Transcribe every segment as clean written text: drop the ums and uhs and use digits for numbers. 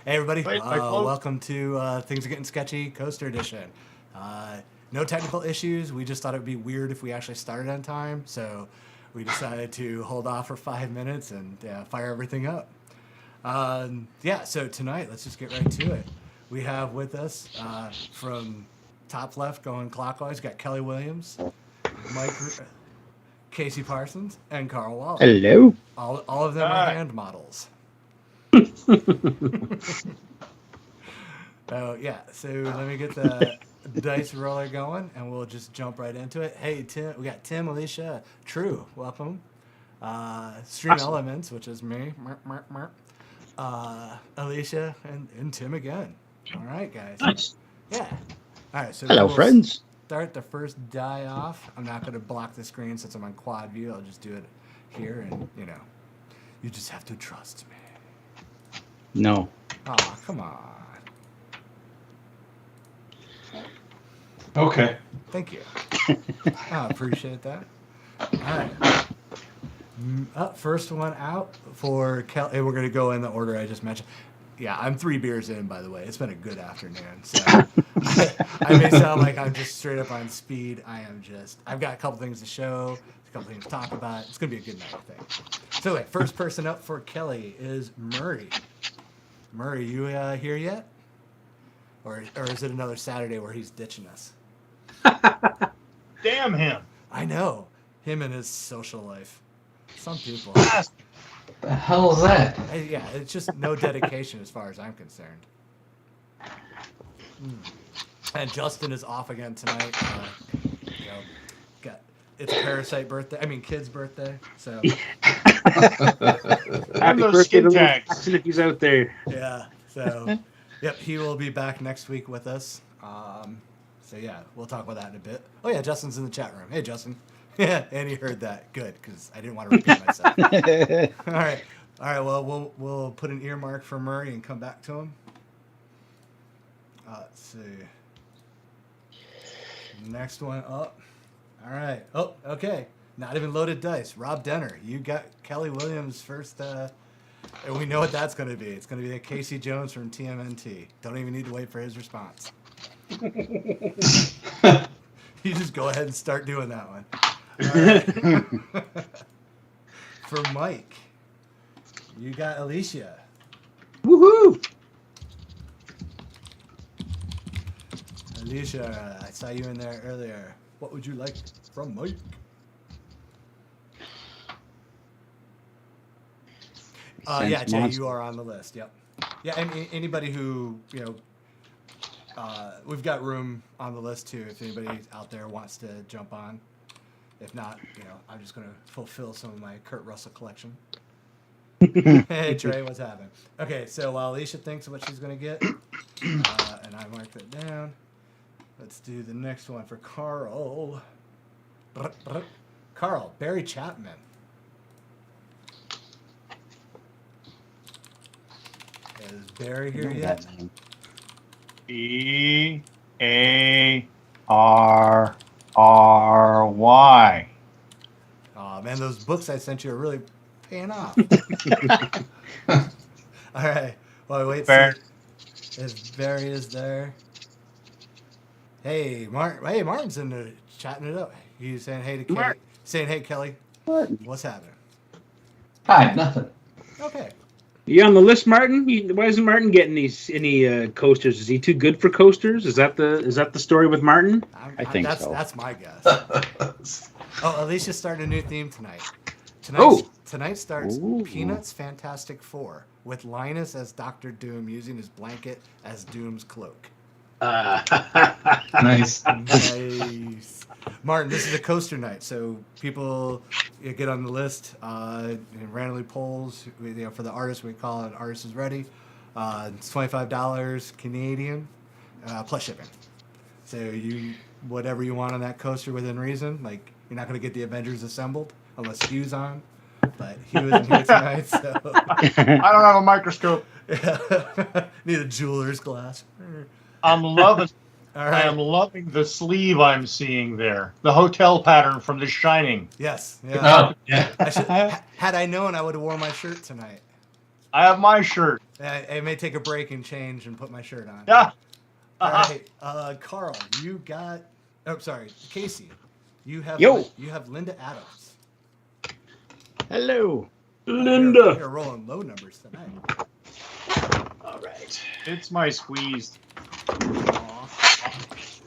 Hey everybody, Wait, welcome to Things Are Getting Sketchy Coaster Edition. No technical issues, we just thought it would be weird if we actually started on time, so we decided to hold off for 5 minutes and fire everything up. So tonight, let's just get right to it. We have with us, from top left going clockwise, got Kelly Williams, Casey Parsons, and Karl Waller. Hello. All of them are hand models. So let me get the dice roller going, and we'll just jump right into it. Hey, Tim, we got Tim, Alicia, True, welcome. Stream Awesome. Elements, which is me, Alicia, and Tim again. All right, guys. Nice. Yeah. All right. So Hello, we'll friends. Start the first die off. I'm not going to block the screen since I'm on quad view. I'll just do it here, and you just have to trust me. No. Oh, come on. Okay. Thank you. I appreciate that. All right. First one out for Kelly. We're going to go in the order I just mentioned. Yeah, I'm 3 beers in, by the way. It's been a good afternoon. So I may sound like I'm just straight up on speed. I've got a couple things to show, a couple things to talk about. It's going to be a good night, I think. So, first person up for Kelly is Murray. Murray, you here yet? Or is it another Saturday where he's ditching us? Damn him. I know. Him and his social life. Some people. The hell is that? It's just no dedication as far as I'm concerned. And Justin is off again tonight. It's Parasite birthday. I mean, kid's birthday. So. I'm those skin tags. If he's out there. Yeah. So, yep, he will be back next week with us. We'll talk about that in a bit. Oh yeah, Justin's in the chat room. Hey, Justin. Yeah, and he heard that. Good, because I didn't want to repeat myself. All right. Well, we'll put an earmark for Murray and come back to him. Let's see. Next one up. All right. Oh, okay. Not even loaded dice. Rob Denner, you got Kelly Williams first. And we know what that's going to be. It's going to be a Casey Jones from TMNT. Don't even need to wait for his response. You just go ahead and start doing that one. All right. For Mike, you got Alicia. Woohoo! Alicia, I saw you in there earlier. What would you like from Mike? Jay, you are on the list. Yep. Yeah, and anybody who, we've got room on the list too if anybody out there wants to jump on. If not, I'm just going to fulfill some of my Kurt Russell collection. Hey, Trey, what's happening? Okay, so while Alicia thinks of what she's going to get, and I marked it down, let's do the next one for Karl. Karl, Barry Chapman. Is Barry here yet? Bearry. Oh man, those books I sent you are really paying off. All right. Well, wait. As Barry is there. Hey, Martin's in the chatting it up. He's saying hey to Kelly. Saying hey, Kelly. What's happening? Hi, nothing. Okay. You on the list, Martin? Why isn't Martin getting any coasters? Is he too good for coasters? Is that the story with Martin? I think so. That's my guess. Alicia's starting a new theme tonight. Tonight starts Peanuts Fantastic Four with Linus as Dr. Doom using his blanket as Doom's cloak. Nice. Nice. Martin, this is a coaster night, so people get on the list and randomly polls. For the artist, we call it Artist is Ready. It's $25 Canadian plus shipping. So whatever you want on that coaster within reason. Like you're not going to get the Avengers Assembled unless Hugh's on, but Hugh isn't here tonight, so I don't have a microscope. Need a jeweler's glass. I'm loving. All right. I am loving the sleeve I'm seeing there. The hotel pattern from The Shining. Yes. Yeah. Oh, yeah. Had I known, I would have worn my shirt tonight. I have my shirt. I may take a break and change and put my shirt on. Yeah. All right, Carl, you got. Oh, sorry, Casey. You have Linda Adams. Hello. Linda. You're rolling low numbers tonight. All right. It's my squeezed.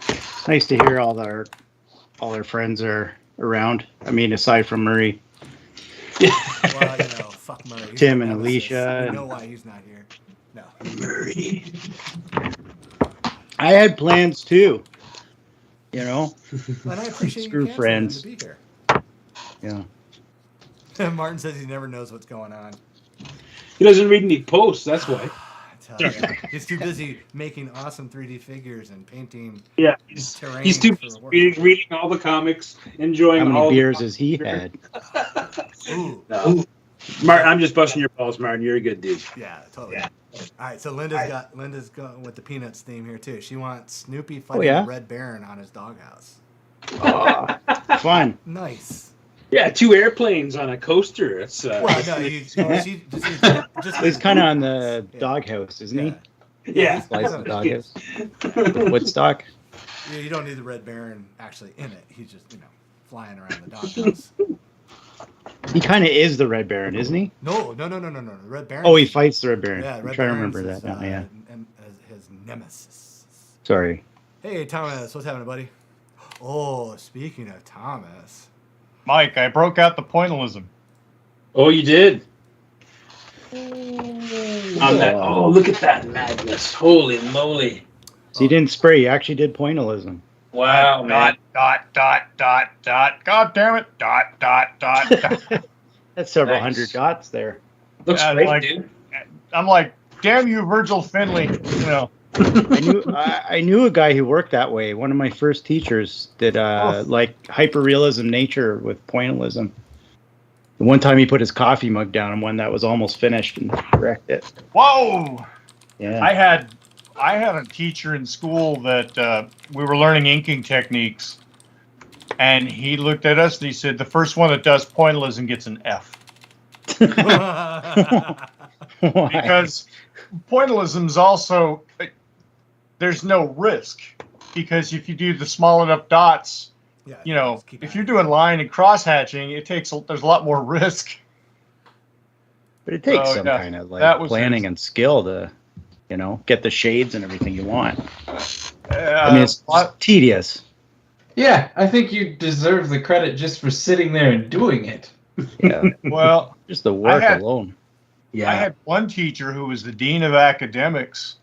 It's nice to hear all our friends are around. I mean, aside from Murray. Well, fuck Murray. He's Tim the and nemesis. Alicia You know and- why he's not here. No. Murray. I had plans too. You know? And I appreciate Screw you canceling friends. to be here. Yeah. Martin says he never knows what's going on. He doesn't read any posts. That's why. I tell you, he's too busy making awesome 3D figures and painting. Yeah, terrain he's too for busy work. reading all the comics, enjoying How many all beers the has he had? Ooh, No. Martin, I'm just busting your balls, Martin. You're a good dude. yeah, totally. Yeah. All right, so Linda's going with the Peanuts theme here too. She wants Snoopy fighting yeah? the Red Baron on his doghouse. Oh, fun. Nice. Yeah, 2 airplanes on a coaster. It's Well, no, just He's kind of on the doghouse, isn't he? yeah. Flies the doghouse. Woodstock. You don't need the Red Baron actually in it. He's just flying around the doghouse. He kind of is the Red Baron, isn't he? No. The Red Baron. Oh, he fights the Red Baron. Yeah, I'm Red trying to Baron's remember his, that now. Yeah. his nemesis. Sorry. Hey, Thomas, what's happening, buddy? Oh, speaking of Thomas. Mike, I broke out the pointillism. Oh, you did. Oh, look at that madness! Holy moly! So he didn't spray. He actually did pointillism. Wow, man. Dot. God damn it. Dot. That's several Nice. hundred dots there. Looks Yeah, great, like- dude. I'm like, damn you, Virgil Finley. I knew a guy who worked that way. One of my first teachers did like hyperrealism nature with pointillism. The one time he put his coffee mug down on one that was almost finished and wrecked it. Whoa. Yeah. I had a teacher in school that we were learning inking techniques, and he looked at us and he said, the first one that does pointillism gets an F. Why? Because pointillism's also, there's no risk, because if you do the small enough dots, Yeah, if you're doing line and cross hatching, there's a lot more risk. But it takes Oh, some yeah. kind of That was planning and skill to, get the shades and everything you want. I mean, it's tedious. Yeah, I think you deserve the credit just for sitting there and doing it. Yeah. well, Just the work had- alone. Yeah. I had one teacher who was the dean of academics,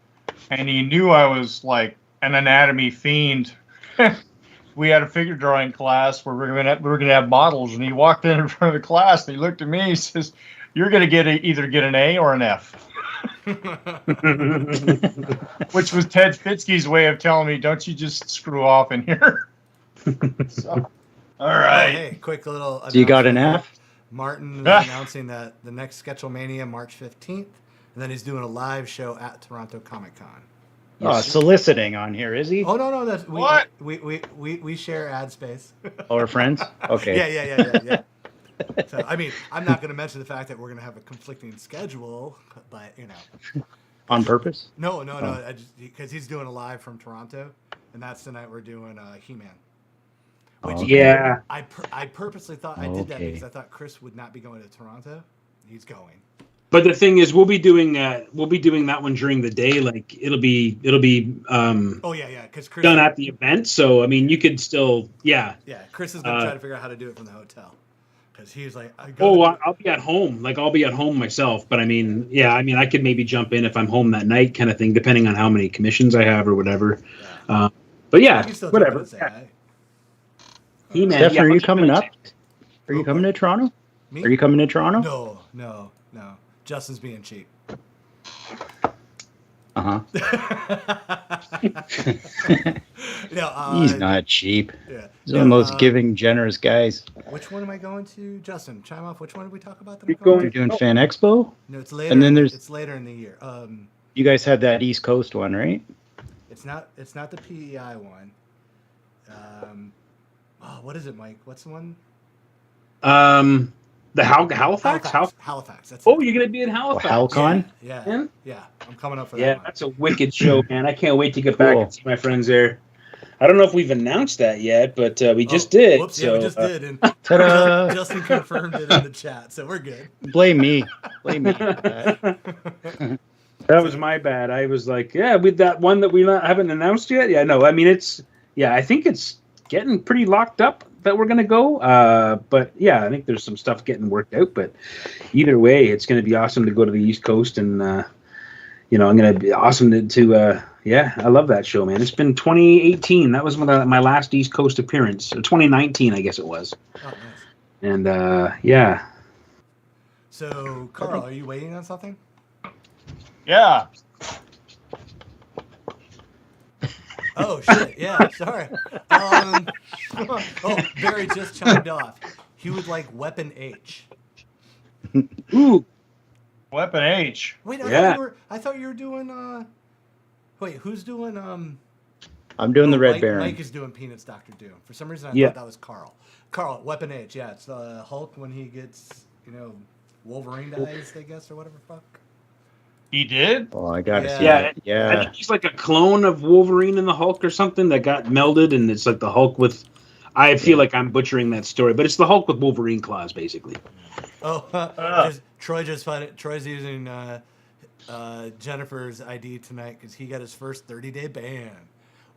and he knew I was like an anatomy fiend. We had a figure drawing class where we were gonna have models, and he walked in front of the class and he looked at me. He says, "You're gonna either get an A or an F," which was Ted Fitzky's way of telling me, "Don't you just screw off in here." So, all right. Hey, quick little. So you got an announcement. F? Martin is announcing that the next Sketchelmania, March 15th, and then he's doing a live show at Toronto Comic Con. Soliciting on here, is he? Oh no, that's What? we share ad space. Oh, we're friends? Okay. Yeah. So I mean, I'm not going to mention the fact that we're going to have a conflicting schedule, but On purpose? no, I just because he's doing a live from Toronto, and that's the night we're doing He-Man. Which Okay. Yeah. I purposely thought I did that Okay. because I thought Chris would not be going to Toronto. He's going. But the thing is, we'll be doing that one during the day. Like it'll be Oh yeah, because Chris done at the event. So I mean, you could still, yeah. Yeah, Chris is gonna try to figure out how to do it from the hotel because he was like, I'll be at home. Like I'll be at home myself. But I mean, yeah, I could maybe jump in if I'm home that night, kind of thing, depending on how many commissions I have or whatever. Yeah. But yeah, You can still whatever. jump in and say hi. He-Man, Steph, yeah, are you I'll coming jump up? in. Are you coming to Toronto? Me? Are you coming to Toronto? No. Justin's being cheap. Uh-huh. No, He's not cheap. Yeah. He's one of those giving, generous guys. Which one am I going to, Justin? Chime off. Which one did we talk about? That You're I'm going You're to? doing Fan Expo? No, it's later. And then there's- it's later in the year. You guys had that East Coast one, right? It's not the PEI one. What is it, Mike? What's the one? The Halifax? Halifax. That's Oh, it. you're gonna be in Halifax. Halcon? Yeah, Man? yeah. I'm coming up for that Yeah, one. that's a wicked show, man. I can't wait to get back Cool. and see my friends there. I don't know if we've announced that yet, but we just Oh, did. Whoops, so, yeah, we just did, and Ta-da! Justin confirmed it in the chat, so we're good. Blame me. Blame me for that. That was my bad. I was like, yeah, with that one that we haven't announced yet. Yeah, no, I mean I think it's getting pretty locked up that we're gonna go. But yeah, I think there's some stuff getting worked out. But either way, it's gonna be awesome to go to the East Coast, and I'm gonna be awesome to yeah, I love that show, man. It's been 2018. That was my last East Coast appearance, or 2019, I guess it was. Oh, nice. And yeah. So, Karl, are you waiting on something? Yeah. Oh shit! Yeah, sorry. Oh, Barry just chimed off. He would like Weapon H. Ooh. Weapon H. Wait, Yeah. I thought you were doing. Wait, who's doing? I'm doing the Red Mike, Baron. Mike is doing Peanuts Doctor Doom. For some reason, I Yeah. thought that was Karl. Karl, Weapon H. Yeah, it's the Hulk when he gets Wolverine eyes, I guess, or whatever. Fuck. He did? Oh, I gotta see Yeah, it. I Yeah. think he's like a clone of Wolverine and the Hulk or something that got melded, and it's like the Hulk with. I feel like I'm butchering that story, but it's the Hulk with Wolverine claws, basically. Oh, Troy just found it. Troy's using Jennifer's ID tonight because he got his first 30-day ban.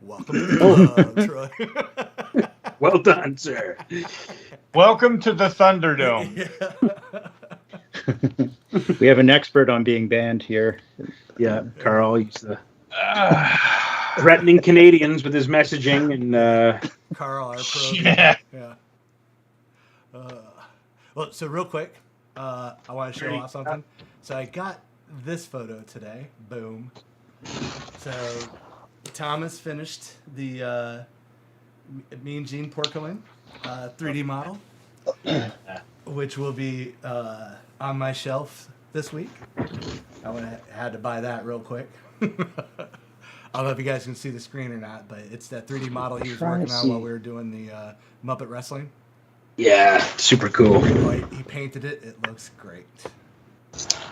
Welcome to the club, Troy. Well done, sir. Welcome to the Thunderdome. We have an expert on being banned here. Yeah, Karl, he's the threatening Canadians with his messaging, and Karl, our pro. Yeah. Yeah. Well, so real quick, I want to show off something. So I got this photo today. Boom. So Thomas finished the Mean Gene Porcelain 3D model, which will be on my shelf this week. Had to buy that real quick. I don't know if you guys can see the screen or not, but it's that 3D model he was working on while we were doing the Muppet Wrestling. yeah, super cool. Oh, he painted it. It looks great.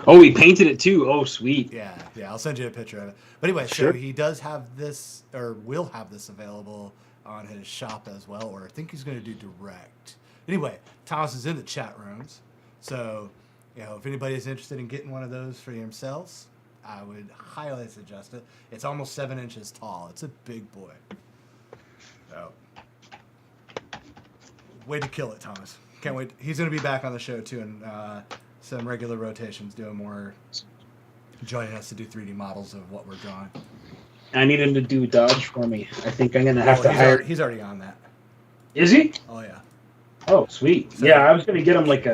Oh, he painted it too. Oh, sweet. Yeah, I'll send you a picture of it. But anyway, Sure. so he does have this, or will have this available on his shop as well, or I think he's going to do direct. Anyway, Thomas is in the chat rooms, so if anybody's interested in getting one of those for themselves, I would highly suggest it. It's almost 7 inches tall. It's a big boy. So, way to kill it, Thomas. Can't wait. He's going to be back on the show too, and some regular rotations, doing more, joining us to do 3D models of what we're drawing. I need him to do Dodge for me. I think I'm going to have to hire. He's already on that. Is he? Oh yeah. Oh, sweet. So- Yeah, I was going to get him like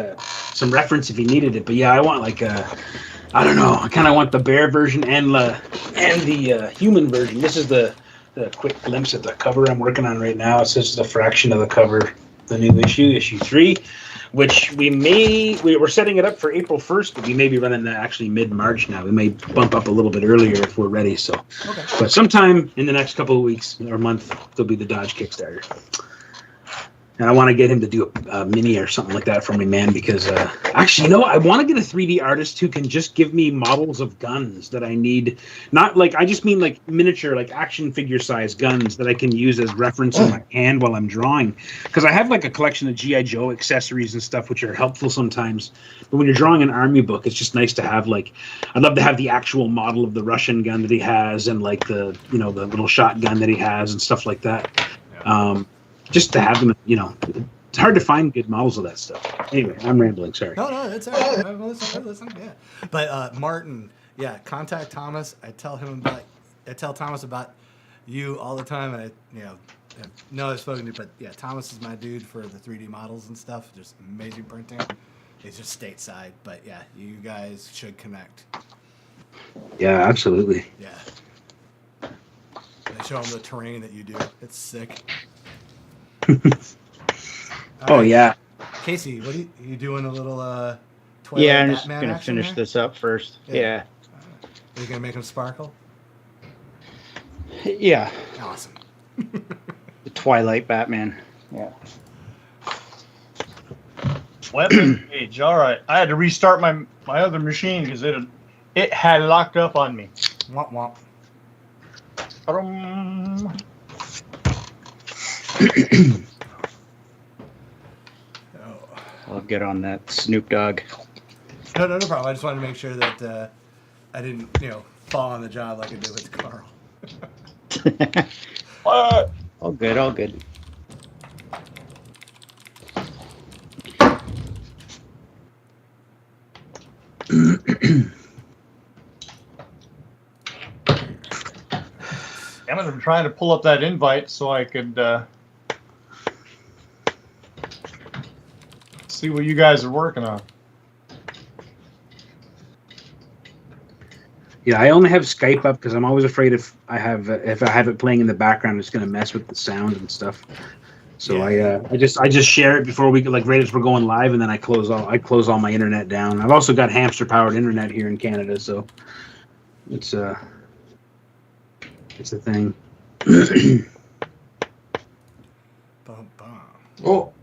some reference if he needed it, but yeah, I want like I don't know. I kind of want the bear version and the human version. This is the quick glimpse at the cover I'm working on right now. It's just a fraction of the cover, the new issue 3, which we're setting it up for April 1st, but we may be running that actually mid-March now. We may bump up a little bit earlier if we're ready. So, Okay. but sometime in the next couple of weeks or month, there'll be the Dodge Kickstarter. And I want to get him to do a mini or something like that for me, man, because actually, I want to get a 3D artist who can just give me models of guns that I need. Not like, I just mean like miniature, like action figure size guns that I can use as reference in my hand while I'm drawing. Because I have like a collection of G.I. Joe accessories and stuff, which are helpful sometimes. But when you're drawing an army book, it's just nice to have like, I'd love to have the actual model of the Russian gun that he has and like the, the little shotgun that he has and stuff like that. Just to have them, it's hard to find good models of that stuff. Anyway, I'm rambling. Sorry. No, it's all right. Listen, yeah. But Martin, yeah, contact Thomas. I tell Thomas about you all the time. And I know I've spoken to you, but yeah, Thomas is my dude for the 3D models and stuff. Just amazing printing. He's just stateside, but yeah, you guys should connect. Yeah, absolutely. Yeah. And show him the terrain that you do. It's sick. Oh, All right. yeah. Casey, what are you doing? A little Twilight Yeah, I'm just Batman going to action finish there? this up first. Yeah. Are you gonna make him sparkle? Yeah. Awesome. The Twilight Batman. Yeah. Weapon page. All right. I had to restart my other machine because it had locked up on me. Womp womp. Oh. I'll get on that Snoop Dogg. No problem. I just wanted to make sure that I didn't, fall on the job like I did with Karl. What? All good, all good. I'm trying to pull up that invite so I could see what you guys are working on. Yeah, I only have Skype up because I'm always afraid if I have it playing in the background, it's going to mess with the sound and stuff. So Yeah. I just share it before we like right as we're going live, and then I close all my internet down. I've also got hamster powered internet here in Canada, so it's a thing. Bum, bum. Oh,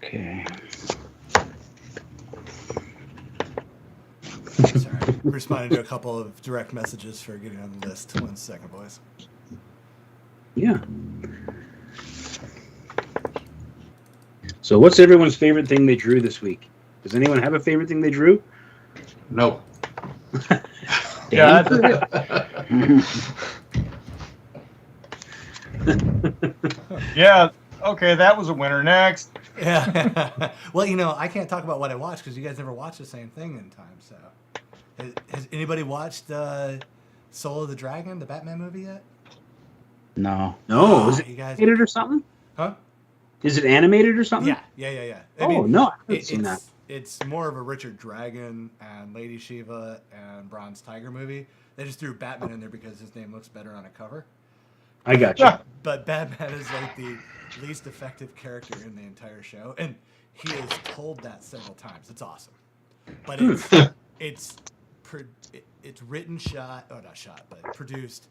Okay. Sorry. Responding to a couple of direct messages for getting on the list. 1 second, boys. Yeah. So what's everyone's favorite thing they drew this week? Does anyone have a favorite thing they drew? no. Yeah. Yeah. Okay, that was a winner. Next. Yeah. Well, I can't talk about what I watched because you guys never watched the same thing in time. So, has anybody watched Soul of the Dragon, the Batman movie yet? No. No, is it You guys, animated or something? huh? Is it animated or something? Yeah. Oh no, I haven't seen that. It's more of a Richard Dragon and Lady Shiva and Bronze Tiger movie. They just threw Batman in there because his name looks better on a cover. I got you. But Batman is like the least effective character in the entire show, and he is told that several times. It's awesome, but it's written, but produced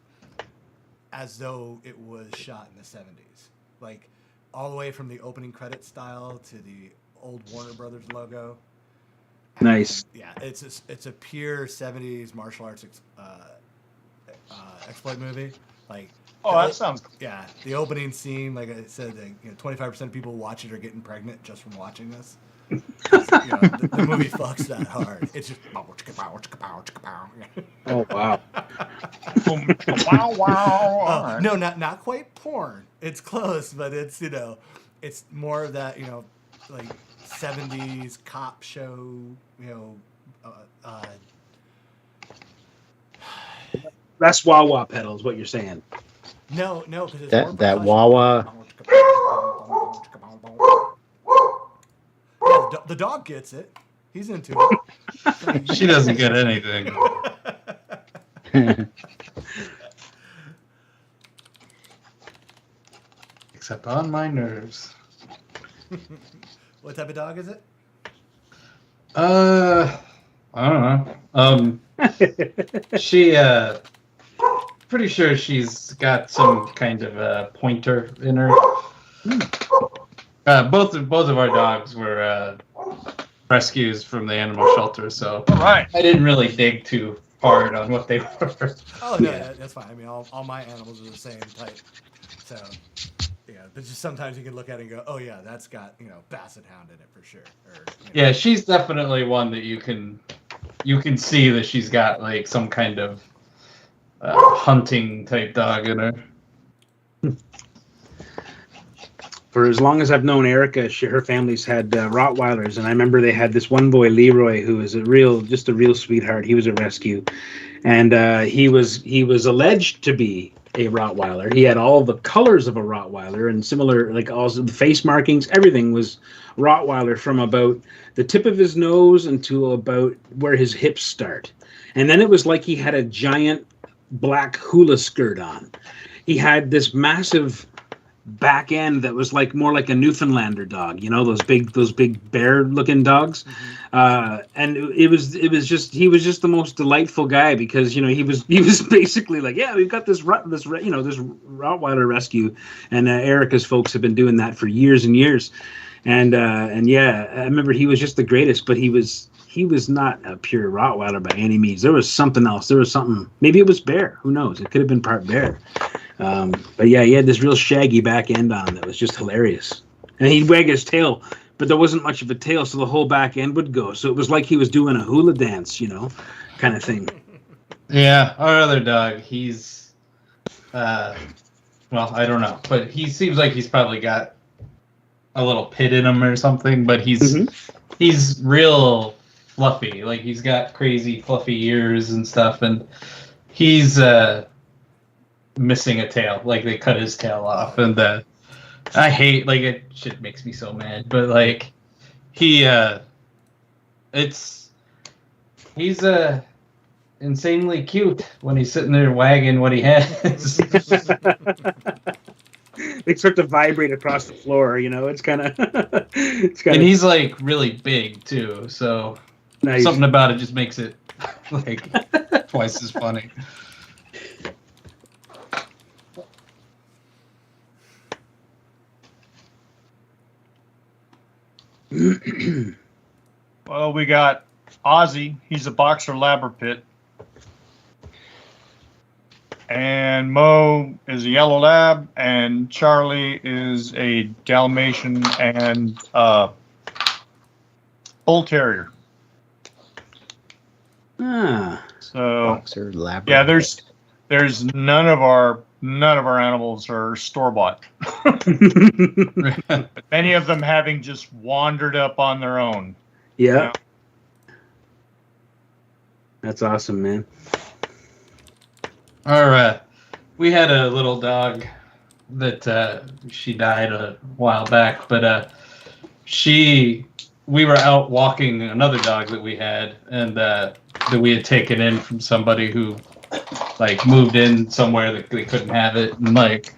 as though it was shot in the 70s, like all the way from the opening credit style to the old Warner Brothers logo. And, Nice. yeah, it's a pure 70s martial arts exploit movie. Like, Oh, that sounds cool. yeah, the opening scene, like I said, 25% of people watch it are getting pregnant just from watching this. The movie fucks that hard. It's just Oh wow. Wow, wow. no, not quite porn. It's close, but it's it's more of that like 70s cop show. That's wah wah pedal is what you're saying. No, because it's more That percussion. Wawa. Yeah, the dog gets it. He's into it. She doesn't get anything. Except on my nerves. What type of dog is it? I don't know. She pretty sure she's got some kind of pointer in her. Both of our dogs were rescues from the animal shelter, so All right. I didn't really dig too hard on what they were. Oh no, that's fine. I mean, all my animals are the same type. So but just sometimes you can look at it and go, oh yeah, that's got basset hound in it for sure. Or, Yeah, she's definitely one that you can see that she's got like some kind of hunting type dog in her. For as long as I've known Erica, her family's had Rottweilers, and I remember they had this one boy, Leroy, who was just a real sweetheart. He was a rescue, and he was alleged to be a Rottweiler. He had all the colors of a Rottweiler and similar, like also the face markings. Everything was Rottweiler from about the tip of his nose until about where his hips start, and then it was like he had a giant black hula skirt on. He had this massive back end that was like more like a Newfoundlander dog, you know, those big bear looking dogs. And he was just the most delightful guy because, you know, he was basically like, yeah, we've got this Rottweiler rescue, and Erica's folks have been doing that for years and years. And yeah, I remember he was just the greatest, but he was not a pure Rottweiler by any means. There was something else. There was something, maybe it was bear. Who knows? It could have been part bear. But yeah, he had this real shaggy back end on him that was just hilarious. And he'd wag his tail, but there wasn't much of a tail, so the whole back end would go. So it was like he was doing a hula dance, you know, kind of thing. Yeah, our other dog, he's, well, I don't know, but he seems like he's probably got a little pit in him or something, but he's real fluffy. Like, he's got crazy fluffy ears and stuff, and he's missing a tail. Like, they cut his tail off, and I hate, like, it shit makes me so mad, but like he's insanely cute when he's sitting there wagging what he has. They start to vibrate across the floor, you know. It's kind of and he's like really big too, so nice. Something about it just makes it like twice as funny. Well, we got Ozzy. He's a boxer Labrador. And Mo is a yellow lab, and Charlie is a Dalmatian and bull terrier. So Boxer Labrador. yeah, there's none of our animals are store bought. Many of them having just wandered up on their own. Yeah. That's awesome, man. We had a little dog that she died a while back, but we were out walking another dog that we had, and that we had taken in from somebody who like moved in somewhere that they couldn't have it, and like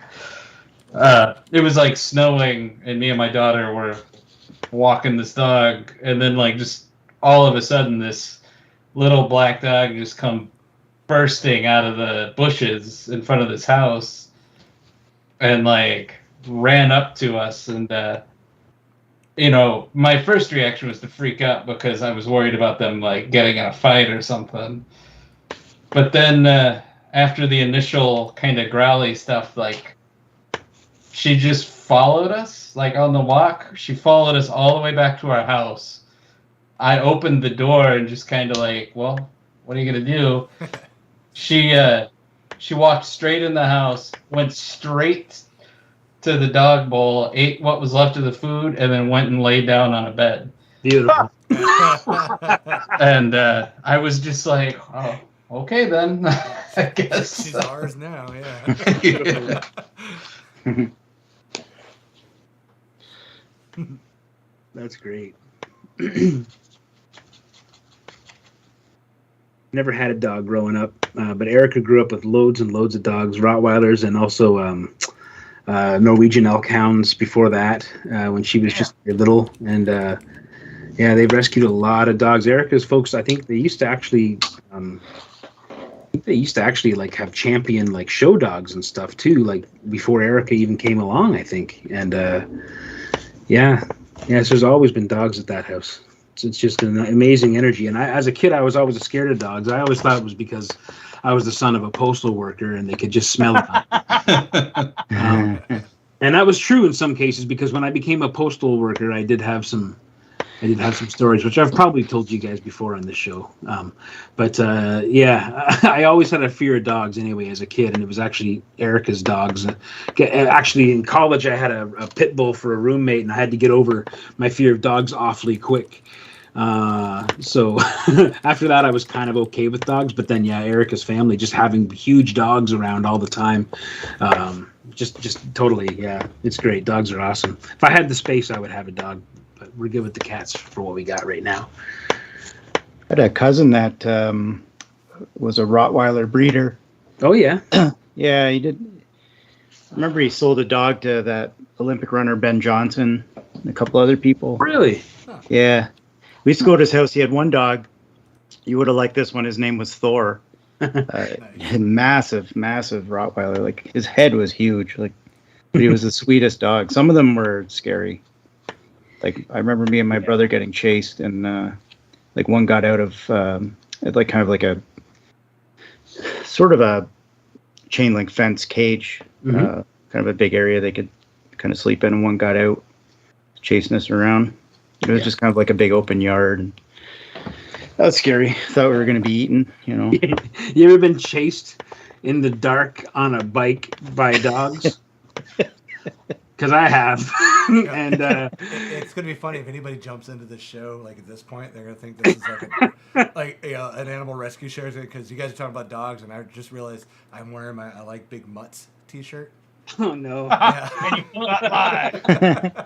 it was like snowing, and me and my daughter were walking this dog, and then like just all of a sudden this little black dog just come bursting out of the bushes in front of this house and like ran up to us, and you know, my first reaction was to freak out because I was worried about them like getting in a fight or something. But then after the initial kind of growly stuff, like she just followed us like on the walk. She followed us all the way back to our house. I opened the door and just kind of like, well, what are you gonna do? She walked straight in the house, went straight to the dog bowl, ate what was left of the food, and then went and laid down on a bed. Beautiful. And I was just like, oh, okay then. I guess She's ours now, yeah. That's great. Never had a dog growing up, but Erica grew up with loads and loads of dogs, Rottweilers, and also Norwegian elk hounds before that, when she was just little. And yeah, they've rescued a lot of dogs. Erica's folks, I think they used to actually like have champion like show dogs and stuff too, like before Erica even came along, I think. And yeah, so there's always been dogs at that house. It's just an amazing energy. And as a kid, I was always scared of dogs. I always thought it was because I was the son of a postal worker and they could just smell it. And that was true in some cases, because when I became a postal worker, I did have some stories, which I've probably told you guys before on this show. But yeah, I always had a fear of dogs anyway as a kid, and it was actually Erica's dogs. Actually, in college, I had a pit bull for a roommate, and I had to get over my fear of dogs awfully quick. So after that, I was kind of okay with dogs. But then, yeah, Erica's family, just having huge dogs around all the time, just totally, yeah, it's great. Dogs are awesome. If I had the space, I would have a dog. But we're good with the cats for what we got right now. I had a cousin that was a Rottweiler breeder. Oh, yeah. Yeah, he remember he sold a dog to that Olympic runner Ben Johnson and a couple other people. Really? Yeah. We used to go to his house. He had one dog. You would have liked this one. His name was Thor. Massive Rottweiler. Like his head was huge. Like, but he was the sweetest dog. Some of them were scary. Like I remember me and my brother getting chased, and like one got out of like kind of like a sort of a chain link fence cage, kind of a big area they could kind of sleep in, and one got out chasing us around. It was just kind of like a big open yard. And that was scary. Thought we were going to be eaten, you know. You ever been chased in the dark on a bike by dogs? Because I have. And it's going to be funny if anybody jumps into this show, like at this point, they're going to think this is like an animal rescue show, because you guys are talking about dogs, and I just realized I'm wearing my I Like Big Mutts t-shirt. oh no. Yeah. And you will not lie.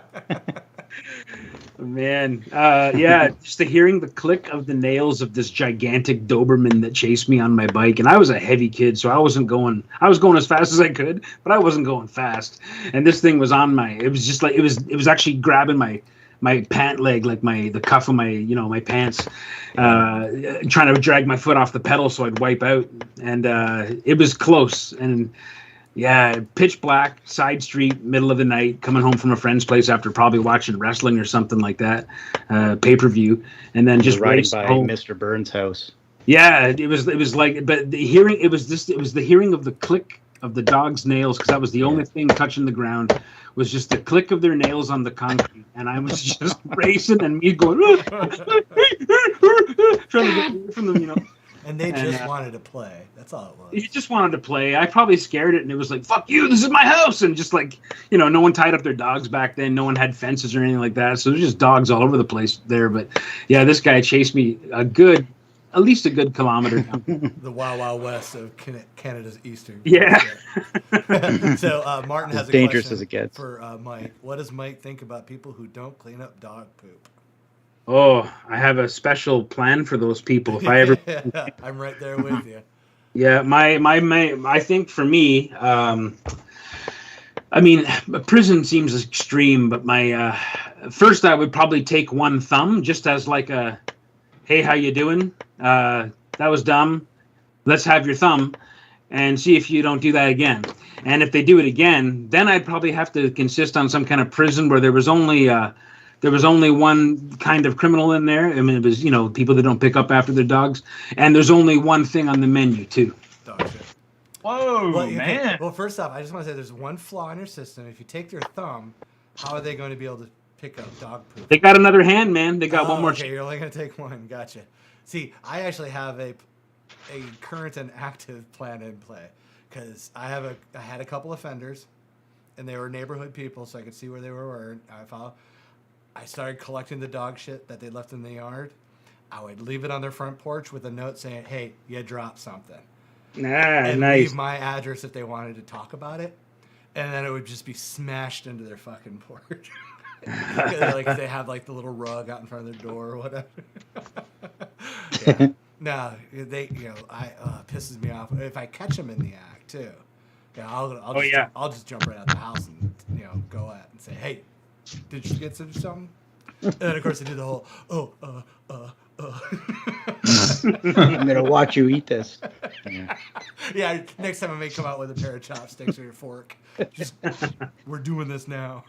Man, yeah, just hearing the click of the nails of this gigantic Doberman that chased me on my bike, and I was a heavy kid, so I was going as fast as I could, but I wasn't going fast. And this thing was on it was just like it was actually grabbing my pant leg, like the cuff of my pants, trying to drag my foot off the pedal so I'd wipe out, and it was close. And yeah, pitch black, side street, middle of the night, coming home from a friend's place after probably watching wrestling or something like that, pay-per-view, and then just riding raced by home. Mr. Burns' house. Yeah, it was like, but the hearing, it was the hearing of the click of the dog's nails, because that was the only thing touching the ground, was just the click of their nails on the concrete, and I was just racing, and me going, trying to get away from them, you know. And they just wanted to play. That's all it was. He just wanted to play. I probably scared it, and it was like, fuck you, this is my house. And just like, no one tied up their dogs back then. No one had fences or anything like that. So there's just dogs all over the place there. But yeah, this guy chased me at least a good kilometer down. The Wild Wild West of Canada's eastern. Yeah. So Martin has As a dangerous question as it gets. for Mike. What does Mike think about people who don't clean up dog poop? Oh, I have a special plan for those people. If I ever, Yeah, I'm right there with you. yeah, I think for me, I mean, prison seems extreme, but my first I would probably take one thumb just as like a, hey, how you doing? That was dumb. Let's have your thumb and see if you don't do that again. And if they do it again, then I'd probably have to insist on some kind of prison where there was only one kind of criminal in there. I mean, it was, people that don't pick up after their dogs. And there's only one thing on the menu, too. Dog shit. Whoa, Well, man. Well, first off, I just want to say there's one flaw in your system. If you take their thumb, how are they going to be able to pick up dog poop? They got another hand, man. They got one more. Okay, you're only going to take one. Gotcha. See, I actually have a current and active plan in play, because I had a couple offenders, and they were neighborhood people, so I could see where they were. I started collecting the dog shit that they left in the yard. I would leave it on their front porch with a note saying, "Hey, you dropped something." And Nice. leave my address if they wanted to talk about it. And then it would just be smashed into their fucking porch. Like they have like the little rug out in front of their door or whatever. Yeah. No, pisses me off. If I catch them in the act too, I'll just jump right out the house and go at and say, "Hey, did you get something?" And then of course they do the whole I'm gonna watch you eat this. Yeah, next time I may come out with a pair of chopsticks or a fork. Just, we're doing this now.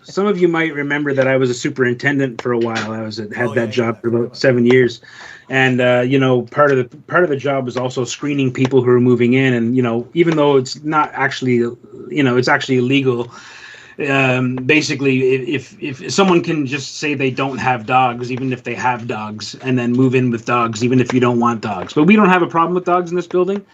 Some of you might remember that I was a superintendent for a while. I had that job for about 7 years, and part of the job was also screening people who are moving in. And even though it's not actually, it's actually illegal. Basically, if someone can just say they don't have dogs, even if they have dogs, and then move in with dogs, even if you don't want dogs. But we don't have a problem with dogs in this building.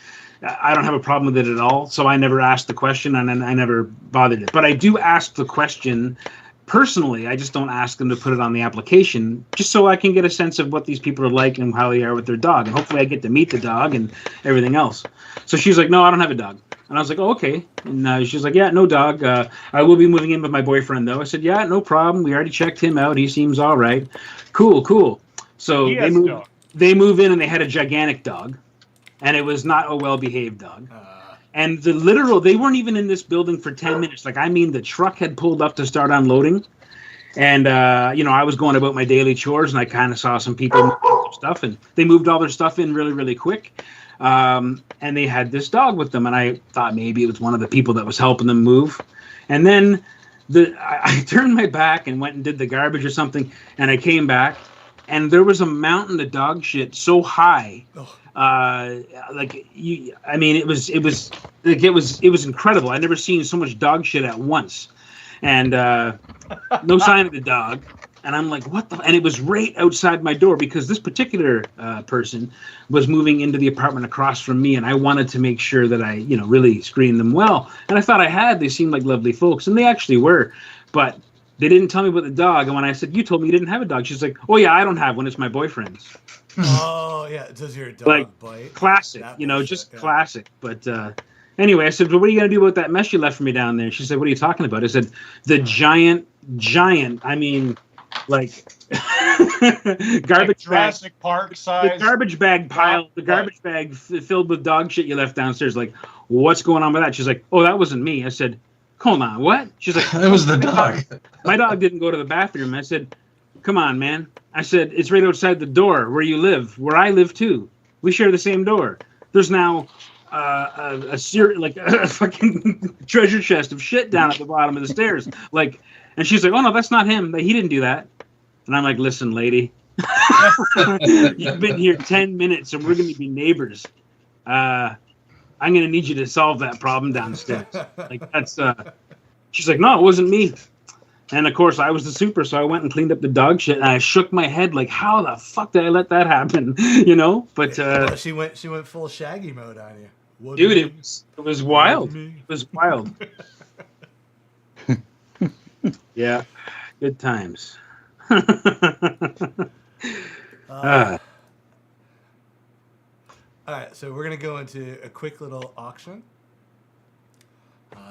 I don't have a problem with it at all. So I never asked the question, and I never bothered it. But I do ask the question personally. I just don't ask them to put it on the application, just so I can get a sense of what these people are like and how they are with their dog. And hopefully I get to meet the dog and everything else. So she's like, "No, I don't have a dog." And I was like, "Oh, okay." And she's like, "Yeah, no dog. I will be moving in with my boyfriend, though." I said, "Yeah, no problem. We already checked him out. He seems all right." Cool. So they move in, and they had a gigantic dog. And it was not a well-behaved dog. And they weren't even in this building for 10 minutes. Like, I mean, the truck had pulled up to start unloading. And, I was going about my daily chores, and I kind of saw some people move their stuff, and they moved all their stuff in really, really quick. And they had this dog with them, and I thought maybe it was one of the people that was helping them move. And then I turned my back and went and did the garbage or something, and I came back, and there was a mountain of dog shit so high. It was incredible. I'd never seen so much dog shit at once. And no sign of the dog. And I'm like, what the? And it was right outside my door because this particular person was moving into the apartment across from me, and I wanted to make sure that I, really screened them well. And I thought I had. They seemed like lovely folks, and they actually were. But they didn't tell me about the dog. And when I said, you told me you didn't have a dog, she's like, oh, yeah, I don't have one. It's my boyfriend's. Oh, yeah. Does your dog bite? Classic, classic. But anyway, I said, well, what are you going to do about that mess you left for me down there? She said, what are you talking about? I said, the giant, I mean, like garbage Jurassic Park size. The garbage bag pile, the garbage bag filled with dog shit you left downstairs. Like, what's going on with that? She's like, oh, that wasn't me. I said, hold on, what? She's like, it was the dog. My dog didn't go to the bathroom. I said, come on, man. I said, it's right outside the door where you live, where I live too. We share the same door. There's now a fucking treasure chest of shit down at the bottom of the stairs. Like, and she's like, oh no, that's not him. He didn't do that. And I'm like, listen, lady, you've been here 10 minutes and we're going to be neighbors. I'm going to need you to solve that problem downstairs. Like, that's, she's like, no, it wasn't me. And of course I was the super, so I went and cleaned up the dog shit, and I shook my head like, how the fuck did I let that happen? But she went full Shaggy mode on you. What dude, it was wild. It was wild. Yeah, good times. All right, so we're gonna go into a quick little auction.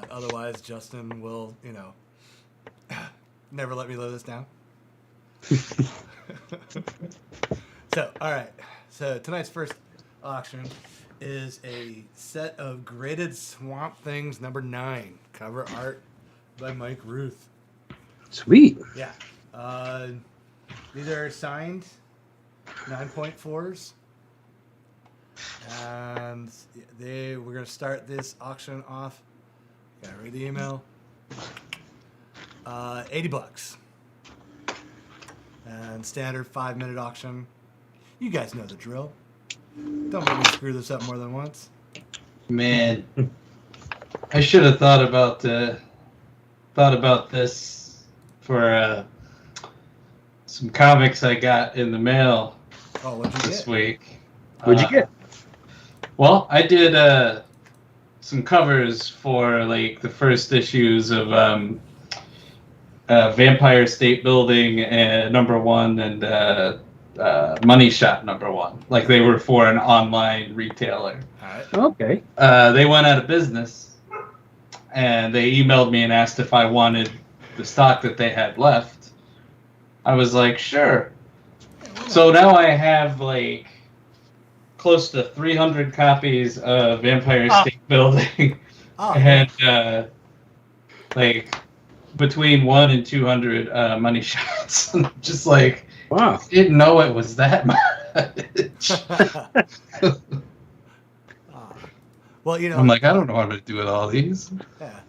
Otherwise, Justin will, never let me live this down. So, all right. So tonight's first auction is a set of graded Swamp Things number 9 cover art by Mike Rooth. Sweet. Yeah. These are signed 9.4s. And we're going to start this auction off. Gotta read the email. $80. And standard 5-minute auction. You guys know the drill. Don't let me screw this up more than once. Man, I should have thought about this for some comics I got in the mail this week. What'd you get? Well, I did some covers for like the first issues of Vampire State Building and #1 and Money Shot #1. Like they were for an online retailer. All right. Okay. They went out of business, and they emailed me and asked if I wanted the stock that they had left. I was like, sure. So now I have like close to 300 copies of Vampire State Building, and like between 1 and 200 money shots. Just like, wow, didn't know it was that much. Well, I'm like, I don't know how to do with all these. Yeah,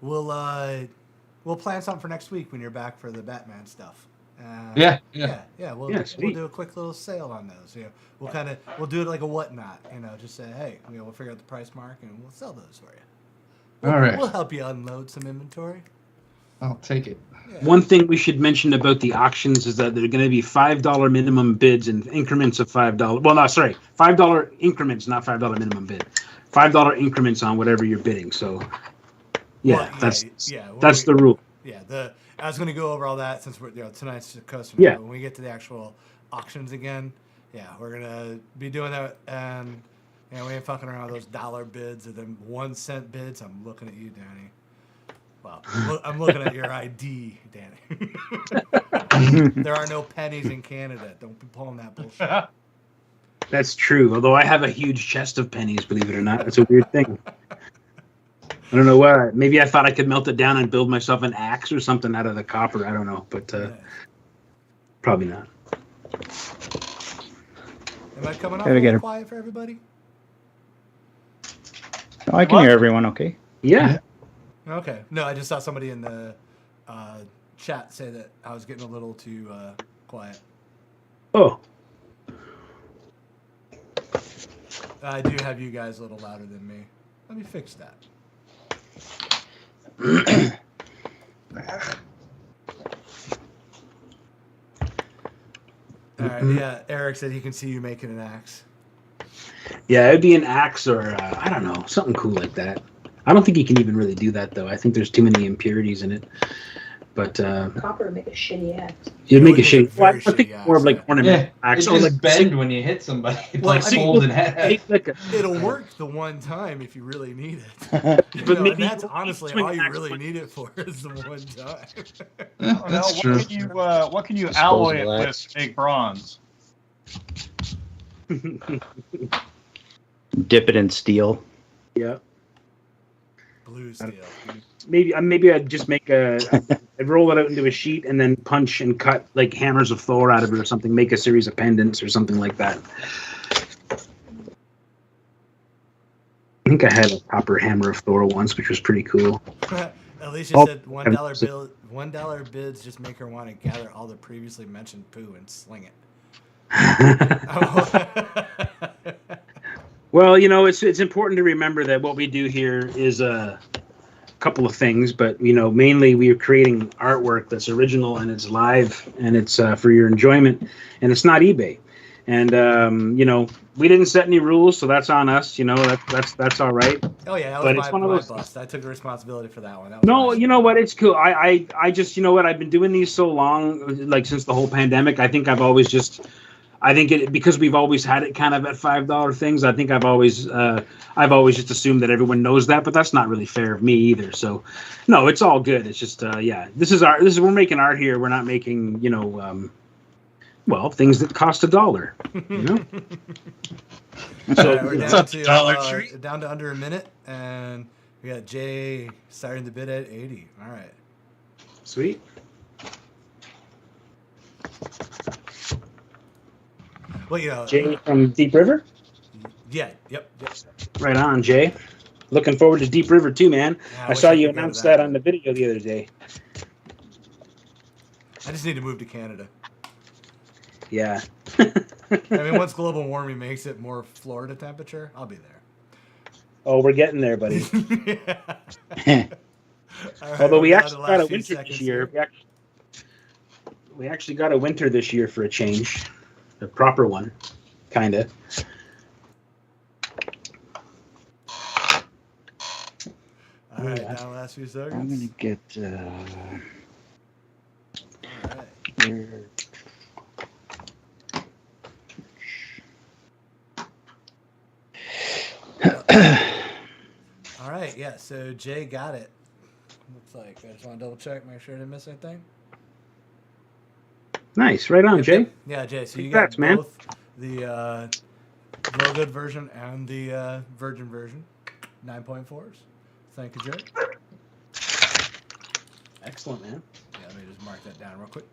we'll plan something for next week when you're back for the Batman stuff. Yeah. We'll do a quick little sale on those. We'll do it like a whatnot. Just say, hey, we'll figure out the price mark and we'll sell those for you. All right. We'll help you unload some inventory. I'll take it. Yeah. One thing we should mention about the auctions is that they're going to be $5 minimum bids in increments of $5. Well, no, sorry, $5 increments, not $5 minimum bid. $5 increments on whatever you're bidding. So, that's the rule. Yeah, I was going to go over all that since we're tonight's the customer. Yeah. But when we get to the actual auctions again, we're gonna be doing that, and we ain't fucking around with those dollar bids or them 1 cent bids. I'm looking at you, Danny. Well, I'm looking at your ID, Danny. There are no pennies in Canada. Don't be pulling that bullshit. That's true. Although I have a huge chest of pennies, believe it or not, it's a weird thing. I don't know what. Maybe I thought I could melt it down and build myself an axe or something out of the copper. I don't know, but probably not. Am I coming off Gotta a get little her- quiet for everybody? I can hear everyone okay. Yeah. Okay. No, I just saw somebody in the chat say that I was getting a little too quiet. Oh. I do have you guys a little louder than me. Let me fix that. All right. Yeah. Eric said he can see you making an axe. Yeah, it'd be an axe or I don't know, something cool like that. I don't think you can even really do that though. I think there's too many impurities in it. But Copper would make a shitty axe. you'd It make would a make a shape. Well, I very think shitty more of axe, like yeah. ornament It axe. just like bend when you hit somebody. It's Well, like I think- fold in half. like a, It'll work the one time if you really need it. but And maybe that's you honestly swing all you axe really with- need it for is the one time. That's Now, true. What can you alloy it Disposable with axe. to make bronze? Dip it in steel. Yeah. Blue steel. Maybe I'd just make I'd roll it out into a sheet and then punch and cut like hammers of Thor out of it or something. Make a series of pendants or something like that. I think I had a copper hammer of Thor once, which was pretty cool. Alicia Oh, said $1 bids just make her want to gather all the previously mentioned poo and sling it. Well, you know, it's important to remember that what we do here is a couple of things, but you know, mainly we are creating artwork that's original and it's live and it's for your enjoyment, and it's not eBay. And you know, we didn't set any rules, so that's on us. You know, that's all right. Oh yeah, But that it's was one of my those bust. I took the responsibility for that one. That was No, my you know what? It's cool. I just, you know what? I've been doing these so long, like since the whole pandemic. I think I've always just, I think it because we've always had it kind of at $5 things. I think I've always just assumed that everyone knows that, but that's not really fair of me either. So, no, it's all good. It's just, yeah, we're making art here. We're not making, you know, well, things that cost $1. You know. So So we're you know, down to Dollar Tree. down to under a minute, and we got Jay starting the bid at 80. All right. sweet. Well, you know, Jay from Deep River. yeah, yep. Right on, Jay. Looking forward to Deep River too, man. Yeah, I wish saw could you go to announce that on but the video the other day. I just need to move to Canada. Yeah. I mean, once global warming makes it more Florida temperature, I'll be there. Oh, we're getting there, buddy. Yeah. All right, Although we we're down to actually the got a last few winter seconds this year. here. We actually got a winter this year for a change. A proper one, kind of. All right, down to the last few I'm seconds. gonna get All right. here. All right, yeah, so Jay got it. Looks like I just want to double check, make sure I didn't miss anything. Nice, right on, Jay. Yeah, Jay, so you Congrats, got man. both the Glow Good version and the Virgin version. 9.4s. Thank you, Jay. Excellent, man. Yeah, let me just mark that down real quick.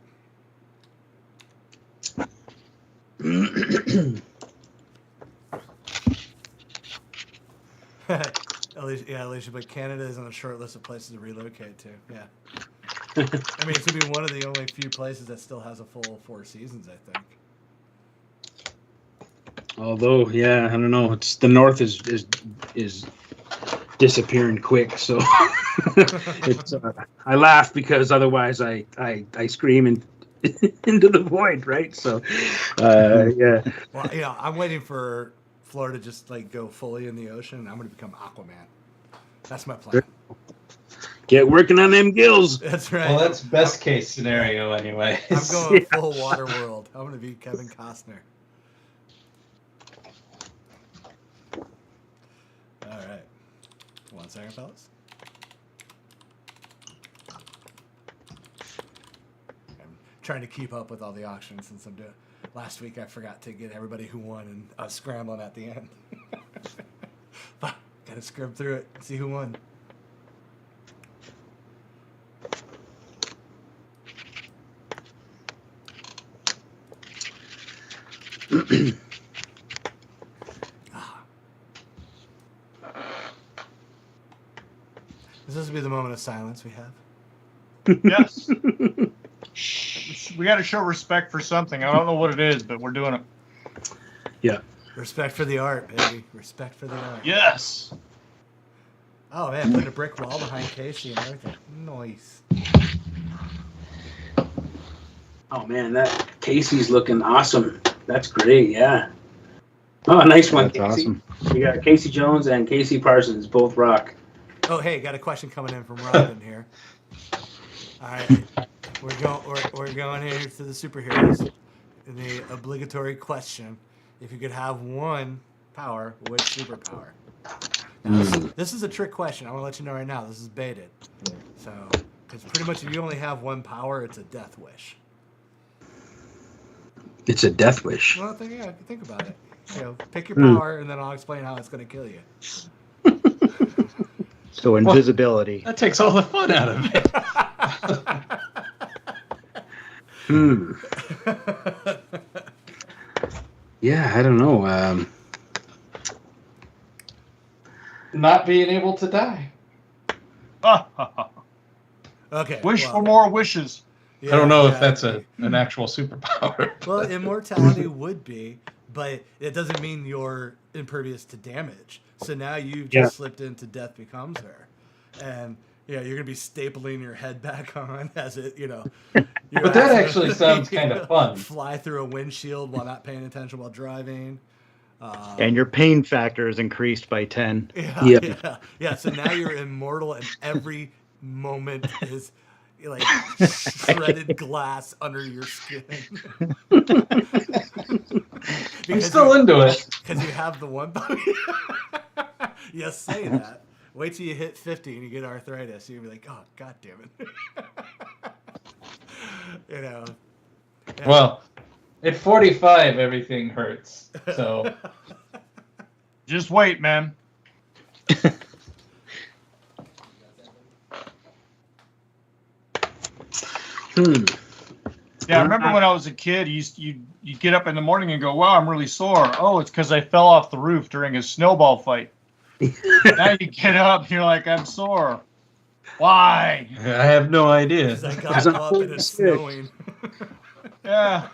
Alicia, but Canada is on a short list of places to relocate to. Yeah. I mean, it's going to be one of the only few places that still has a full 4 seasons, I think. Although, yeah, I don't know. It's the north is disappearing quick, so it's. I laugh because otherwise I scream into the void, right? So, yeah. Well, you know, I'm waiting for Florida to just like go fully in the ocean, and I'm going to become Aquaman. That's my plan. Get working on them gills. That's right. Well, that's best case scenario, anyway. I'm going full water world. I'm going to be Kevin Costner. All right. 1 second, fellas. I'm trying to keep up with all the auctions since I'm doing. Last week I forgot to get everybody who won, and I was scrambling at the end. Got to scrub through it and see who won. This will be the moment of silence we have. Yes. We got to show respect for something. I don't know what it is, but we're doing it. Yeah. Respect for the art, baby. Respect for the art. Yes. Oh man, putting a brick wall behind Casey and everything. Nice. Oh man, that Casey's looking awesome. That's great. Yeah. Oh, nice one, That's Casey. awesome. We got Casey Jones and Casey Parsons, both rock. Oh hey, got a question coming in from Robin here. All right, we're going here to the superheroes. And the obligatory question: if you could have one power, which superpower? Now, this is a trick question. I want to let you know right now. This is baited. So, because pretty much if you only have one power, it's a death wish. It's a death wish. Well, think about it. You know, pick your power, and then I'll explain how it's going to kill you. So invisibility. That takes all the fun out of it. Yeah, I don't know. Not being able to die. Okay. Wish for more wishes. I don't know if yeah, that's an actual superpower. Well, immortality would be, but it doesn't mean you're impervious to damage. So now you've just slipped into death becomes her, and you're gonna be stapling your head back on as it, But that actually sounds kind of fun. Fly through a windshield while not paying attention while driving. And your pain factor is increased by 10. Yeah. So now you're immortal, and every moment is like shredded glass under your skin. I'm still into it. Because you have the one. Yes, say that. Wait till you hit 50 and you get arthritis. You'll be like, oh, God damn it. Yeah. Well, at 45, everything hurts. So Just wait, man. Yeah, I remember when I was a kid, you'd get up in the morning and go, wow, I'm really sore. Oh, it's because I fell off the roof during a snowball fight. Now you get up and you're like, I'm sore. Why? I have no idea. I got up and it's snowing. Yeah.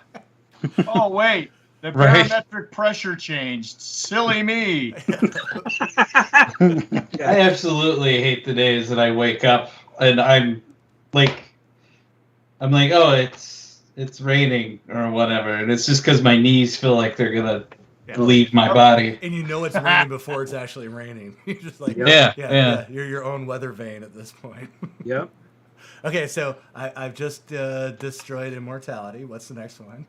Oh, wait. The barometric pressure changed. Silly me. I absolutely hate the days that I wake up and I'm like, oh, it's raining or whatever, and it's just because my knees feel like they're gonna leave my body. And you know it's raining before it's actually raining. You're just like, yeah. You're your own weather vane at this point. Yep. Okay, so I've just destroyed immortality. What's the next one?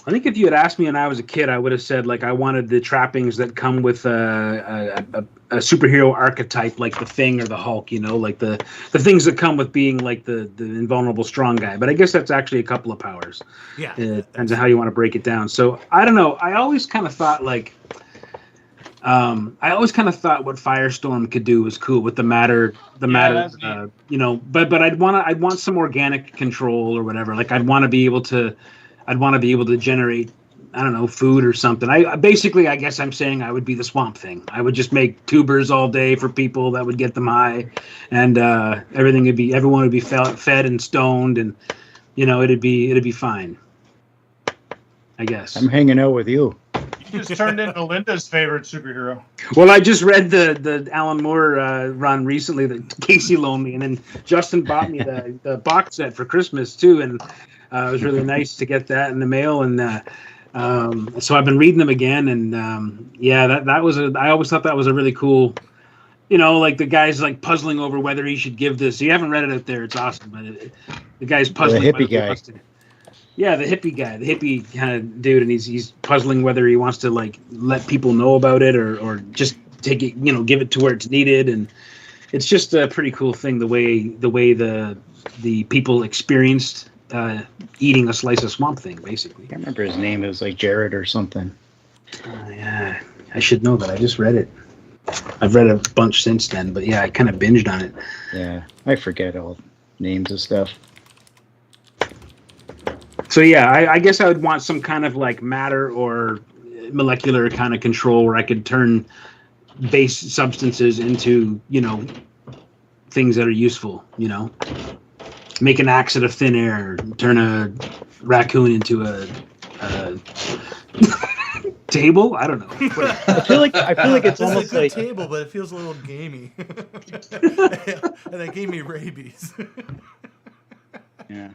I think if you had asked me when I was a kid, I would have said like I wanted the trappings that come with a superhero archetype, like the Thing or the Hulk. Like the things that come with being like the invulnerable strong guy. But I guess that's actually a couple of powers. Yeah, it depends on how you want to break it down. So I don't know. I always kind of thought like. I always kind of thought what Firestorm could do was cool with the matter, but I'd want some organic control or whatever. Like I'd want to be able to generate, I don't know, food or something. I guess I'm saying I would be the Swamp Thing. I would just make tubers all day for people that would get them high, and everyone would be fed and stoned, and it'd be fine. I guess. I'm hanging out with you. You just turned into Linda's favorite superhero. Well, I just read the Alan Moore run recently that Casey loaned me, and then Justin bought me the box set for Christmas too, and it was really nice to get that in the mail. And so I've been reading them again, and that was I always thought that was a really cool. Like the guy's like puzzling over whether he should give this. You haven't read it out there; it's awesome. But the guy's puzzling. The hippie guy. Yeah, the hippie kind of dude, and he's puzzling whether he wants to like let people know about it or just take it, give it to where it's needed, and it's just a pretty cool thing the way the people experienced eating a slice of Swamp Thing, basically. I can't remember his name. It was like Jared or something. Yeah, I should know that. I just read it. I've read a bunch since then, but yeah, I kind of binged on it. Yeah, I forget all names of stuff. So yeah, I guess I would want some kind of like matter or molecular kind of control where I could turn base substances into, things that are useful, make an axe out of thin air, turn a raccoon into a table. I don't know. I feel like it's This is a almost good like table, but it feels a little gamey. And it gave me rabies. yeah.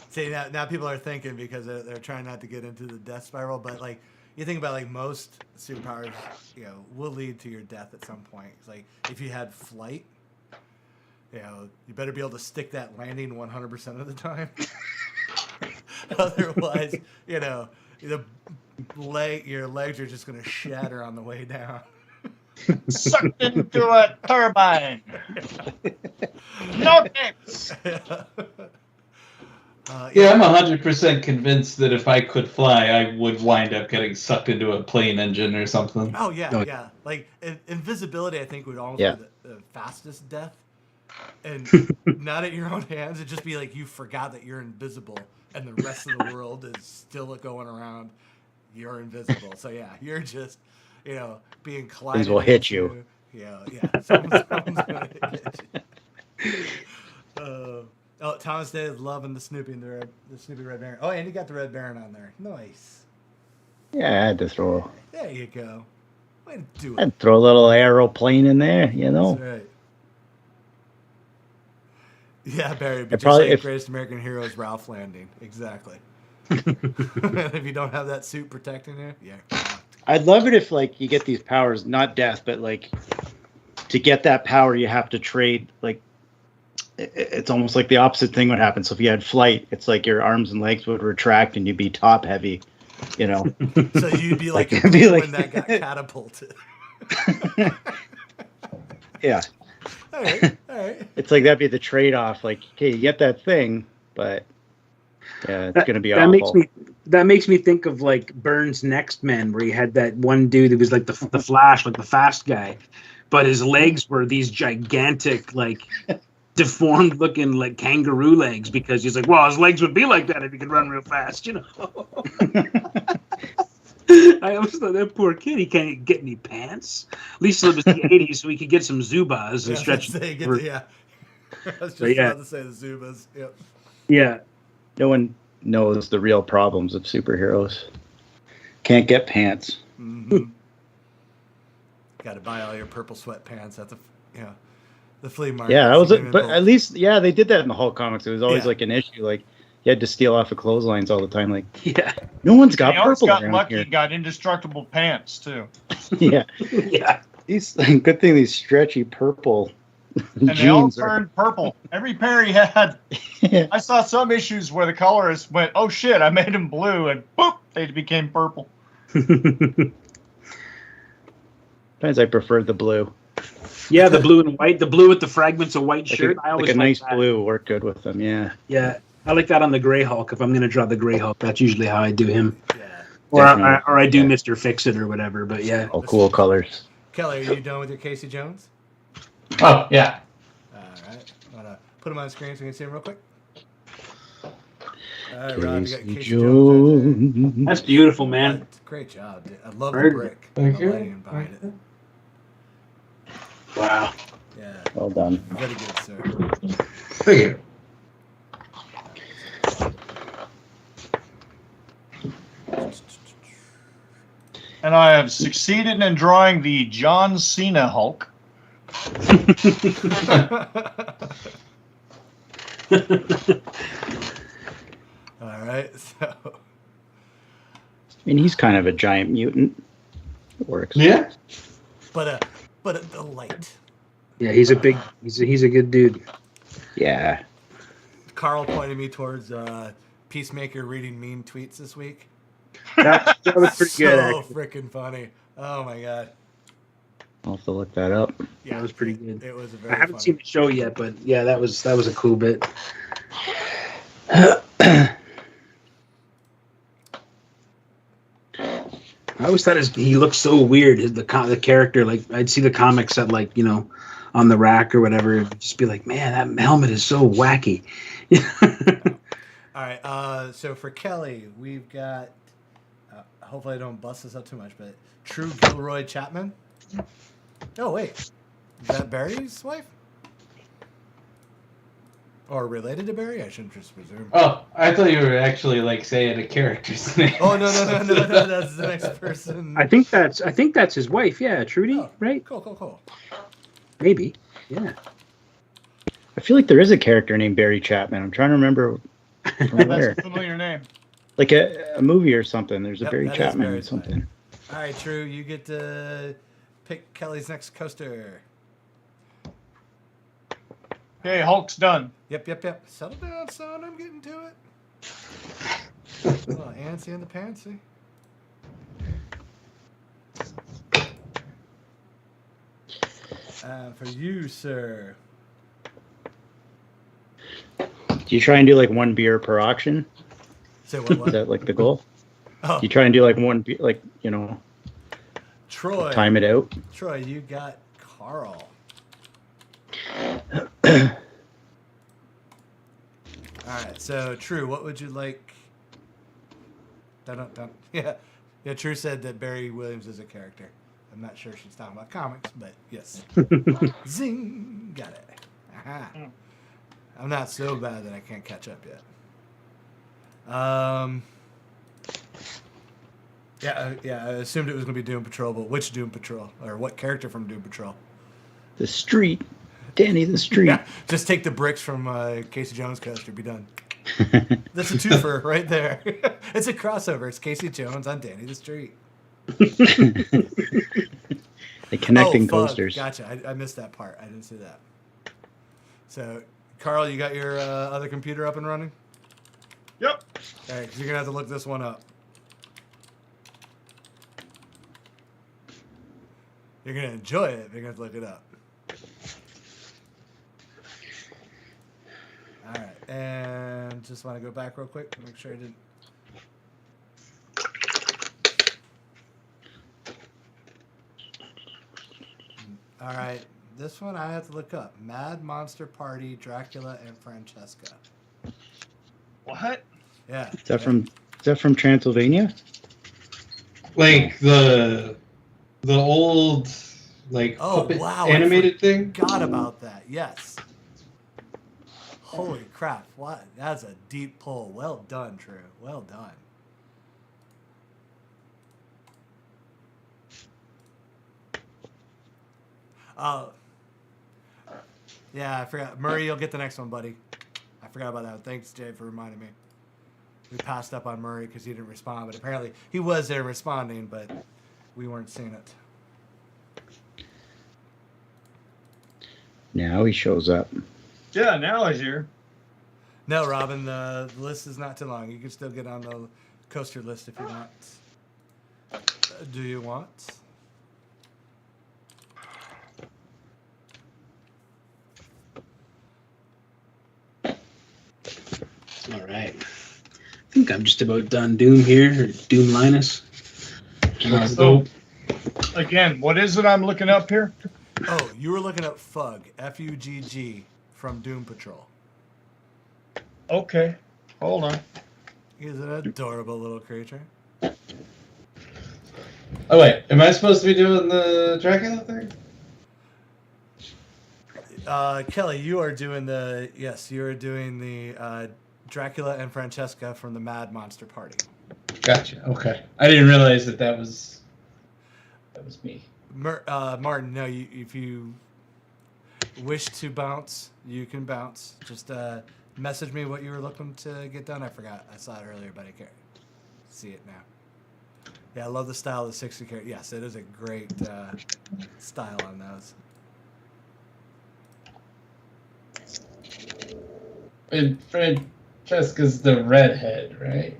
See, now people are thinking because they're trying not to get into the death spiral, but like you think about like most superpowers, will lead to your death at some point. It's like if you had flight, you better be able to stick that landing 100% of the time. Otherwise, your legs are just going to shatter on the way down. Sucked into a turbine. No tips. Yeah, I'm 100% convinced that if I could fly, I would wind up getting sucked into a plane engine or something. Oh, yeah. Like, invisibility, I think, would almost be the fastest death. And not at your own hands. It'd just be like you forgot that you're invisible, and the rest of the world is still going around. You're invisible. So, yeah, you're just, being collided. Things will hit you. Yeah. Someone's going to hit you. Thomas Day loving the Snoopy and the Snoopy Red Baron. Oh, and you got the Red Baron on there. Nice. Yeah, I had to throw. There you go. Way to do it. I'd throw a little aeroplane in there, That's right. Yeah, Barry. But Greatest American Hero is Ralph Landing. Exactly. If you don't have that suit protecting you, yeah. I'd love it if like you get these powers, not death, but like to get that power, you have to trade like. It's almost like the opposite thing would happen. So if you had flight, it's like your arms and legs would retract and you'd be top heavy, So you'd be like, when that got catapulted. Yeah. All right. It's like that'd be the trade-off. Like, okay, you get that thing, but yeah, it's gonna be awful. That makes me think of like Burns' Next Men, where he had that one dude who was like the Flash, like the fast guy, but his legs were these gigantic, like deformed looking like kangaroo legs, because he's like, well, his legs would be like that if he could run real fast, I always thought that poor kid, he can't get any pants. At least it was the 80s, so he could get some Zubas and stretch. I was just about to say the Zubas. Yep. Yeah. No one knows the real problems of superheroes. Can't get pants. Mm-hmm. Got to buy all your purple sweatpants at the flea market. Yeah, that was it. But at least, they did that in the Hulk comics. It was always like an issue. Like you had to steal off of clotheslines all the time. Like, no one's got purple. Got lucky. Here. Got indestructible pants too. Yeah. These good thing these stretchy purple. And they all turned purple. Every pair he had. I saw some issues where the colorist went, "Oh shit, I made them blue," and boop, they became purple. Sometimes I prefer the blue. Yeah, the blue and white. The blue with the fragments of white shirt. I always like a nice blue work good with them. Yeah. Yeah, I like that on the Gray Hulk. If I'm going to draw the Gray Hulk, that's usually how I do him. Yeah. Or I do Mr. Fix-It or whatever. But yeah. All cool colors. Kelly, are you done with your Casey Jones? Oh yeah. All right. I'm gonna put him on the screen so we can see him real quick. All right, Rob, you got Casey Jones. Right. That's beautiful, man. Great job, dude. I love the brick. Thank the you. lighting behind it. Wow. Yeah. Well done. Very good, sir. Thank you. And I have succeeded in drawing the John Cena Hulk. All right, so. I mean, he's kind of a giant mutant. It works. Yeah. But a delight. Yeah, he's a good dude. Yeah. Carl pointed me towards Peacemaker reading mean tweets this week. That was pretty good. So Actually. freaking funny. Oh my god. I'll have to look that up. Yeah, that was pretty good. It was a I very. haven't seen the show yet, but yeah, that was a cool bit. I always thought he looked so weird. The character, like I'd see the comics at like on the rack or whatever, just be like, man, that helmet is so wacky. All right. So for Kelly, we've got. Hopefully, I don't bust this up too much, but True Gilroy Chapman. Oh wait, is that Barry's wife? Or related to Barry? I shouldn't just presume. Oh, I thought you were actually like saying a character's name. Oh no, that's the next person. I think that's his wife. Yeah, Trudy, Oh, right? Cool. Maybe. Yeah. I feel like there is a character named Barry Chapman. I'm trying to remember from That's where. a familiar name. Like a movie or something. There's a Yep, Barry that is Chapman or Barry's wife. something. All right, True. You get to pick Kelly's next coaster. Okay, Hulk's done. Yep. Settle down, son. I'm getting to it. Oh, antsy and the pantsy. For you, sir. Do you try and do like one beer per auction? Say Is what? that like the goal? Oh, You try and do like one beer, like, you know, Troy. time it out. Troy, you got Karl. All right, so True, what would you like? Dun. Yeah, True said that Barry Williams is a character. I'm not sure she's talking about comics, but yes. Zing, got it. Aha. I'm not so bad that I can't catch up yet. Yeah, I assumed it was going to be Doom Patrol, but which Doom Patrol? Or what character from Doom Patrol? The street. Danny the street. Yeah, just take the bricks from Casey Jones' coaster, be done. That's a twofer right there. It's a crossover. It's Casey Jones on Danny the Street. The connecting fuck. coasters. Gotcha. I missed that part. I didn't see that. So, Karl, you got your other computer up and running? Yep. All right, because you're going to have to look this one up. You're going to enjoy it, but you're going to have to look it up. All right, and just want to go back real quick to make sure I didn't. All right, this one I have to look up. Mad Monster Party, Dracula, and Francesca. What? Yeah. Is that from Transylvania? Like the old like puppet animated thing. Forgot about that. Yes. Holy crap! What? That's a deep pull. Well done, True. Well done. Oh. Yeah, I forgot. Murray, you'll get the next one, buddy. I forgot about that. Thanks, Jay, for reminding me. We passed up on Murray because he didn't respond, but apparently he was there responding, but we weren't seeing it. Now he shows up. Yeah, now he's here. No, Robin, the list is not too long. You can still get on the coaster list if you want. Do you want? All right. I think I'm just about done Doom here, or Doom Linus. So, again, what is it I'm looking up here? Oh, you were looking up Fug, F-U-G-G, from Doom Patrol. Okay, hold on. He's an adorable little creature. Oh wait, am I supposed to be doing the Dracula thing? Kelly, you are doing the Dracula and Francesca from the Mad Monster Party. Gotcha. Okay, I didn't realize that was me. Martin, no, if you wish to bounce, you can bounce. Just message me what you were looking to get done. I forgot. I saw it earlier, but I can't see it now. Yeah, I love the style of the 60 carat. Yes, it is a great style on those. And Francesca's the redhead, right?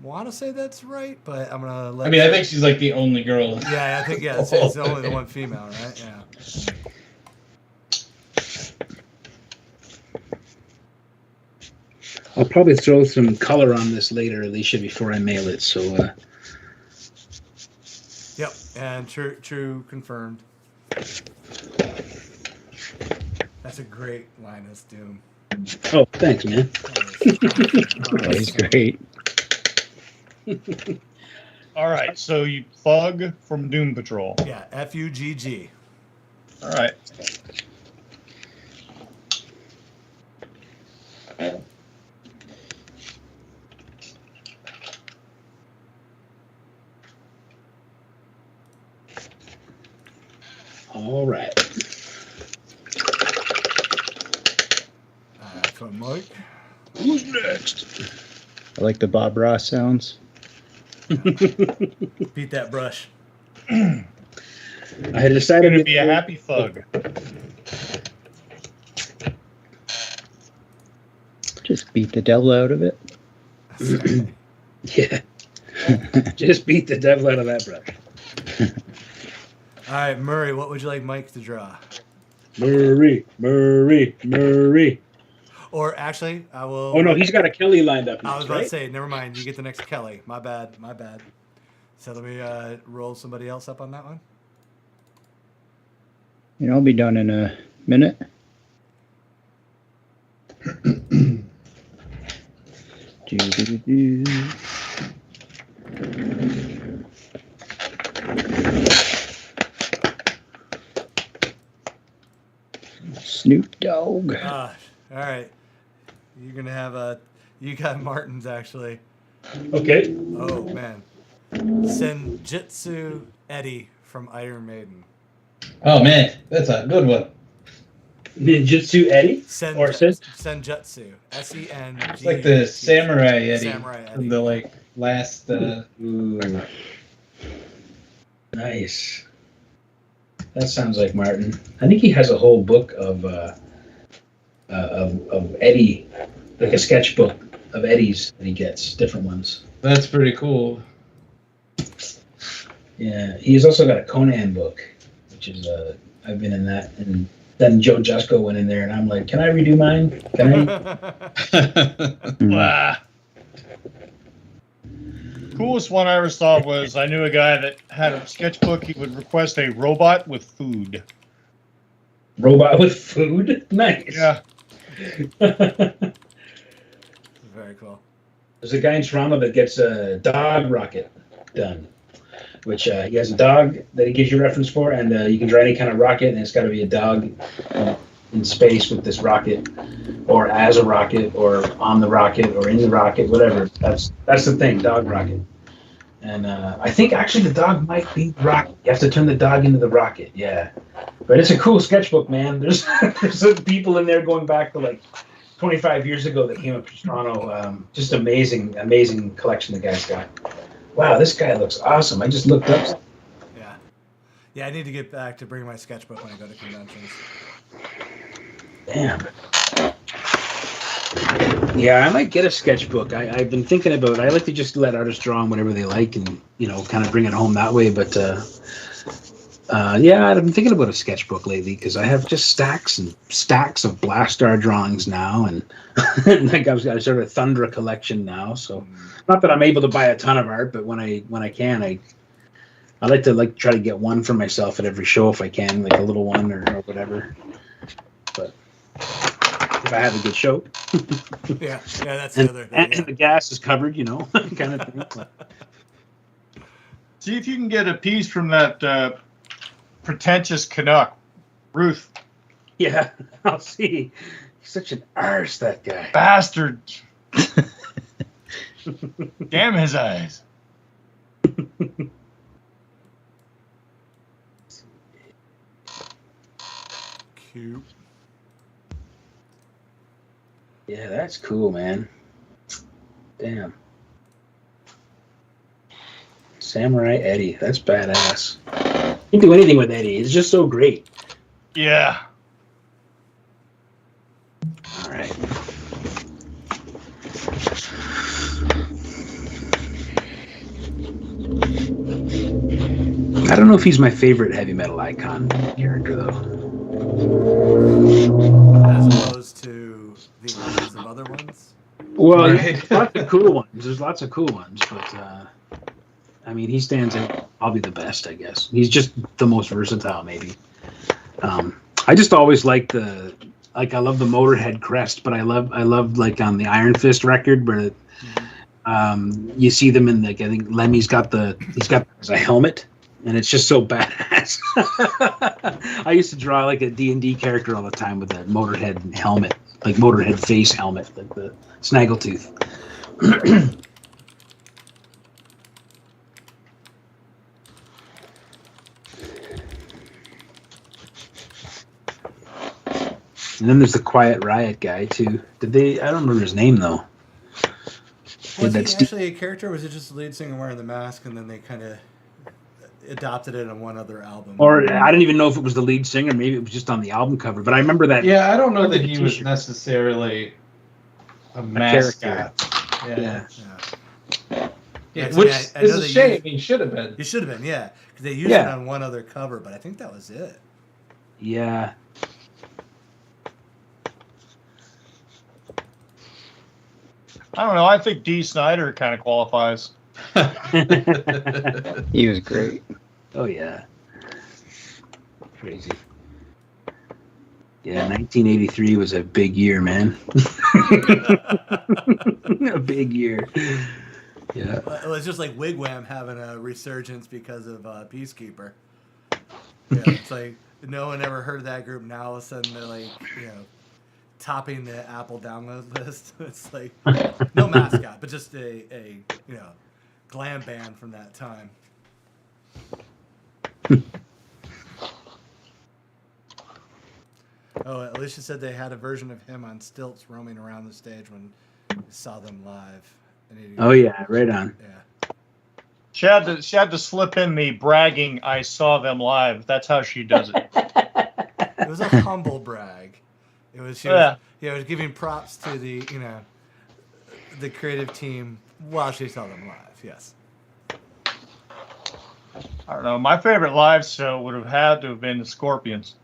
Want to say that's right, but I'm gonna let. I mean, I think she's like the only girl. Yeah, I think it's only the one female, right? Yeah. I'll probably throw some color on this later, Alicia, before I mail it. So. Yep, and true confirmed. That's a great Linus Doom. Oh, thanks, man. Oh, he's great. All right, so you Thug from Doom Patrol. Yeah, FUGG. All right. All right. From Mike. Who's next? I like the Bob Ross sounds. Beat that brush. I had It's decided going to be a happy Thug. Just beat the devil out of it. Yeah. Just beat the devil out of that brush. All right, Murray, what would you like Mike to draw? Murray. Or actually, I will. Oh no, he's got a Kelly lined up. I was Next, about right? to say, never mind. You get the next Kelly. My bad. So let me roll somebody else up on that one. You know, I'll be done in a minute. Do-do-do-do. Snoop Dogg. All right. You're gonna have you got Martin's actually. Okay. Oh man. Senjutsu Eddie from Iron Maiden. Oh man, that's a good one. Ninjutsu Eddie? Or Senjutsu. SEN. It's like the Samurai Eddie Samurai Eddie. from the like last. Ooh. Nice. That sounds like Martin. I think he has a whole book of Eddie, like a sketchbook of Eddie's that he gets, different ones. That's pretty cool. Yeah, he's also got a Conan book, which is I've been in that, and then Joe Jusko went in there, and I'm like, can I redo mine? Can I? Wow. Coolest one I ever saw was I knew a guy that had a sketchbook. He would request a robot with food. Robot with food? Nice. Yeah. Very cool. There's a guy in Toronto that gets a dog rocket done, which he has a dog that he gives you reference for, and you can draw any kind of rocket, and it's got to be a dog in space with this rocket, or as a rocket, or on the rocket, or in the rocket, whatever. That's the thing, dog rocket. And I think actually the dog might be the rocket. You have to turn the dog into the rocket, yeah. But it's a cool sketchbook, man. There's some people in there going back to like 25 years ago that came up to Toronto. Just amazing collection the guy's got. Wow, this guy looks awesome. I just looked up. Yeah, I need to get back to bring my sketchbook when I go to conventions. Damn. Yeah, I might get a sketchbook. I've been thinking about it. I like to just let artists draw on whatever they like and, kind of bring it home that way. But, yeah, I've been thinking about a sketchbook lately because I have just stacks and stacks of Blastar drawings now. And like I've got a sort of Thundra collection now. So not that I'm able to buy a ton of art, but when I can, I like to try to get one for myself at every show if I can, like a little one or whatever. But if I have a good show. yeah, that's the other thing. And the gas is covered, kind of thing. See if you can get a piece from that pretentious Canuck, Rooth. Yeah, I'll see. He's such an arse, that guy. Bastard. Damn his eyes. Cute. Yeah, that's cool, man. Damn. Samurai Eddie. That's badass. You can do anything with Eddie. It's just so great. Yeah. All right. I don't know if he's my favorite heavy metal icon character, though. As opposed to the ones of other ones. Well, Right. there's lots of cool ones. There's lots of cool ones, but I mean, he stands out probably the best, I guess. He's just the most versatile, maybe. I just always liked the Like I love the Motorhead crest, but I love like on the Iron Fist record where you see them in like I think Lemmy's got a helmet, and it's just so badass. I used to draw like a D&D character all the time with a Motorhead helmet, like Motorhead face helmet, like the Snaggletooth. And then there's the Quiet Riot guy too. I don't remember his name though. Was he actually a character, or was it just the lead singer wearing the mask, and then they kind of adopted it on one other album? Or I don't even know if it was the lead singer. Maybe it was just on the album cover. But I remember that. Yeah, I don't know that he was necessarily a mascot. Yeah. Which is a shame. He should have been. He should have been, yeah. Because they used it on one other cover, but I think that was it. Yeah. I don't know. I think D. Snyder kind of qualifies. He was great. Oh, yeah. Crazy. Yeah, 1983 was a big year, man. A big year. Yeah. Well, it's just like Wigwam having a resurgence because of Peacekeeper. Yeah, it's like no one ever heard of that group. Now all of a sudden they're like, topping the Apple download list. It's like no mascot, but just a glam band from that time. Oh, Alicia said they had a version of him on stilts roaming around the stage when we saw them live. Oh yeah, right on. Yeah. She had to slip in the bragging. I saw them live. That's how she does it. It was a humble brag. It was it was giving props to the the creative team while she saw them live. Yes. I don't know. My favorite live show would have had to have been the Scorpions.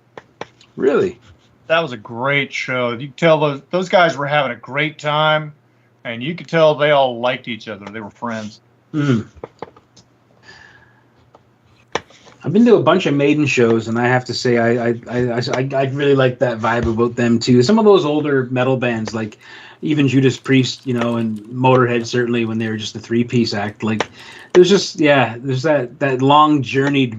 Really? That was a great show. You could tell those guys were having a great time, and you could tell they all liked each other. They were friends. Mm. I've been to a bunch of Maiden shows, and I have to say I really like that vibe about them too. Some of those older metal bands, like even Judas Priest, and Motorhead, certainly when they were just a 3-piece act. Like there's that long journeyed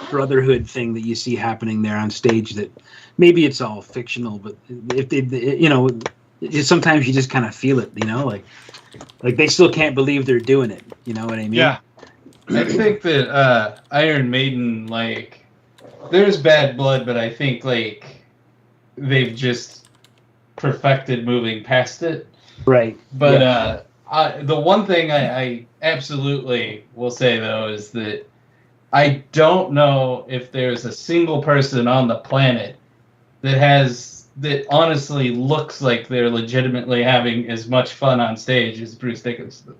brotherhood thing that you see happening there on stage. That maybe it's all fictional, but if they, sometimes you just kind of feel it. Like they still can't believe they're doing it. You know what I mean? Yeah. I think that Iron Maiden, like, there's bad blood, but I think, like, they've just perfected moving past it. Right. But the one thing I absolutely will say, though, is that I don't know if there's a single person on the planet that honestly looks like they're legitimately having as much fun on stage as Bruce Dickinson.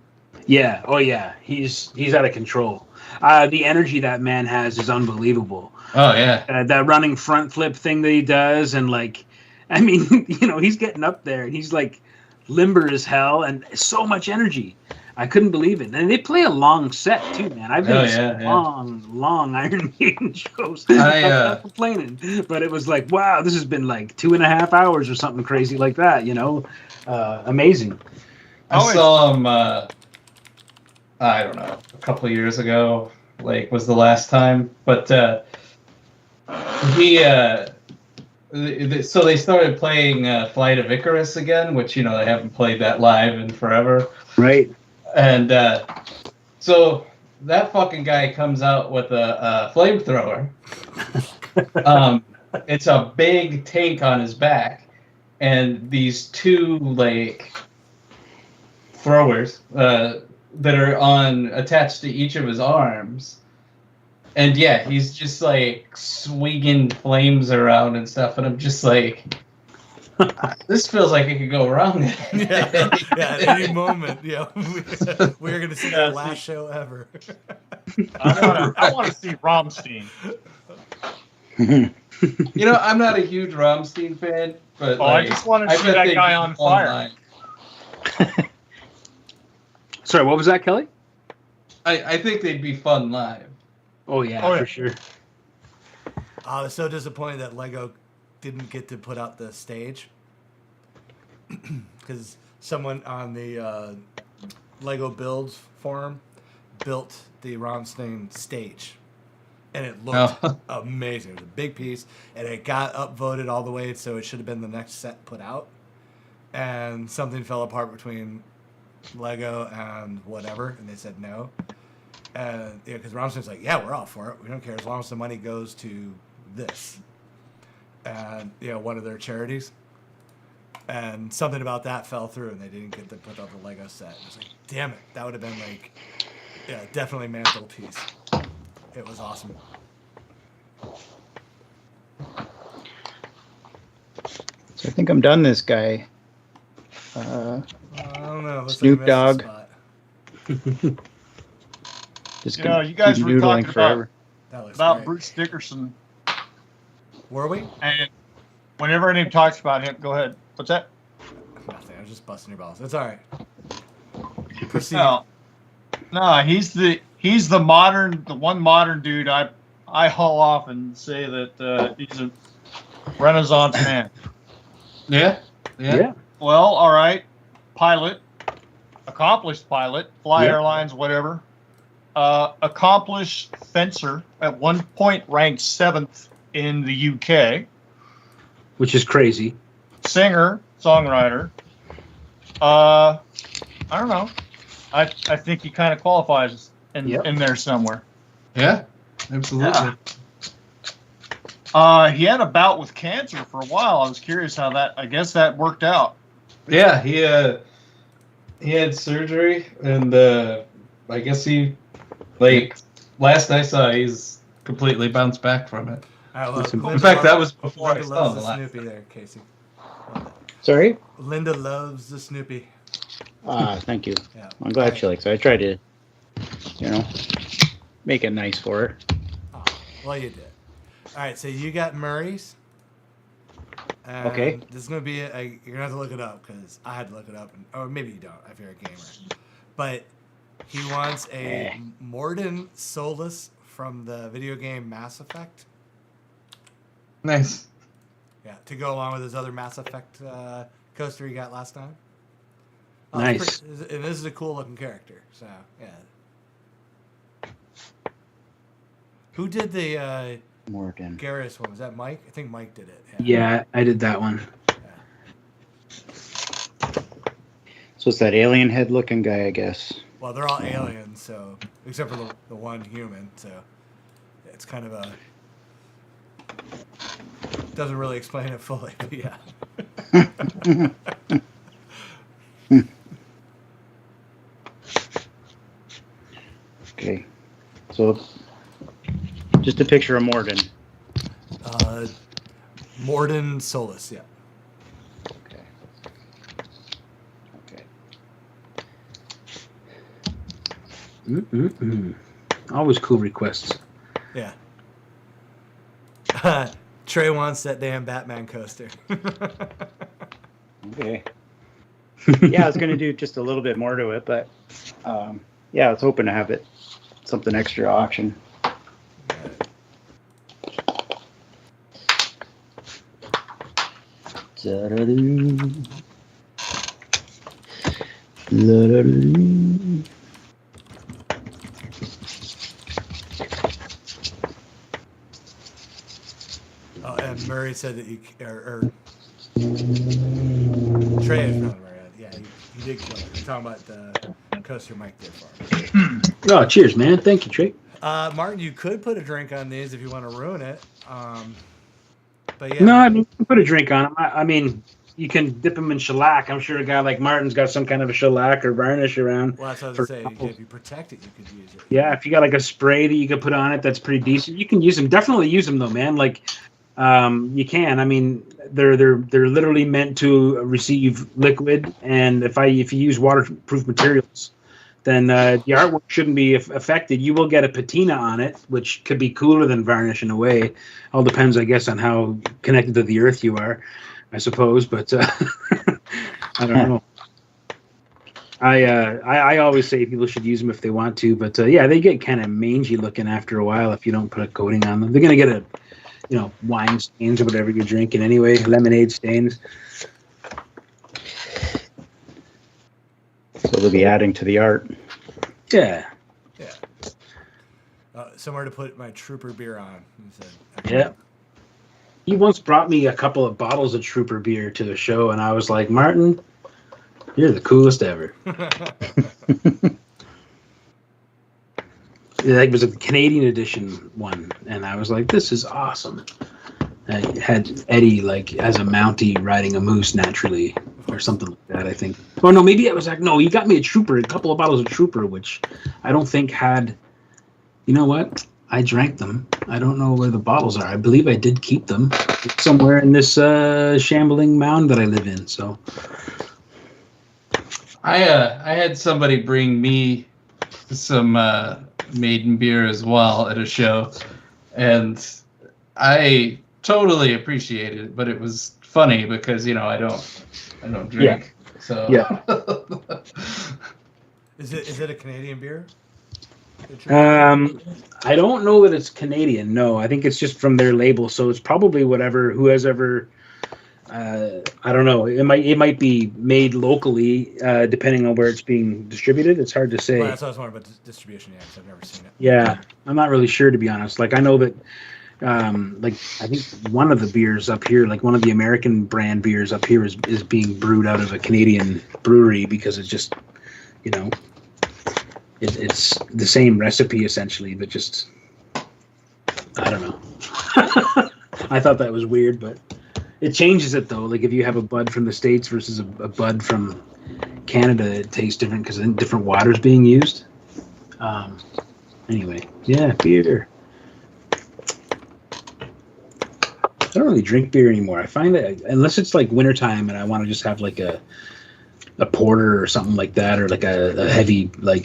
Yeah. Oh, yeah. He's out of control. The energy that man has is unbelievable. Oh, yeah. That running front flip thing that he does. And, like, I mean, he's getting up there and he's, like, limber as hell and so much energy. I couldn't believe it. And they play a long set, too, man. I've been to long Iron Maiden shows. I'm not complaining. But it was like, wow, this has been, like, 2.5 hours or something crazy like that, Amazing. I saw him... I don't know, a couple of years ago, like, was the last time. But so they started playing Flight of Icarus again, which, they haven't played that live in forever. Right. And so that fucking guy comes out with a flamethrower. It's a big tank on his back. And these two, like, throwers... that are attached to each of his arms. And yeah, he's just like swinging flames around and stuff. And I'm just like, this feels like it could go wrong. At any moment. Yeah. We're going to see the last show ever. I want to see Rammstein. I'm not a huge Rammstein fan, but I just want to see that guy on fire. Sorry, what was that, Kelly? I think they'd be fun live. Oh, yeah, for sure. I was so disappointed that Lego didn't get to put out the stage because someone on the Lego Builds forum built the Rammstein stage, and it looked amazing. It was a big piece, and it got upvoted all the way, so it should have been the next set put out. And something fell apart between Lego and whatever, and they said no. And yeah, because Rammstein's like, yeah, we're all for it. We don't care as long as the money goes to this, and one of their charities. And something about that fell through, and they didn't get to put out the Lego set. It was like, damn it, that would have been like, definitely mantelpiece. It was awesome. So I think I'm done this guy. I don't know. Snoop Dogg. Just you guys keep were noodling talking forever. about great. Bruce Dickerson. Were we? And whenever anyone talks about him, go ahead. What's that? Nothing. I was just busting your balls. It's all right. Proceed. No, he's the one modern dude I haul off and say that he's a Renaissance man. Yeah. Well, all right, pilot, accomplished pilot, fly airlines, whatever. Accomplished fencer, at one point ranked 7th in the UK. Which is crazy. Singer, songwriter. I don't know. I think he kind of qualifies in there somewhere. Yeah, absolutely. Yeah. He had a bout with cancer for a while. I was curious how that. I guess that worked out. Yeah, he had surgery, and I guess he, last I saw, he's completely bounced back from it. In fact, that was before I Linda saw loves the the last. Snoopy there, Casey. Sorry? Linda loves the Snoopy. Thank you. Yeah. I'm glad she likes it. I try to, make it nice for her. Oh, well, you did. All right, so you got Murray's. And Okay. This is going to be, you're going to have to look it up because I had to look it up. Or maybe you don't if you're a gamer. But he wants a Morden Solus from the video game Mass Effect. Nice. Yeah, to go along with his other Mass Effect coaster he got last time. Oh, Nice. and this is a cool looking character. So, yeah. Who did the Morgan. Garrus one? Was that Mike? I think Mike did it. Yeah, I did that one. So it's that alien head looking guy, I guess. Well, they're all aliens, so except for the one human. So it's kind of a doesn't really explain it fully, but yeah. Okay. So just a picture of Morden. Morden Solus, yeah. Okay. Always cool requests. Yeah. Trey wants that damn Batman coaster. Okay. Yeah, I was going to do just a little bit more to it, but yeah, I was hoping to have it something extra auction. Oh, and Murray said that or Trey is from Murray. Yeah, he did kill it. We're talking about the coaster Mike did for him. Oh, cheers, man. Thank you, Trey. Martin, you could put a drink on these if you want to ruin it. But yeah. No, I mean, you can put a drink on them. I mean, you can dip them in shellac. I'm sure a guy like Martin's got some kind of a shellac or varnish around. Well, that's what I was saying. If you protect it, you could use it. Yeah, if you got like a spray that you could put on it, that's pretty decent. You can use them. Definitely use them though, man. Like, you can. I mean, they're literally meant to receive liquid, and if you use waterproof materials, then the artwork shouldn't be affected. You will get a patina on it, which could be cooler than varnish in a way. All depends, I guess, on how connected to the earth you are, I suppose. But I don't know. I always say people should use them if they want to, but yeah, they get kind of mangy looking after a while if you don't put a coating on them. They're gonna get wine stains or whatever you're drinking anyway, lemonade stains. So they'll be adding to the art. Yeah. Yeah. Somewhere to put my Trooper beer on. He said, Yeah. He once brought me a couple of bottles of Trooper beer to the show, and I was like, Martin, you're the coolest ever. It was a Canadian edition one, and I was like, this is awesome. And it had Eddie as a Mountie riding a moose naturally, or something like that, I think. Oh, no, maybe it was no, he got me a couple of bottles of Trooper, which I don't think had, you know what? I drank them. I don't know where the bottles are. I believe I did keep them somewhere in this shambling mound that I live in, so. I had somebody bring me some maiden beer as well at a show, and I totally appreciated it, but it was funny because I don't drink. Yeah. So Yeah. Is it a Canadian beer? I don't know that it's Canadian. No, I think it's just from their label. So it's probably who has ever. I don't know. It might be made locally, depending on where it's being distributed. It's hard to say. Well, that's what I was wondering about distribution. Yeah, because I've never seen it. Yeah, I'm not really sure, to be honest. I know that. I think one of the beers up here, one of the American brand beers up here, is being brewed out of a Canadian brewery because it's just, it's the same recipe essentially, but just I don't know. I thought that was weird, but it changes it though. If you have a bud from the States versus a bud from Canada, it tastes different because different water's being used. Anyway, yeah, beer. I don't really drink beer anymore. I find that unless it's wintertime and I want to just have a porter or something like that, or a heavy a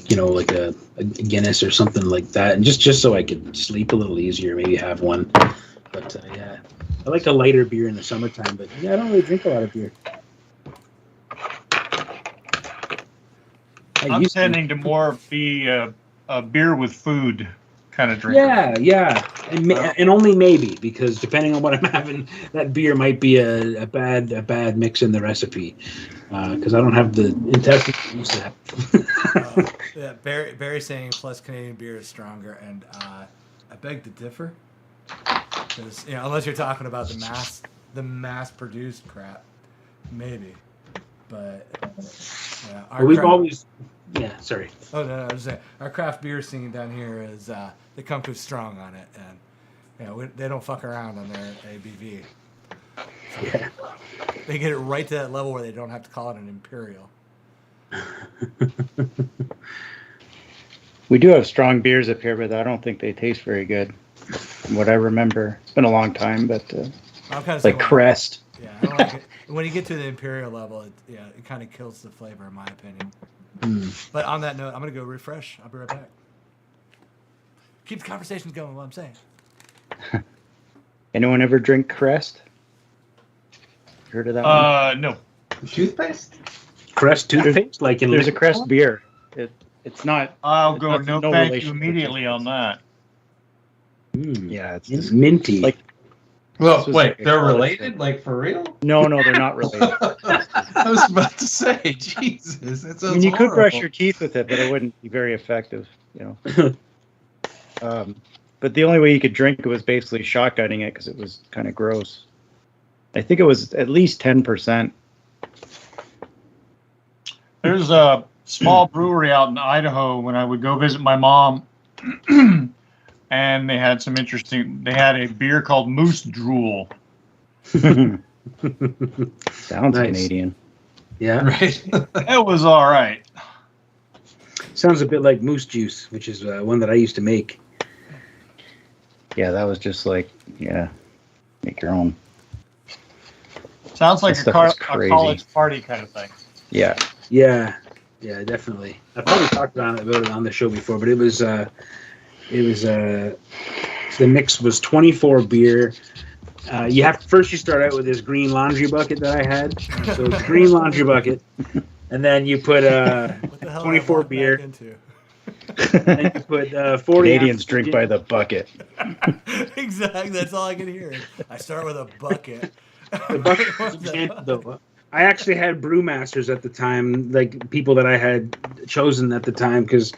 Guinness or something like that, and just so I could sleep a little easier, maybe have one. But yeah, I like a lighter beer in the summertime. But yeah, I don't really drink a lot of beer. I'm tending to more be a beer with food kind of drink. Yeah, and only maybe, because depending on what I'm having, that beer might be a bad mix in the recipe, because I don't have the intestines I used to have. Yeah, Barry saying plus Canadian beer is stronger, and I beg to differ, because unless you're talking about the mass produced crap, maybe, but we've always. Yeah, sorry. Oh no, I was saying our craft beer scene down here is they come too strong on it, and they don't fuck around on their ABV. So Yeah. they get it right to that level where they don't have to call it an imperial. We do have strong beers up here, but I don't think they taste very good. From what I remember, it's been a long time, but I'm kind of like Crest. Yeah, I don't like it. When you get to the imperial level, it kind of kills the flavor, in my opinion. But on that note, I'm gonna go refresh. I'll be right back. Keep the conversations going. What I'm saying. Anyone ever drink Crest? Heard of that one? No. Toothpaste? Crest toothpaste, There's a Crest beer. It's not. I'll go. It's No, no thank you relation to immediately on that. Yeah, it's It's minty. like- Well, This was wait, like a they're college related? thing. For real? No, they're not related. I was about to say, Jesus. That I mean, you could brush your teeth with it, but it wouldn't be very effective, But the only way you could drink it was basically shotgunning it because it was kind of gross. I think it was at least 10%. There's a small brewery out in Idaho when I would go visit my mom, and they had they had a beer called Moose Drool. Sounds Nice. Canadian. Yeah. Right. It was all right. Sounds a bit like moose juice, which is one that I used to make. Yeah, that was just make your own. Sounds like That a stuff is crazy. college party kind of thing. Yeah. Yeah, definitely. I've probably talked about it on the show before, but the mix was 24 beer. You start out with this green laundry bucket that I had. So it's green laundry bucket, and then you put What the hell 24 did I walk beer. back into? And you put 40 Canadians ounces of drink gin. by the bucket. Exactly. That's all I can hear. I start with a bucket. The bucket What's was that? gin, though. I actually had brewmasters at the time, like people that I had chosen at the time, because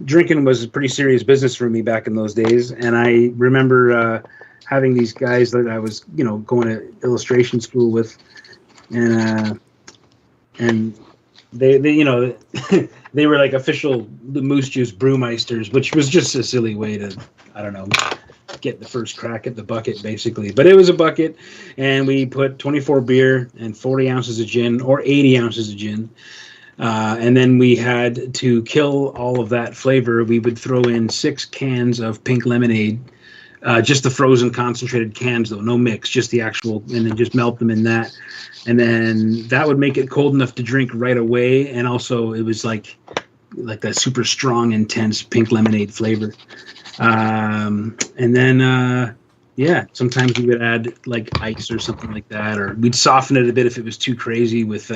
drinking was a pretty serious business for me back in those days. And I remember having these guys that I was, going to illustration school with, and they they were like official the Moose Juice brewmeisters, which was just a silly way to, I don't know, get the first crack at the bucket, basically. But it was a bucket, and we put 24 beer and 40 ounces of gin or 80 ounces of gin. And then we had to kill all of that flavor. We would throw in 6 cans of pink lemonade, just the frozen concentrated cans, though, no mix, just the actual, and then just melt them in that. And then that would make it cold enough to drink right away. And also it was like that super strong, intense pink lemonade flavor. And then, sometimes we would add like ice or something like that, or we'd soften it a bit if it was too crazy with,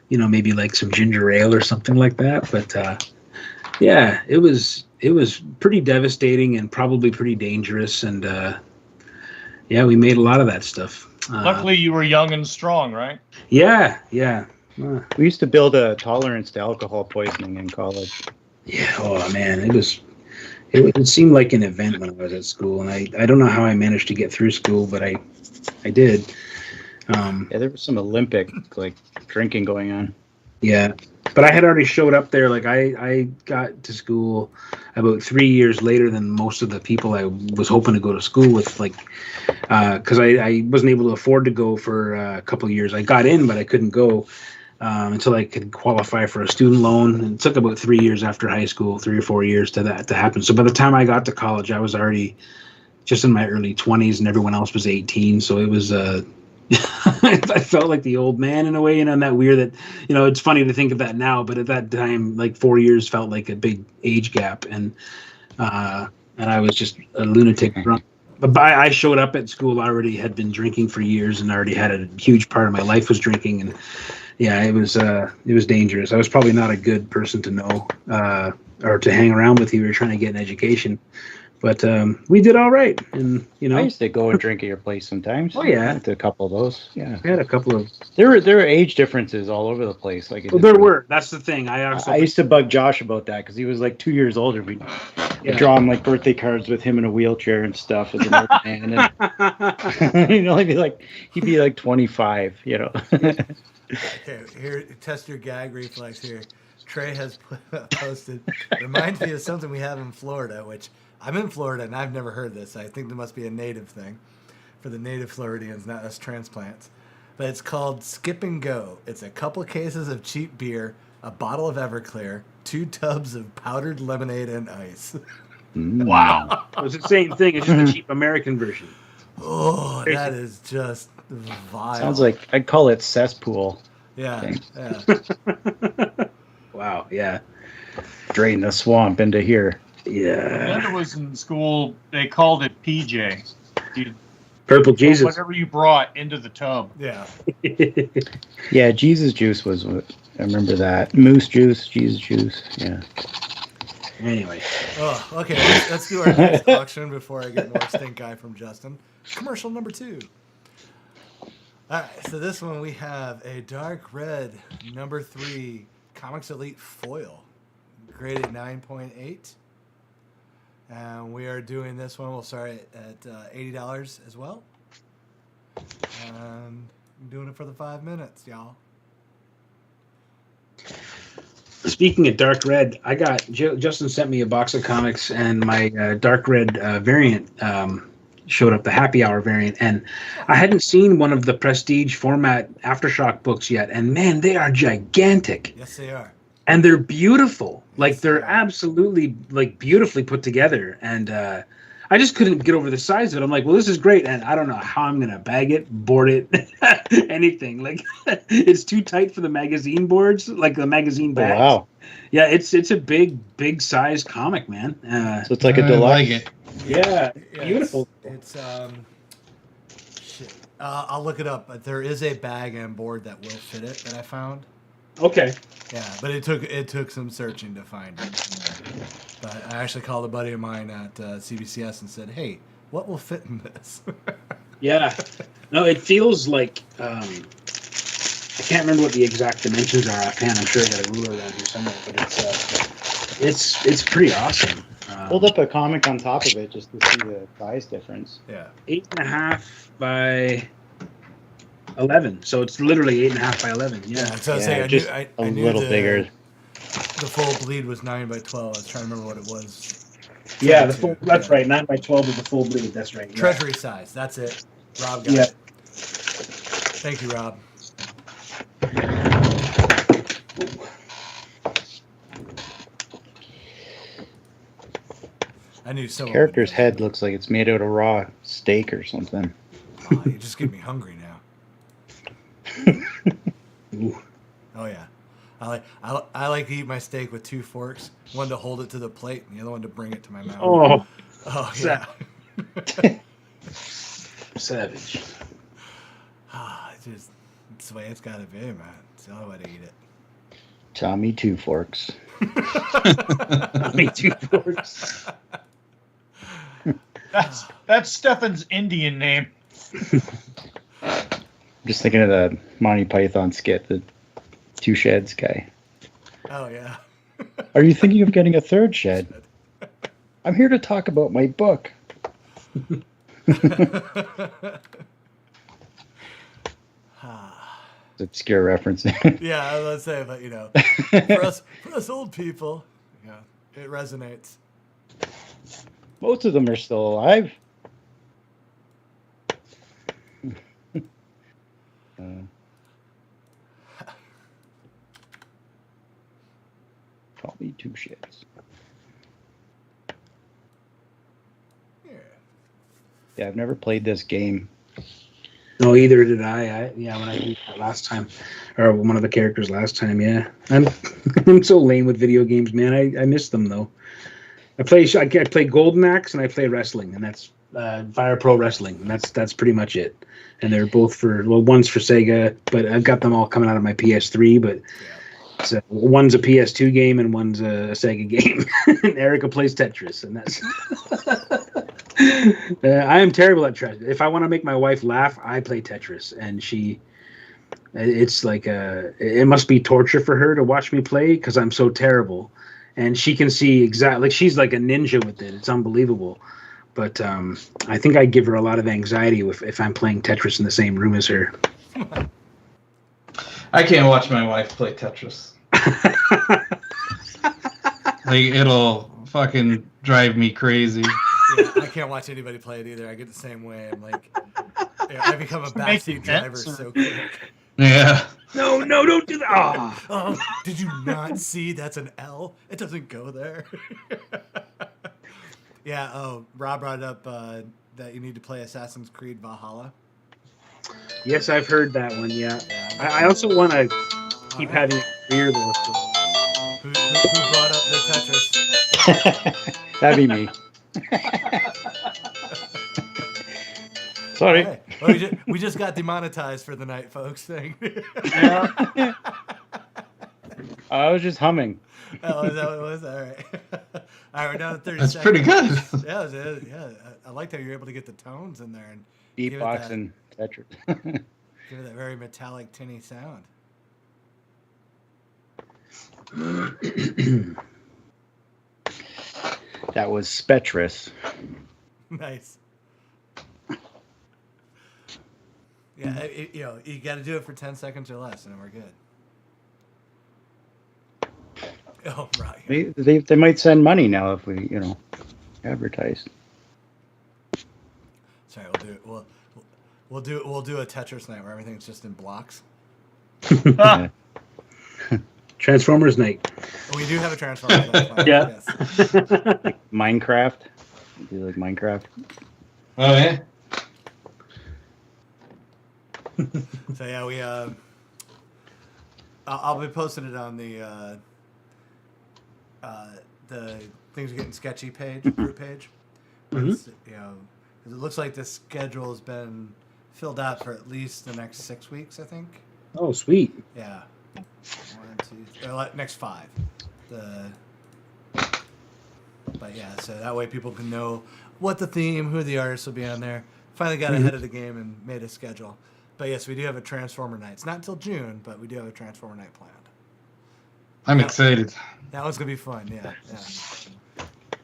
maybe like some ginger ale or something like that. But it was pretty devastating and probably pretty dangerous. And we made a lot of that stuff. Luckily, you were young and strong, right? Yeah. We used to build a tolerance to alcohol poisoning in college. Yeah. Oh man, it seemed like an event when I was at school, and I don't know how I managed to get through school, but I did. There was some Olympic drinking going on. Yeah, but I had already showed up there. Like I got to school about 3 years later than most of the people I was hoping to go to school with. Because I wasn't able to afford to go for a couple of years. I got in, but I couldn't go until I could qualify for a student loan. And it took about 3 years after high school, 3 or 4 years to happen. So by the time I got to college, I was already just in my early 20s, and everyone else was 18. So it was I felt like the old man in a way, and that weird that, it's funny to think of that now, but at that time, 4 years felt like a big age gap. And I was just a lunatic drunk. But I showed up at school, already had been drinking for years, and already had a huge part of my life was drinking. And yeah, it was dangerous. I was probably not a good person to know or to hang around with. You were trying to get an education. But we did all right, and I used to go and drink at your place sometimes. Oh yeah, went to a couple of those. Yeah, we had a couple of. There were age differences all over the place. There were. That's the thing. I used to bug Josh about that because he was 2 years older. We'd draw him birthday cards with him in a wheelchair and stuff as an old man. And, he'd be 25. Okay, here, test your gag reflex here. Trey has posted, reminds me of something we have in Florida, which I'm in Florida and I've never heard this. I think there must be a native thing for the native Floridians, not us transplants. But it's called Skip and Go. It's a couple cases of cheap beer, a bottle of Everclear, 2 tubs of powdered lemonade and ice. Wow. It's the same thing. It's just a cheap American version. Oh, that is just vile. Sounds like I'd call it cesspool. Yeah. Wow. Yeah. Drain the swamp into here. Yeah. When I was in school, they called it PJ. Purple Jesus. Whatever you brought into the tub. Yeah. Yeah, Jesus juice was what I remember that. Moose juice, Jesus juice. Yeah. Anyway. Oh, okay. Let's do our next auction before I get more stink eye from Justin. Commercial number 2. All right. So this one we have a dark red number 3 Comics Elite foil, graded 9.8. And we are doing this one. We'll start at $80 as well. And I'm doing it for the 5 minutes, y'all. Speaking of dark red, I got Justin sent me a box of comics, and my dark red variant showed up, the happy hour variant, and I hadn't seen one of the prestige format Aftershock books yet, and man, they are gigantic. Yes, they are. And they're beautiful. Yes, They're absolutely beautifully put together. And I just couldn't get over the size of it. I'm like, well, this is great. And I don't know how I'm going to bag it, board it, anything. It's too tight for the magazine boards, the magazine bags. Oh, wow. Yeah, it's a big size comic, man. So it's like a deluxe. like it. Yeah, beautiful. It's shit. I'll look it up, but there is a bag and board that will fit it that I found. Okay. Yeah, but it took some searching to find it. But I actually called a buddy of mine at CBCS and said, "Hey, what will fit in this?" Yeah. No, it feels like I can't remember what the exact dimensions are offhand. I'm sure I got a ruler around here somewhere, but it's pretty awesome. Hold up a comic on top of it just to see the size difference. Yeah. 8.5 by 11. So it's literally 8.5 by 11. Yeah. Yeah. So I was Yeah, saying, just I a knew little bigger. The full bleed was 9 by 12. I was trying to remember what it was. Yeah, that's Yeah. right. 9 by 12 is the full bleed. That's right. Yeah. Treasury size. That's it. Rob got Yeah. it. Thank you, Rob. I knew someone. Character's head looks like it's made out of raw steak or something. Oh, you just get me hungry now. Ooh. Oh yeah, I like to eat my steak with 2 forks, one to hold it to the plate, and the other one to bring it to my mouth. Oh, yeah. savage. It's the way it's gotta be, man. It's the only way to eat it. Tommy 2 Forks. Me 2 forks. That's Stefan's Indian name. Just thinking of the Monty Python skit, the 2 sheds guy. Oh yeah. Are you thinking of getting a 3rd shed? I'm here to talk about my book. It's obscure reference. Yeah, I was gonna say, but you know, for us old people, yeah, it resonates. Most of them are still alive. Probably 2 sheds. Yeah, I've never played this game. No, either did I. When I did that last time, or one of the characters last time. Yeah, I'm so lame with video games, man. I miss them though. I play Golden Axe and I play wrestling, and that's Fire Pro Wrestling, and that's pretty much it. And they're both one's for Sega, but I've got them all coming out of my PS3. But so one's a PS2 game and one's a Sega game. And Erica plays Tetris, and that's. I am terrible at Tetris. If I want to make my wife laugh, I play Tetris, and it's like it must be torture for her to watch me play because I'm so terrible, and she can see exactly, like she's like a ninja with it. It's unbelievable, but I think I give her a lot of anxiety if I'm playing Tetris in the same room as her. I can't watch my wife play Tetris. Like, it'll fucking drive me crazy. Yeah, I can't watch anybody play it either. I get the same way. I'm like, I become a backseat driver so quick. Yeah. No, don't do that. Oh, did you not see that's an L? It doesn't go there. Yeah. Oh, Rob brought up that you need to play Assassin's Creed Valhalla. Yes, I've heard that one. Yeah, I also want to keep having a career though. Who brought up the Tetris? That'd be me. Sorry. Hey, well, we just got demonetized for the night, folks. Thing. Yeah. I was just humming. Oh, is that what it was? All right. All right, we're down to 30 That's seconds. pretty good. Yeah, yeah. I liked how you were able to get the tones in there and Beatboxing Tetris. give it that very metallic, tinny sound. That was Spectrus. Nice. Yeah, you got to do it for 10 seconds or less, and then we're good. Oh, right. They might send money now if we, advertise. Sorry, we'll do it. We'll do a Tetris night where everything's just in blocks. Yeah. Transformers night. We do have a Transformers night. Yeah. Yes. Minecraft. Do you like Minecraft? Oh, yeah? So yeah, we I'll be posting it on the Things Are Getting Sketchy group page. Mhm. It's, 'cause it looks like the schedule has been filled out for at least the next 6 weeks, I think. Oh, sweet. Yeah. 1, next 5. But yeah, so that way people can know what the theme, who the artists will be on there. Finally got ahead of the game and made a schedule. But yes, we do have a Transformer night. It's not until June, but we do have a Transformer night planned. I'm excited. That one's gonna be fun. Yeah.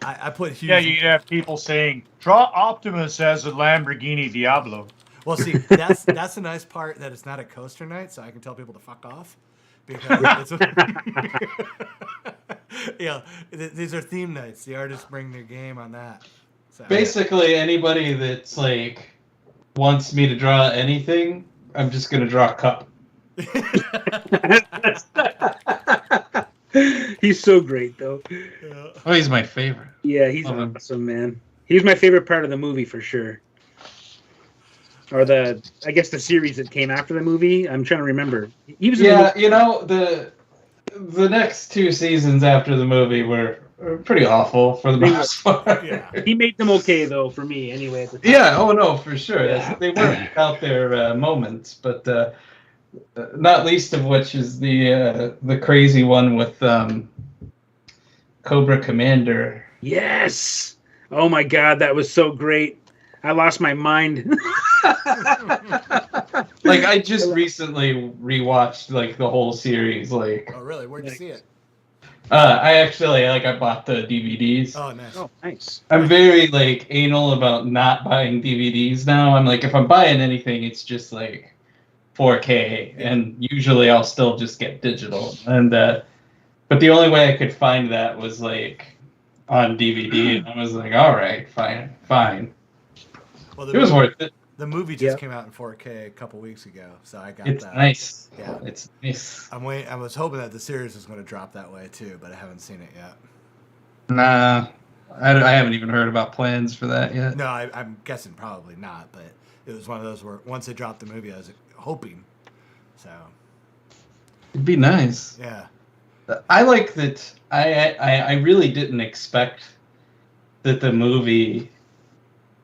I put huge. Yeah, you'd have people saying, "Draw Optimus as a Lamborghini Diablo." Well, see, that's the nice part, that it's not a coaster night, so I can tell people to fuck off, because these are theme nights. The artists bring their game on that. So. Basically, anybody that's like wants me to draw anything, I'm just gonna draw a cup. He's so great, though. Oh, he's my favorite. Yeah, he's awesome, man. He's my favorite part of the movie for sure. Or I guess the series that came after the movie. I'm trying to remember. He was in the movie. You know, the next 2 seasons after the movie were pretty awful for the most part. Yeah. He made them okay, though, for me, anyway. At the time. Yeah, oh no, for sure. Yeah. They weren't out their moments, but not least of which is the crazy one with Cobra Commander. Yes! Oh my God, that was so great. I lost my mind. Like, I just recently rewatched like the whole series. Like, Oh, really? Where'd you see it? I actually I bought the DVDs. Oh, nice. Oh, nice. I'm very like anal about not buying DVDs now. I'm like, if I'm buying anything, it's just like 4K, and usually I'll still just get digital. And but the only way I could find that was like on DVD, and I was like, all right, fine. Well, It was worth it. The movie just came out in 4K a couple weeks ago, so I got It's that. nice. Yeah. It's nice. I was hoping that the series was going to drop that way too, but I haven't seen it yet. Nah, I haven't even heard about plans for that yet. No, I'm guessing probably not, but it was one of those where once they dropped the movie, I was hoping. So. It'd be nice. Yeah. I like that. I really didn't expect that the movie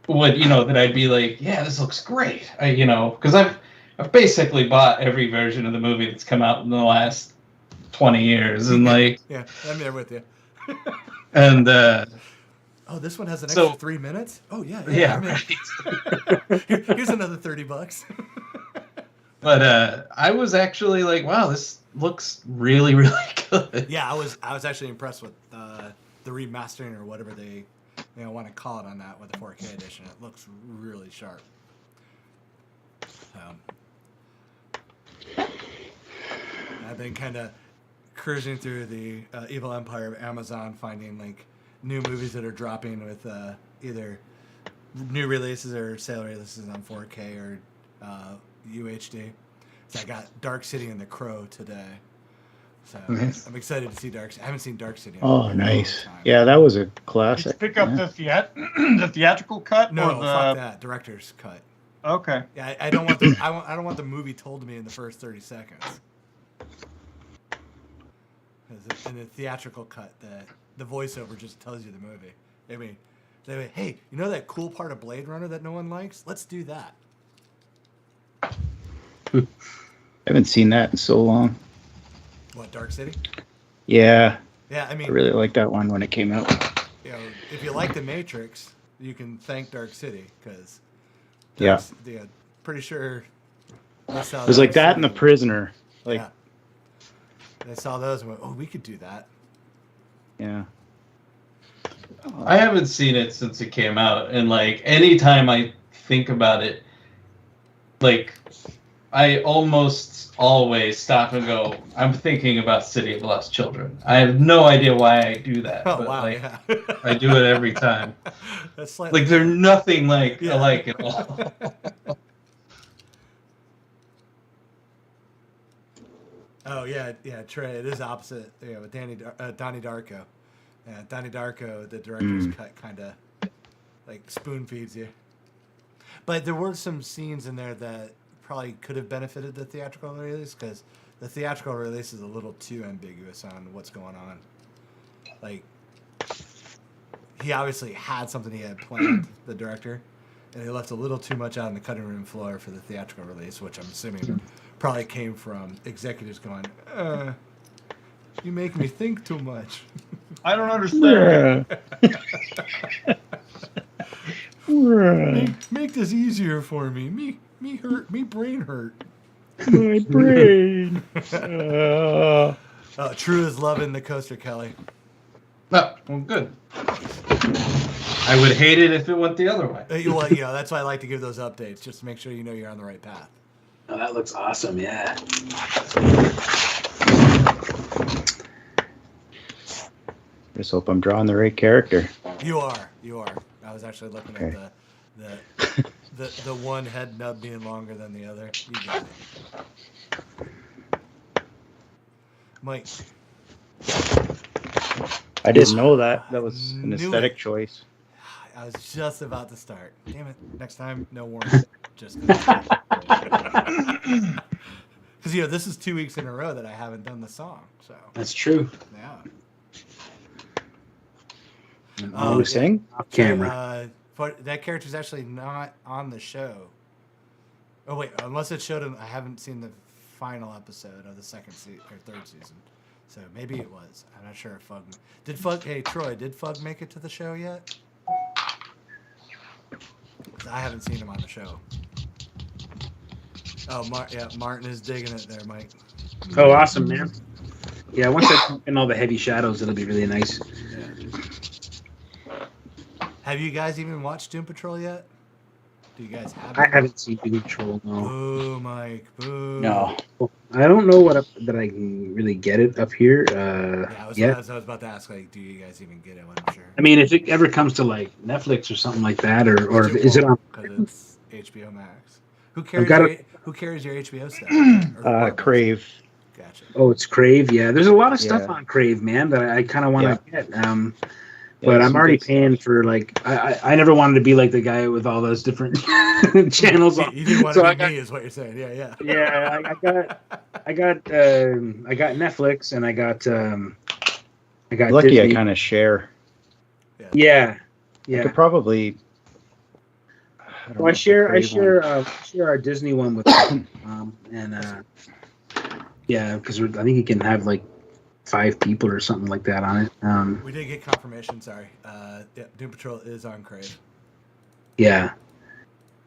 would, that I'd be like, yeah, this looks great. Because I've basically bought every version of the movie that's come out in the last 20 years, and like, Yeah, I'm there with you. and Oh, this one has an extra 3 minutes? Oh, yeah. I'm in. right. Here's another $30. But I was actually like, wow, this looks really, really good. Yeah, I was actually impressed with the remastering or whatever they want to call it on that with the 4K edition. It looks really sharp. I've been kind of cruising through the evil empire of Amazon, finding like new movies that are dropping with either new releases or sale releases on 4K or UHD. So I got Dark City and The Crow today. So Nice. I'm excited to see Dark City. I haven't seen Dark City in a Oh, long nice. time. Yeah, that was a Did you classic. pick up yeah. the theatrical cut? No, or fuck that. Director's cut. Okay. Yeah, I don't want the I don't want the movie told to me in the first 30 seconds. 'Cause in the theatrical cut, the voiceover just tells you the movie. I mean, they say, hey, you know that cool part of Blade Runner that no one likes? Let's do that. I haven't seen that in so long. What, Dark City? Yeah, Yeah, I mean, I really liked that one when it came out. if you like The Matrix, you can thank Dark City because Yeah. pretty sure they saw It was like those that and The and- Prisoner. Like, yeah. They saw those and went, oh, we could do that. yeah. I haven't seen it since it came out, and like anytime I think about it, like I almost always stop and go, I'm thinking about City of Lost Children. I have no idea why I do that, Oh, but wow, like yeah. I do it every time. That's slightly Like they're nothing like Yeah. alike at all. Oh yeah, Trey. It is opposite. Yeah, with Donnie Darko. Yeah, Donnie Darko, the director's cut, kind of like spoon feeds you. But there were some scenes in there that probably could have benefited the theatrical release because the theatrical release is a little too ambiguous on what's going on. Like, he obviously had something he had planned, the director, and he left a little too much out on the cutting room floor for the theatrical release, which I'm assuming probably came from executives going, You make me think too much. I don't understand. Make this easier for me. Me hurt. Me brain hurt. My brain. True is loving the coaster, Kelly. Oh, well, good. I would hate it if it went the other way. Well, that's why I like to give those updates, just to make sure you know you're on the right path. Oh, that looks awesome. Yeah. Just hope I'm drawing the right character. You are. I was actually looking at the one head nub being longer than the other. You got it. Mike. I didn't know that. That was an Knew aesthetic it. choice. I was just about to start. Damn it. Next time, no warning. Just because this is 2 weeks in a row that I haven't done the song. So That's true. yeah. Oh, you sing? Off camera. But that character's actually not on the show. Oh wait, unless it showed him. I haven't seen the final episode of the second or third season, so maybe it was. I'm not sure if Fug did. Hey Troy, did Fug make it to the show yet? 'Cause I haven't seen him on the show. Oh, Martin is digging it there, Mike. Oh, awesome, man. Yeah, once I put in all the heavy shadows, it'll be really nice. Yeah. Have you guys even watched Doom Patrol yet? Do you guys have? I haven't seen Doom Patrol, no. Boo, Mike. Boo. No. I don't know that I can really get it up here. I was about to ask, like, do you guys even get it? I'm sure. I mean, if it ever comes to like Netflix or something like that, or is it on? Because it's HBO Max. Who carries your HBO stuff? Crave. Gotcha. Oh, it's Crave. Yeah, there's a lot of stuff Yeah. on Crave, man, that I kind of want to get. But Yeah, I'm already some good paying for like I never wanted to be like the guy with all those different channels on. You didn't want So to I be got- me, is what you're saying. Yeah. Yeah, I got Netflix and I got Lucky Disney. I kind of share. Yeah. I could probably. don't know Well, I if the share Crave one- our Disney one with and because I think you can have like 5 people or something like that on it. We did get confirmation. Sorry. Doom Patrol is on Crave. Yeah.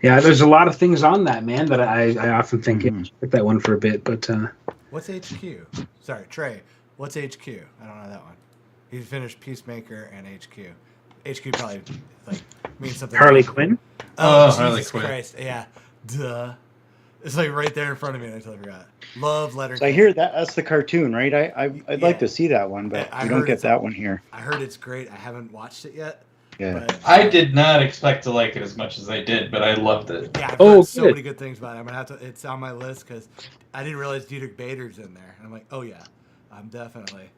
There's a lot of things on that, man, that I often think I should get that one for a bit, but What's HQ? Sorry, Trey. What's HQ? I don't know that one. He finished Peacemaker and HQ. HQ probably means something. Harley Quinn. Oh, Harley Jesus Quinn. Christ! Yeah, duh. It's like right there in front of me, and I totally forgot. Love Letter. So I hear that's the cartoon, right? I'd like to see that one, but I we don't heard get it's- that one here. I heard it's great. I haven't watched it yet. Yeah. But, I did not expect to like it as much as I did, but I loved it. Yeah, I've Oh, heard so good. many good things about it. I'm gonna have to. It's on my list because I didn't realize Dietrich Bader's in there. And I'm like, oh yeah, I'm definitely.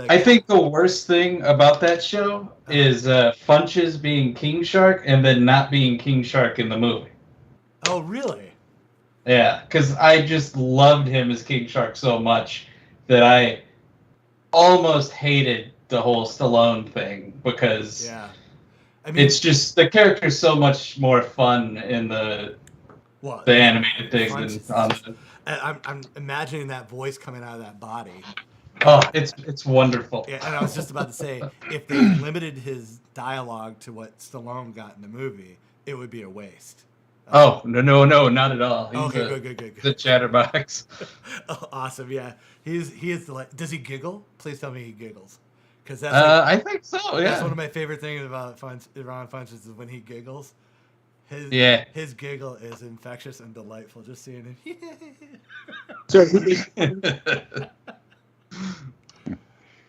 I think the worst thing about that show is Funches being King Shark and then not being King Shark in the movie. Oh really? Yeah, because I just loved him as King Shark so much that I almost hated the whole Stallone thing because I mean, it's just the character's so much more fun in the animated thing than on the. I'm imagining that voice coming out of that body. Oh, it's wonderful. Yeah, and I was just about to say, if they limited his dialogue to what Stallone got in the movie, it would be a waste. Oh no, not at all. He's Okay, good. The chatterbox. Oh, awesome, yeah. He is does he giggle? Please tell me he giggles, because that's I think so. that's Yeah. one of my favorite things about Ron Funches is when he giggles. His giggle is infectious and delightful. Just seeing him. So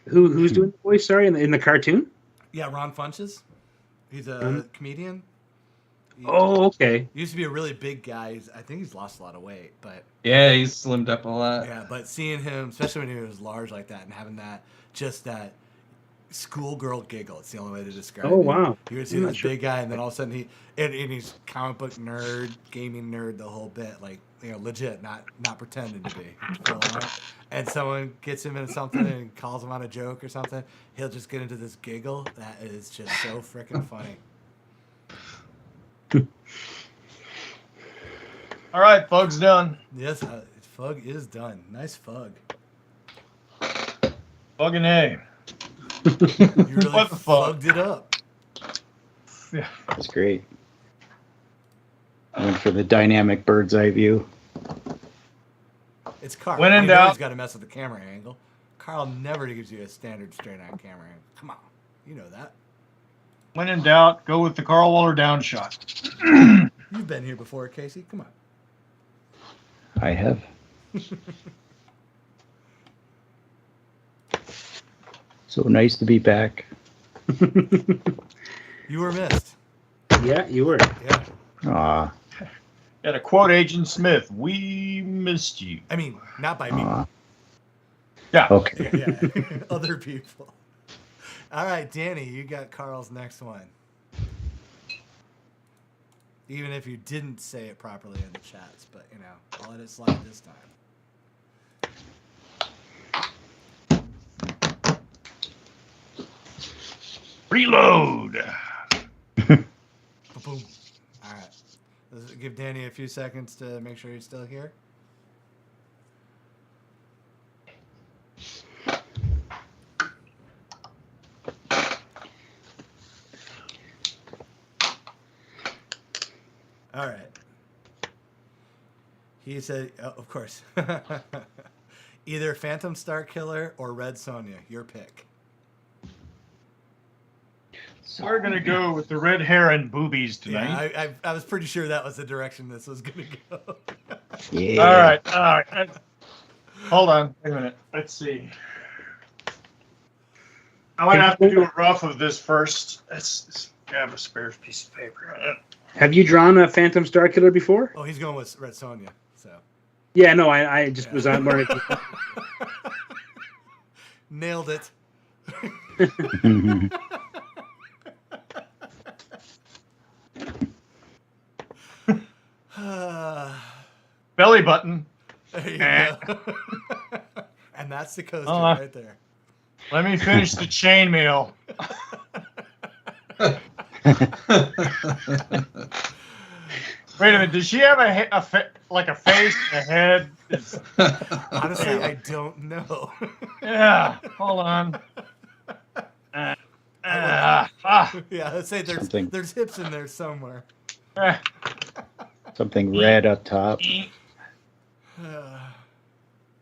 who's doing the voice? Sorry, in the cartoon. Yeah, Ron Funches. He's a comedian. Oh, okay. He used to be a really big guy. I think he's lost a lot of weight, but Yeah, he's slimmed up a lot. yeah. But seeing him, especially when he was large like that, and having that schoolgirl giggle, it's the only way to describe it. Oh, wow. You would see I'm not this sure. big guy, and then all of a sudden and he's comic book nerd, gaming nerd, the whole bit, legit, not pretending to be. Full on. And someone gets him into something and calls him on a joke or something, he'll just get into this giggle that is just so freaking funny. All right, Fug's done. Yes, Fug is done. Nice Fug. Fucking A. You really What the fuck? fucked it up. Yeah. That's great. I went for the dynamic bird's eye view. It's Karl. When in You know doubt- he's got to mess with the camera angle. Karl never gives you a standard straight-on camera angle. Come on. You know that. When in doubt, go with the Karl Waller down shot. You've been here before, Casey. Come on. I have. So nice to be back. You were missed. Yeah, you were. Yeah. Aw. Got to quote Agent Smith. We missed you. I mean, not by me. Aw. Yeah. Okay. Yeah. Other people. All right, Danny, you got Karl's next one. Even if you didn't say it properly in the chats, but you know, I'll let it slide this time. Reload. Boom. All right. Let's give Danny a few seconds to make sure he's still here. All right. He said, oh, of course, either Phantom Star Killer or Red Sonja. Your pick. We're going to go with the red hair and boobies tonight. Yeah, I was pretty sure that was the direction this was going to go. Yeah. All right. Hold on. Wait a minute. Let's see. I might have to do a rough of this first. Let's grab a spare piece of paper. Have you drawn a Phantom Star Killer before? Oh, he's going with Red Sonja. So Yeah, no, I just was on where nailed it. Belly button. There you go. And that's the coaster Uh, right there. Let me finish the chainmail. Wait a minute. Does she have a face, a head? Honestly, I don't know. Yeah. Hold on. Yeah, let's say there's hips in there somewhere. Something red up top.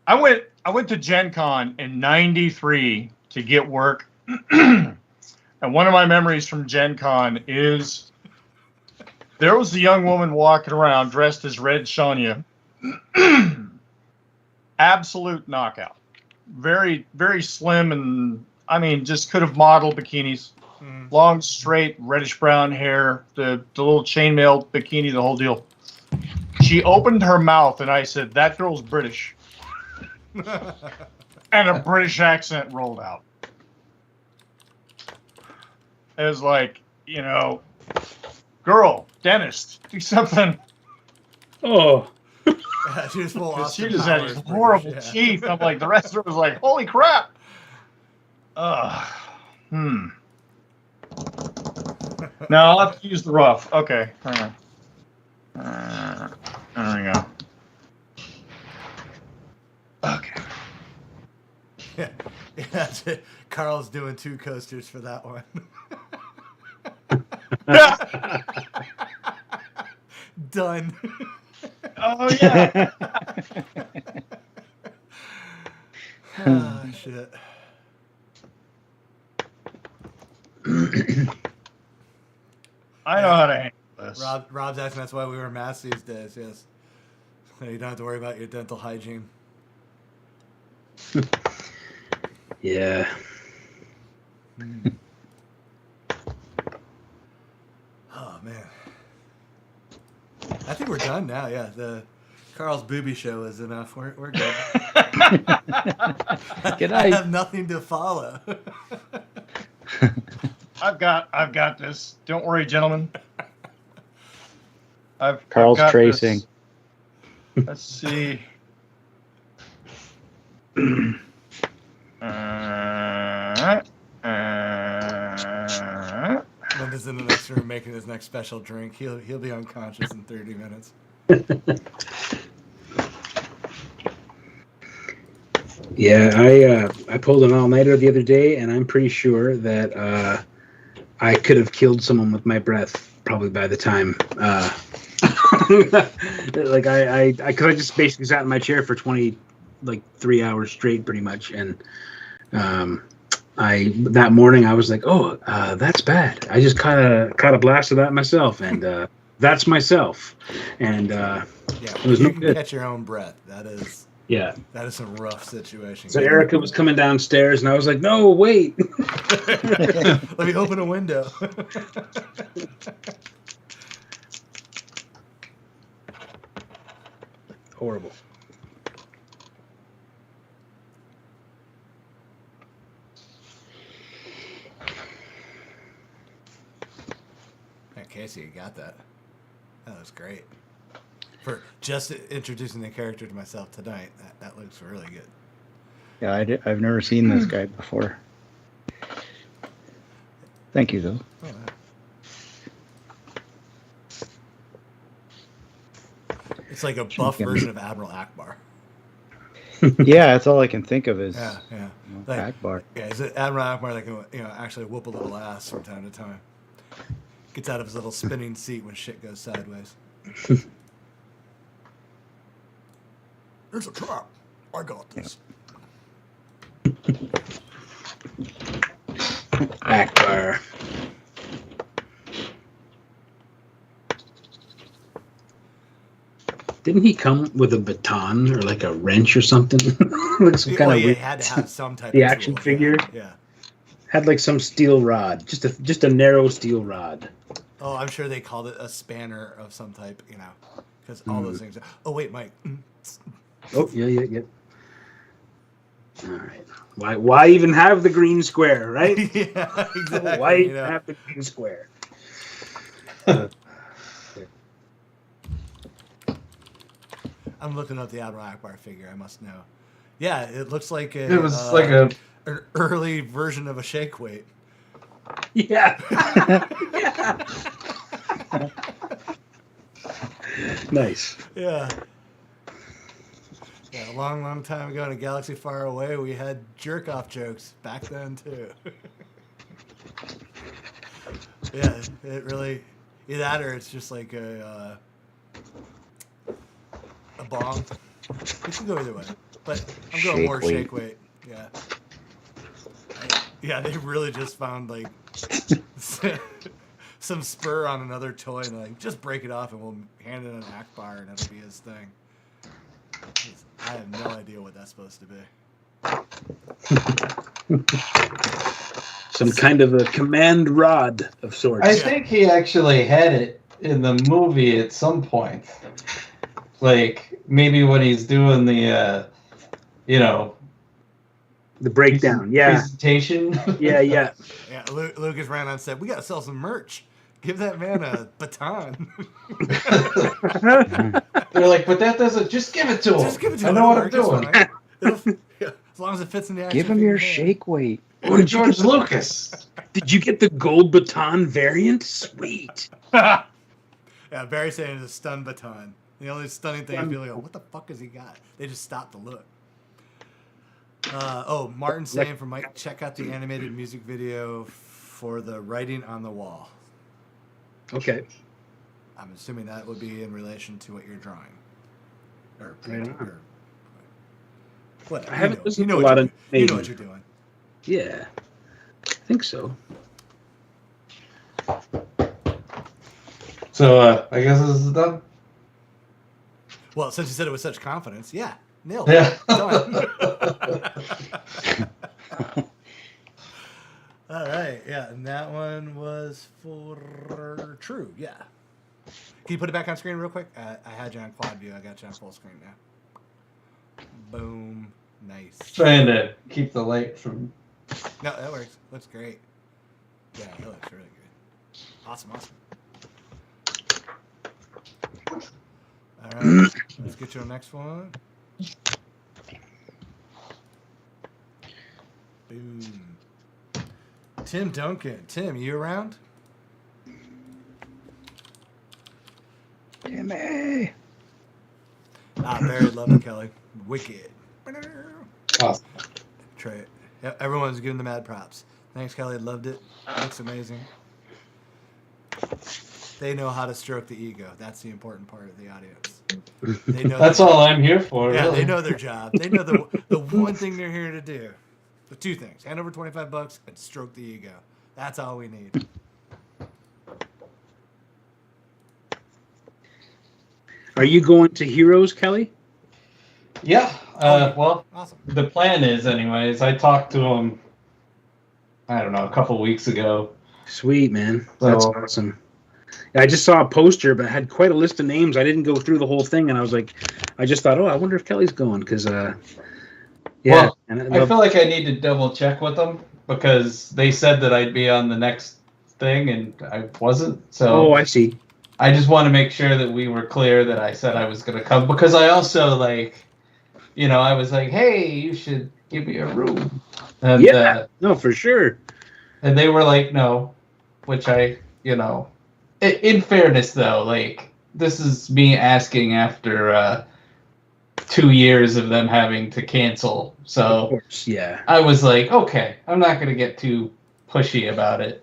I went to Gen Con in '93 to get work. And one of my memories from Gen Con is there was a young woman walking around dressed as Red Sonja. Absolute knockout. Very, very slim, and I mean, just could have modeled bikinis. Long, straight, reddish-brown hair, the little chainmail bikini, the whole deal. She opened her mouth, and I said, "That girl's British." And a British accent rolled out. It was like, you know, girl, dentist, do something. Oh. She was full She Austin just had Powers these British, horrible yeah. teeth. I'm like, the rest of it was like, holy crap. No, I'll have to use the rough. Okay. Hang on. There we go. Okay. Yeah, that's it. Karl's doing 2 coasters for that one. Done. Oh, yeah. Oh, shit. I know how to handle this. Rob's asking that's why we wear masks these days, yes. So you don't have to worry about your dental hygiene. Yeah. Oh, man. I think we're done now, yeah. The Karl's booby show is enough. We're good. Good I night. have nothing to follow. I've got this. Don't worry, gentlemen. Karl's I've got tracing. this. Let's see. Linda's in the next room making his next special drink. He'll be unconscious in 30 minutes. Yeah, I pulled an all-nighter the other day, and I'm pretty sure that I could have killed someone with my breath probably by the time. Like I just basically sat in my chair for 3 hours straight, pretty much, and that morning I was like, oh, that's bad. I just caught a blast of that myself, and that's myself, and Yeah, it was you no can good. catch your own breath. That is some rough situation. So Erica was coming downstairs, and I was like, no, wait. Let me open a window. Horrible. Hey, Casey, you got that. That was great. For just introducing the character to myself tonight, that looks really good. Yeah, I've never seen this guy before. Thank you, though. Oh, wow. It's like a buff version of Admiral Akbar. Yeah, that's all I can think of is Yeah. Like, Akbar. Yeah, is it Admiral Akbar that can actually whoop a little ass from time to time? Gets out of his little spinning seat when shit goes sideways. There's a trap. I got this. Akbar. Didn't he come with a baton or like a wrench or something? Looks kind of He weird. had to have some type The of action tool. figure? Yeah. Had like some steel rod, just a narrow steel rod. Oh, I'm sure they called it a spanner of some type, because all those things. Oh, wait, Mike. Oh, yeah. All right. Why even have the green square, right? Yeah, exactly. Why even have the green square? I'm looking up the Admiral Akbar figure. I must know. Yeah, it looks like It was like a an early version of a shake weight. Yeah. Yeah. Nice. Yeah. Yeah, a long, long time ago in a galaxy far away, we had jerk-off jokes back then, too. Yeah, it really... Either that or it's just like a bong. It can go either way. But I'm going more shake weight. Yeah. Yeah, they really just found, like, some spur on another toy and like, just break it off and we'll hand it an Akbar and it'll be his thing. I have no idea what that's supposed to be. Some kind of a command rod of sorts. I think he actually had it in the movie at some point. Like, maybe when he's doing the, the breakdown, yeah. Presentation. Yeah. Yeah, Lucas ran on and said, we got to sell some merch. Give that man a baton. They're like, but that doesn't, just give it to him. Just give it to him. I know what I'm doing. Yeah, as long as it fits in the action Give him figure your hand. shake weight. Or George Lucas. Did you get the gold baton variant? Sweet. Yeah, Barry saying it's a stun baton. The only stunning thing is being like, what the fuck has he got? They just stopped to look. Martin saying for Mike, check out the animated music video for the writing on the wall. Okay. I'm assuming that would be in relation to what you're drawing. Or Right on. or what? I haven't listened you know to a what lot you- of You know Maiden. what you're doing. Yeah. I think so. So, I guess this is done? Well, since you said it with such confidence, yeah, nailed it. Yeah. Done. All right, yeah, and that one was for True, yeah. Can you put it back on screen real quick? I had you on quad view. I got you on full screen now. Boom, nice. Trying to keep the light from. No, that works. Looks great. Yeah, that looks really good. Awesome. All right, let's get you on the next one. Boom. Tim Duncan. Tim, you around? Timmy. Very lovely, Kelly. Wicked. Awesome. Trey. Yeah, everyone's giving the mad props. Thanks, Kelly. Loved it. Looks amazing. They know how to stroke the ego. That's the important part of the audience. They know That's their all job. I'm here for. Yeah, really. they know their job. They know the one thing they're here to do. The two things: hand over $25 and stroke the ego. That's all we need. Are you going to Heroes, Kelly? Yeah. Well, Awesome. the plan is, anyways. I talked to him. I don't know, a couple weeks ago. Sweet, man. That's So- awesome. I just saw a poster, but it had quite a list of names. I didn't go through the whole thing, and I was like, I just thought, oh, I wonder if Kelly's going, because, yeah. Well, and I feel like I need to double check with them because they said that I'd be on the next thing, and I wasn't. So oh, I see. I just want to make sure that we were clear that I said I was going to come because I also I was like, hey, you should give me a room, and Yeah. No, for sure. and they were like, no, which in fairness though, like this is me asking after 2 years of them having to cancel, Of so course, yeah. I was like, okay, I'm not going to get too pushy about it,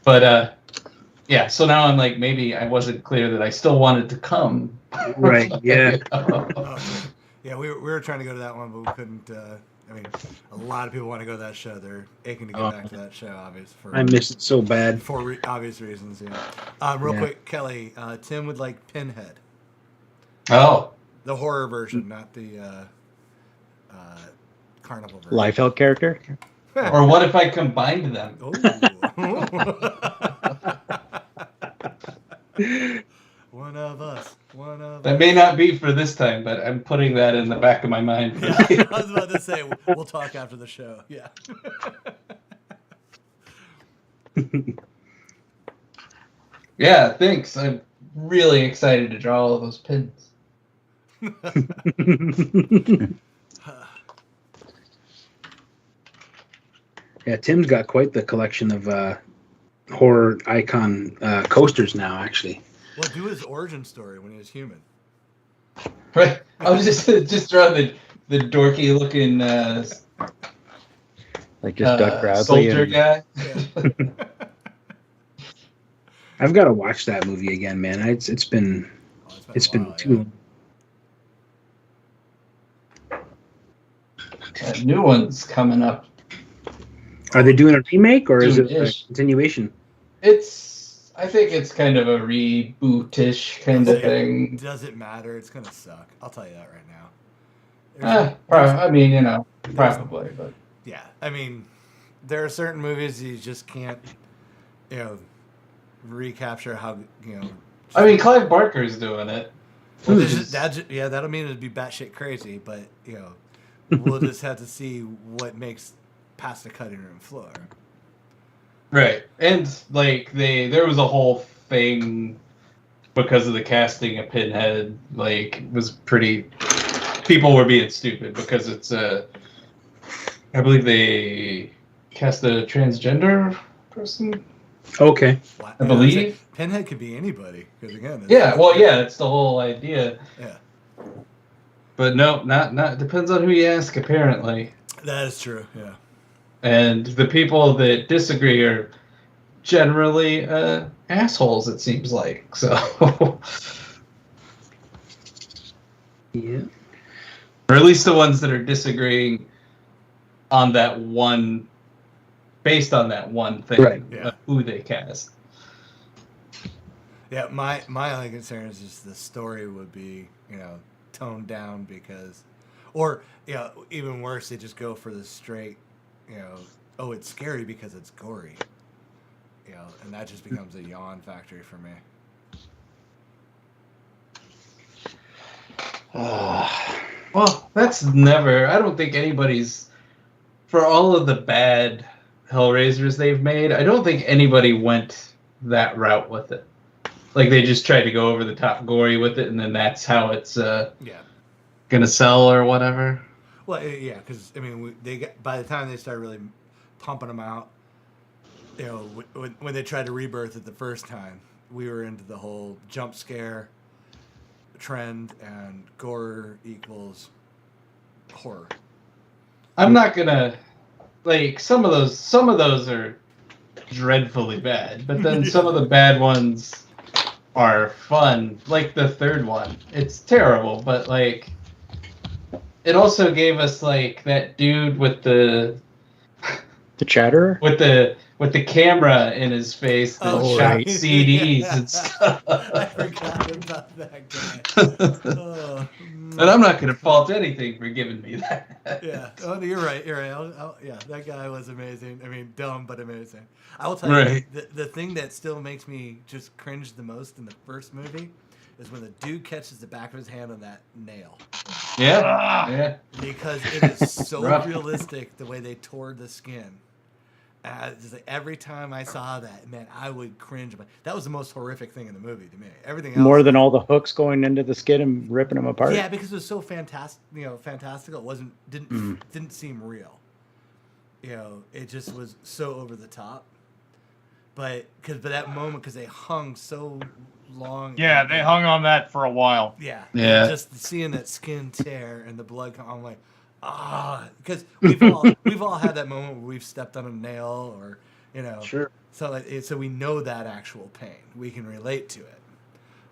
but yeah, so now I'm like, maybe I wasn't clear that I still wanted to come. Right, yeah. Yeah, we were trying to go to that one, but we couldn't. I mean, a lot of people want to go to that show. They're aching to get back to that show, obviously. I missed it so bad. For obvious reasons, yeah. Real Yeah. quick, Kelly, Tim would like Pinhead. Oh, The horror version, not the carnival version. Liefeld character. or what if I combined them? One of us. One of That us. may not be for this time, but I'm putting that in the back of my mind. For Yeah, I was about to say, we'll talk after the show. Yeah. Yeah, thanks. I'm really excited to draw all those pins. Yeah, Tim's got quite the collection of horror icon coasters now, actually. Well, do his origin story when he was human. Right. I was just drawing the dorky looking Like just Duck Bradley. soldier And, guy. Yeah. I've got to watch that movie again, man. It's been Oh, it's a been while, too long. That new one's coming up. Are they doing a remake or is it a Soon-ish. continuation? I think it's kind of a rebootish kind of thing. Does it matter? It's gonna suck. I'll tell you that right now. I mean, probably, but Yeah, I mean, there are certain movies you just can't, recapture how I mean, Clive Barker's doing it. Well, which is- that'll mean it'd be batshit crazy, but we'll just have to see what makes past the cutting room floor. Right, and there was a whole thing because of the casting of Pinhead. Like, it was pretty. People were being stupid because it's I believe they cast a transgender person. Okay. I believe. Pinhead could be anybody because again. Yeah, well, yeah, it's the whole idea. Yeah, But no, not depends on who you ask. Apparently, that is true. Yeah. and the people that disagree are generally assholes. It seems like so. Yeah. Or at least the ones that are disagreeing on that one, based on that one thing, Right, yeah. of who they cast. Yeah, my only concern is just the story would be, toned down because, or, even worse, they just go for the straight, oh, it's scary because it's gory. And that just becomes a yawn factory for me. Well, that's never. I don't think anybody's, for all of the bad Hellraisers they've made, I don't think anybody went that route with it. Like, they just tried to go over the top gory with it, and then that's how it's Yeah. gonna sell or whatever. Well, yeah, because, I mean, by the time they started really pumping them out, when they tried to rebirth it the first time, we were into the whole jump scare trend and gore equals horror. I'm not gonna like some of those are dreadfully bad, but then some of the bad ones are fun. Like the third one, it's terrible, but like it also gave us like that dude with the Chatterer? with the camera in his face that Oh, shot right. CDs and stuff. I forgot about that guy. Oh, And I'm not going to fault anything for giving me that. yeah. Oh, you're right. You're right. Yeah, that guy was amazing. I mean, dumb but amazing. I will tell Right. you, the thing that still makes me just cringe the most in the first movie is when the dude catches the back of his hand on that nail. Yeah. Yeah. Because it is so Rough. realistic the way they tore the skin. Just like every time I saw that, man, I would cringe. But that was the most horrific thing in the movie to me. Everything else, More than all the hooks going into the skin and ripping them apart. yeah, because it was so fantastic. Fantastical. It didn't seem real. It just was so over the top. But that moment, because they hung so long. Yeah, they hung on that for a while. Yeah. Yeah. Just seeing that skin tear and the blood come, I'm like, because we've all had that moment where we've stepped on a nail or, Sure. So we know that actual pain. We can relate to it.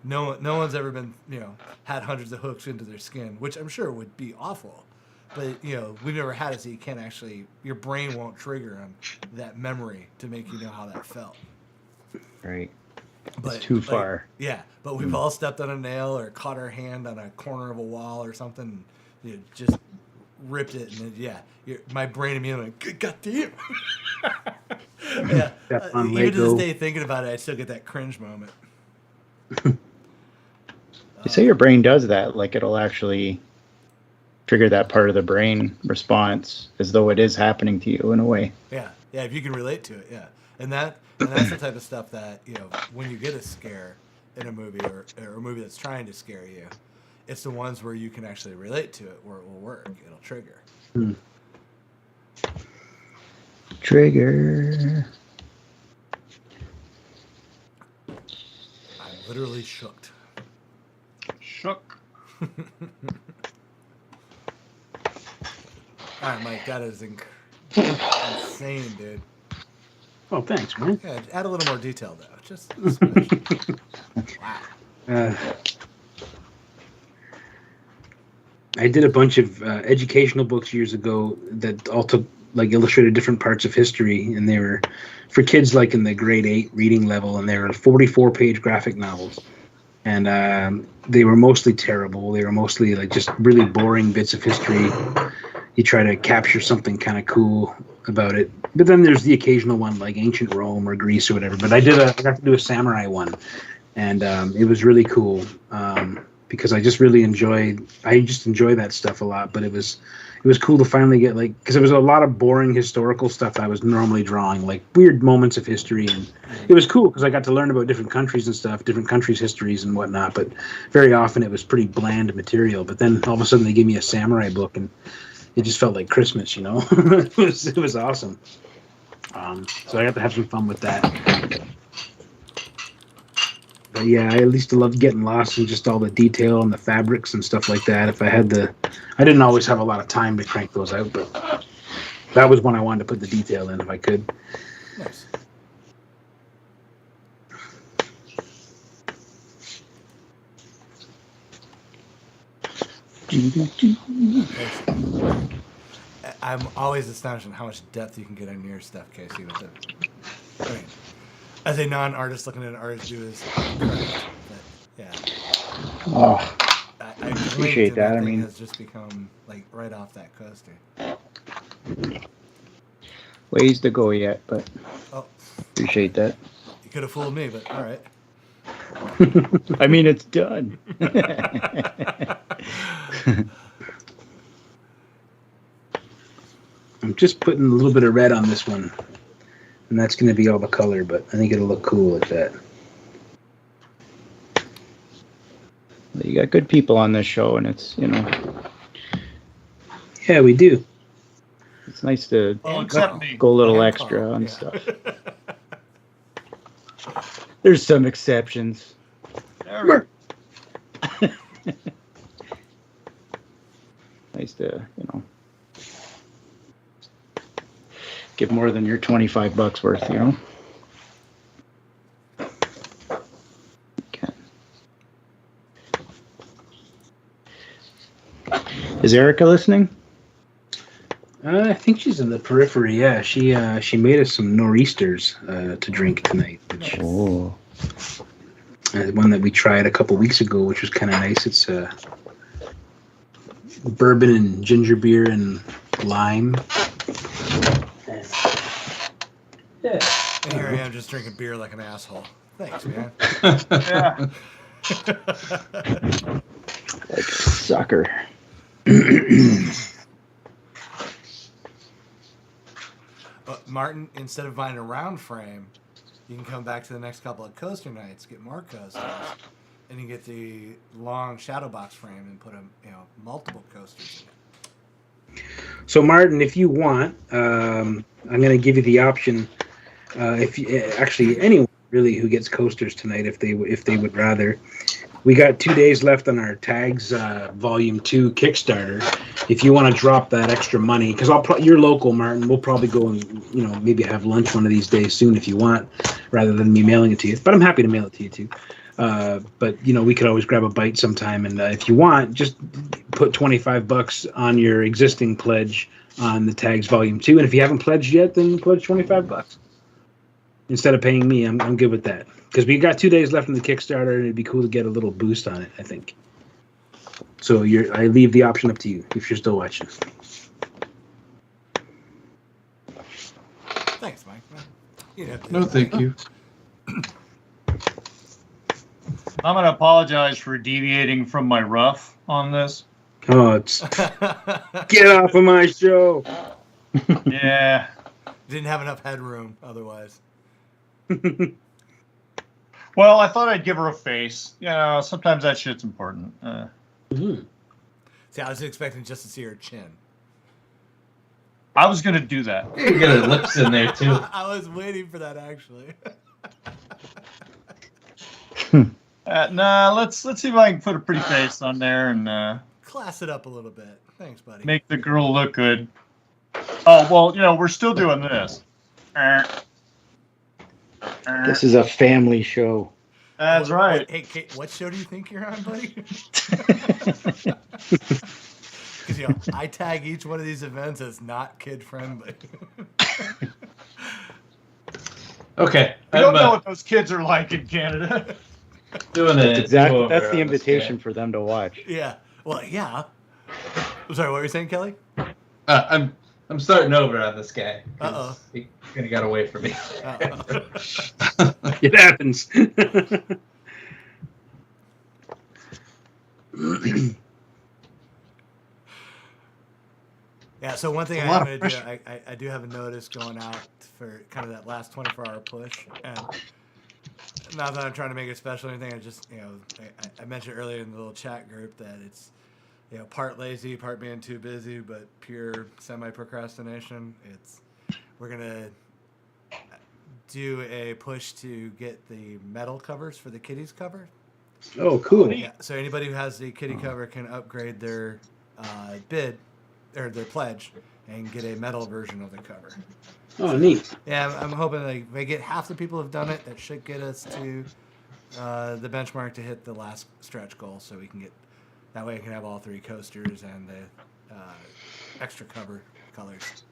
No one's ever been, had hundreds of hooks into their skin, which I'm sure would be awful. But, we've never had it, so you can't actually, your brain won't trigger on that memory to make you know how that felt. Right. But It's too far. Yeah, but we've all stepped on a nail or caught our hand on a corner of a wall or something, and, just ripped it, and then, my brain immediately went, God damn. Yeah, even to this day, thinking about it, I still get that cringe moment. You say your brain does that, like it'll actually trigger that part of the brain response as though it is happening to you in a way. Yeah, if you can relate to it, yeah. And that's the type of stuff that, when you get a scare in a movie or a movie that's trying to scare you, it's the ones where you can actually relate to it, where it will work. It'll trigger. Trigger. I'm literally shooked. Shook. All right, Mike, that is insane, dude. Oh, thanks, man. Yeah, add a little more detail, though. Just a smidge. Wow. I did a bunch of educational books years ago that all took illustrated different parts of history, and they were for kids like in the grade 8 reading level, and they were 44-page graphic novels, and they were mostly terrible. They were mostly just really boring bits of history. You try to capture something kind of cool about it, but then there's the occasional one like ancient Rome or Greece or whatever. But I got to do a samurai one, and it was really cool because I just enjoy that stuff a lot. But it was cool to finally get because there was a lot of boring historical stuff I was normally drawing, like weird moments of history, and it was cool because I got to learn about different countries and stuff, different countries' histories and whatnot. But very often it was pretty bland material. But then all of a sudden they gave me a samurai book, and it just felt like Christmas, it was awesome. So I got to have some fun with that. But yeah, I at least loved getting lost in just all the detail and the fabrics and stuff like that. I didn't always have a lot of time to crank those out, but that was one I wanted to put the detail in if I could. Nice. I'm always astonished at how much depth you can get on your stuff, Casey. With it. I mean, as a non-artist looking at an artist do his craft, but yeah. Oh, I appreciate that. I mean, has just become right off that coaster. ways to go yet, but appreciate that. You could have fooled me, but all right. I mean, it's done. I'm just putting a little bit of red on this one, and that's going to be all the color, but I think it'll look cool like that. You got good people on this show, and it's, Yeah, we do. it's nice to Except me. go a little And extra Karl, on yeah. stuff. There's some exceptions. Nice to, give more than your $25 worth, Okay. Is Erica listening? I think she's in the periphery. Yeah, she made us some nor'easters to drink tonight, which Oh. one that we tried a couple weeks ago, which was kind of nice. It's bourbon and ginger beer and lime. Yeah. And here I am just drinking beer like an asshole. Thanks, man. Yeah. Like a sucker. But Martin, instead of buying a round frame, you can come back to the next couple of coaster nights, get more coasters, and you get the long shadow box frame and put multiple coasters in it. So Martin, if you want, I'm going to give you the option. If you, actually anyone really who gets coasters tonight, if they would rather, we got 2 days left on our Tags Volume 2 Kickstarter. If you want to drop that extra money, because you're local, Martin, we'll probably go and maybe have lunch one of these days soon if you want, rather than me mailing it to you. But I'm happy to mail it to you too. But we could always grab a bite sometime, and if you want, just put $25 on your existing pledge on the Tags Volume 2, and if you haven't pledged yet, then pledge $25 instead of paying me. I'm good with that, because we got 2 days left in the Kickstarter, and it'd be cool to get a little boost on it, I think. So I leave the option up to you if you're still watching. Thanks, Mike. No, thank you. I'm going to apologize for deviating from my rough on this. Oh, get off of my show. Yeah. Didn't have enough headroom otherwise. Well, I thought I'd give her a face. Sometimes that shit's important. See, I was expecting just to see her chin. I was going to do that. You got her lips in there too. I was waiting for that, actually. Let's see if I can put a pretty face on there and Class it up a little bit. Thanks, buddy. make the girl look good. Oh, well, we're still doing this. This is a family show. That's right. Hey, Kate, what show do you think you're on, buddy? Because I tag each one of these events as not kid friendly. Okay. We don't know what those kids are like in Canada. Doing it. Exactly. That's the invitation for them to watch. Yeah. Well, yeah. I'm sorry. What were you saying, Kelly? I'm starting over on this guy. Uh-oh. He kind of got away from me. It happens. Yeah, so one thing I'm going to do, I do have a notice going out for kind of that last 24-hour push. And not that I'm trying to make it special or anything, I just, I mentioned earlier in the little chat group that it's, part lazy, part being too busy, but pure semi-procrastination. We're going to do a push to get the metal covers for the kitties cover. Oh, cool. Yeah, so anybody who has the kitty cover can upgrade their bid or their pledge and get a metal version of the cover. Oh, neat. Yeah, I'm hoping if I get half the people who've done it, that should get us to the benchmark to hit the last stretch goal. So we can get that way. I can have all three coasters and the extra cover colors.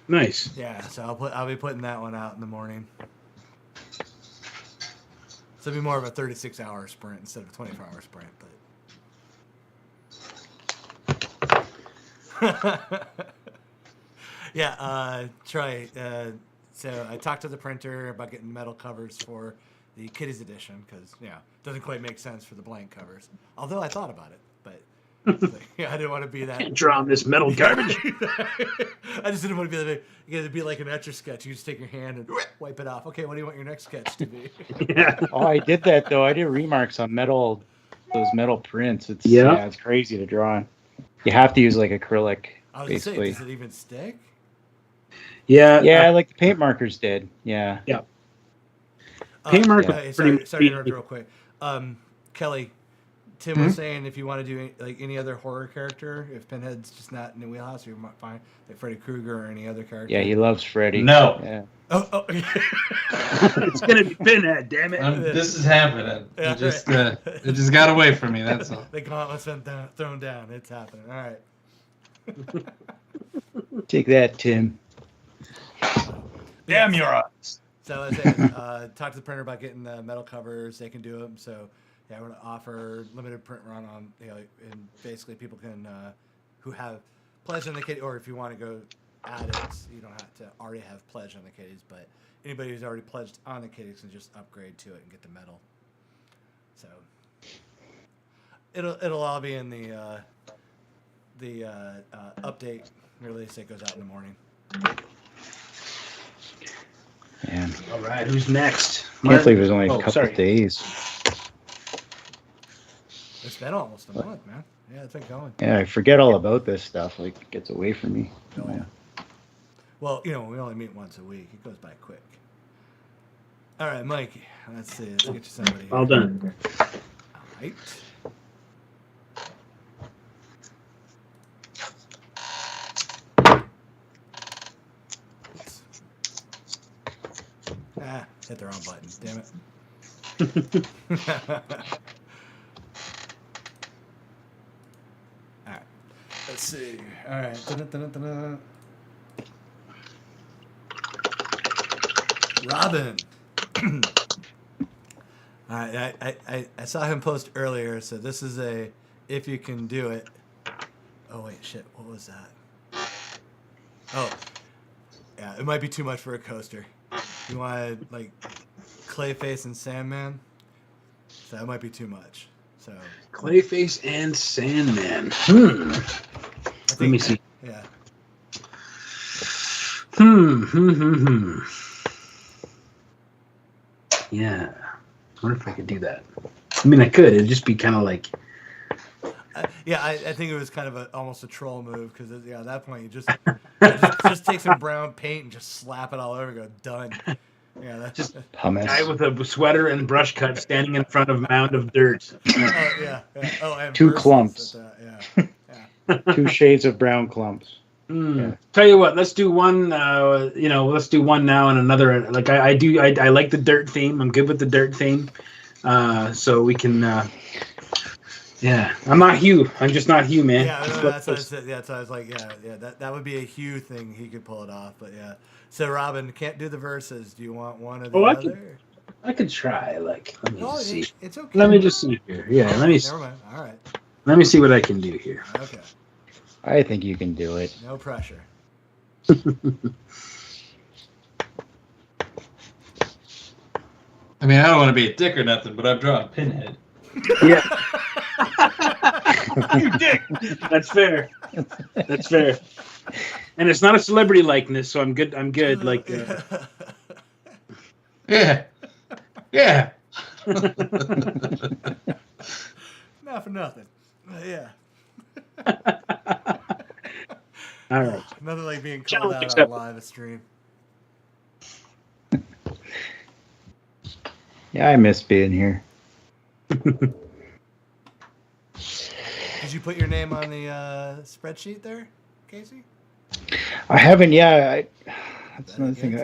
Nice. Yeah, so I'll be putting that one out in the morning. So it'll be more of a 36-hour sprint instead of a 24-hour sprint, but. Yeah, Troy. So I talked to the printer about getting metal covers for the Kitties edition because it doesn't quite make sense for the blank covers. Although I thought about it, but I didn't want to be that. Can't draw on this metal garbage. I just didn't want to be that. You got to be like an etch a sketch. You just take your hand and wipe it off. Okay, what do you want your next sketch to be? Yeah. Oh, I did that though. I did remarks on those metal prints. It's it's crazy to draw on. You have to use like acrylic. I was basically. gonna say, does it even stick? Yeah. Like the paint markers did. Yeah. Paint marker. Sorry to interrupt real quick. Kelly, Tim was saying if you want to do like any other horror character, if Pinhead's just not in the wheelhouse, you might find like Freddy Krueger or any other character. Yeah, he loves Freddy. No. Yeah. Oh. It's gonna be Pinhead, damn it. This is happening. Yeah, It just got away from me. That's all. The gauntlet's been thrown down. It's happening. All right. Take that, Tim. Damn your eyes. So as I said, talk to the printer about getting the metal covers. They can do them. So yeah, we're gonna offer limited print run on, and basically people can who have pledge on the kitty, or if you want to go add it, you don't have to already have pledge on the kitties, but anybody who's already pledged on the kitties can just upgrade to it and get the metal. So it'll all be in the update release that goes out in the morning. Man, All right, who's next? can't believe it was only a couple sorry. of days. It's been almost a month, man. Yeah, it's been going. Yeah, I forget all about this stuff. Like, it gets away from me. Oh, yeah. Well, we only meet once a week. It goes by quick. All right, Mike. Let's see. Let's get you somebody. All done. All right. Hit the wrong button. Damn it. All right. Let's see. All right. Dun-dun-dun-dun-dun. Robin. All right. I saw him post earlier, so this is a if you can do it. Oh wait, shit. What was that? Oh, yeah. It might be too much for a coaster. You wanted like Clayface and Sandman, so that might be too much. So Clayface and Sandman. Let me see. Yeah. Yeah. I wonder if I could do that. I mean, I could. It'd just be kind of like. Yeah, I think it was kind of almost a troll move because at that point you just take some brown paint and just slap it all over and go done. Yeah, that's Just Pumice. Guy with a sweater and brush cut standing in front of a mound of dirt. yeah. Oh, and Two verses clumps. at that, yeah. 2 shades of brown clumps. Yeah. Tell you what, let's do one. Let's do one now and another. Like I like the dirt theme. I'm good with the dirt theme. So we can. Yeah, I'm not Hugh. I'm just not Hugh, man. Yeah, no, that's what I said. Yeah, so I was like, yeah, that would be a Hugh thing. He could pull it off, but yeah. So Robin can't do the verses. Do you want one or the other? I could try. Like, let me Oh, see. it's okay. Let me just see here. Yeah, let me. Never mind. All right. Let me see what I can do here. Okay. I think you can do it. No pressure. I mean, I don't want to be a dick or nothing, but I've drawn a Pinhead. Yeah, You dick. that's fair. That's fair. And it's not a celebrity likeness, so I'm good. I'm good. Like, Yeah. Yeah. Not for nothing. Yeah. all right. Nothing like being called Challenge out on accepted. live stream. Yeah, I miss being here. Did you put your name on the spreadsheet there, Casey? I haven't. Yeah, that's another thing.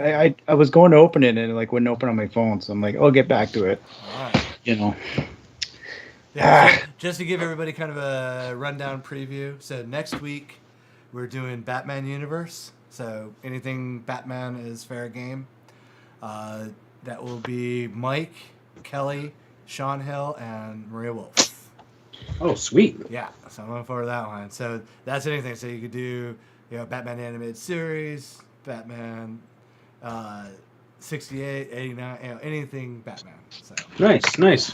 I was going to open it and it like wouldn't open on my phone, so I'm like, I'll get back to it. All right. You know. Yeah, so just to give everybody kind of a rundown preview. So next week we're doing Batman Universe. So anything Batman is fair game. That will be Mike, Kelly, Sean Hill, and Maria Wolf. Oh, sweet. Yeah, so I'm looking forward to that one. So that's anything. So you could do, Batman animated series, Batman 68, 89, anything Batman. So. Nice.